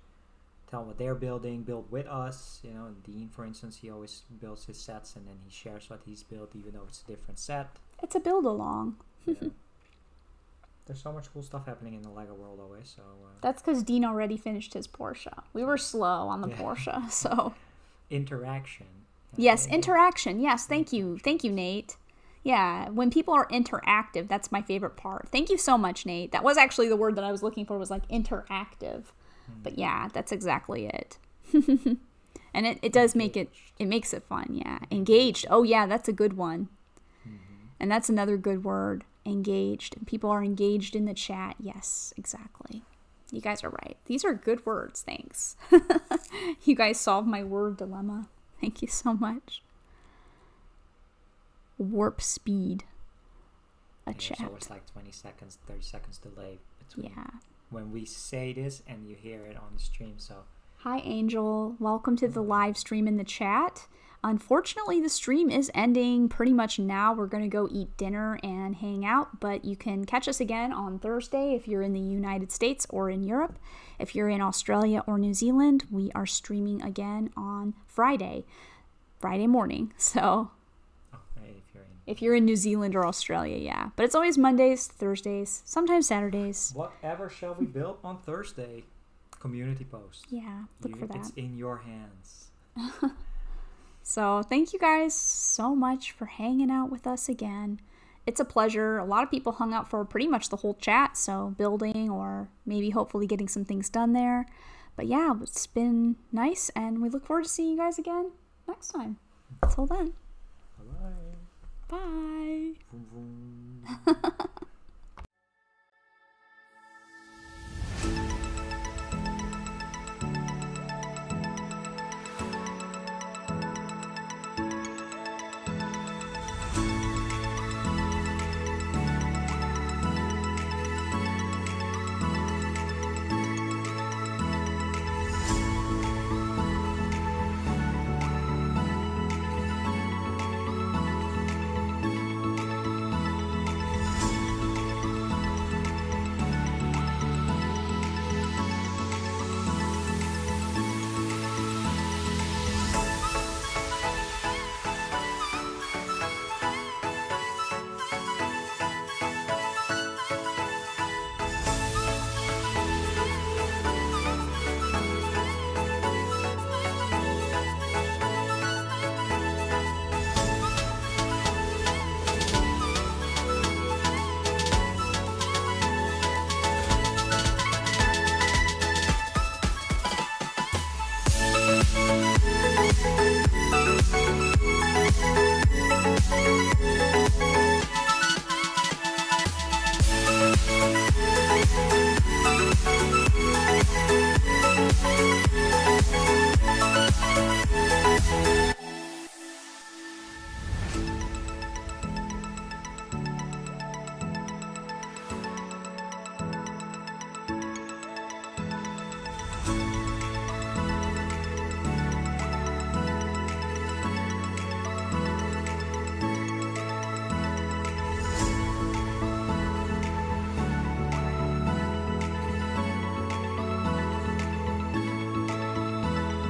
tell what they're building, build with us. You know, and Dean, for instance, he always builds his sets and then he shares what he's built, even though it's a different set. It's a build along. Yeah. There's so much cool stuff happening in the Lego world always. So that's because Dean already finished his Porsche. We were slow on the Porsche, so interaction. Yes, interaction. Yes, thank you, Nate. Yeah, when people are interactive, that's my favorite part. Thank you so much, Nate. That was actually the word that I was looking for, was like interactive. But yeah, that's exactly it. And it does make it makes it fun, yeah. Engaged. Oh yeah, that's a good one. And that's another good word, engaged. People are engaged in the chat. Yes, exactly. You guys are right. These are good words, thanks. You guys solved my word dilemma. Thank you so much. Warp speed. Chat. There's always like 20 seconds, 30 seconds delay between when we say this and you hear it on the stream. So hi Angel, welcome to the live stream in the chat. Unfortunately, the stream is ending pretty much now. We're going to go eat dinner and hang out, but you can catch us again on Thursday if you're in the United States or in Europe. If you're in Australia or New Zealand, we are streaming again on Friday morning. So if you're in New Zealand or Australia, yeah. But it's always Mondays, Thursdays, sometimes Saturdays. Whatever shall we build on Thursday? Community post. Yeah, look for that. It's in your hands. So thank you guys so much for hanging out with us again. It's a pleasure. A lot of people hung out for pretty much the whole chat, so building or maybe hopefully getting some things done there. But yeah, it's been nice, and we look forward to seeing you guys again next time. Until then. Bye-bye. Bye. Vroom, vroom.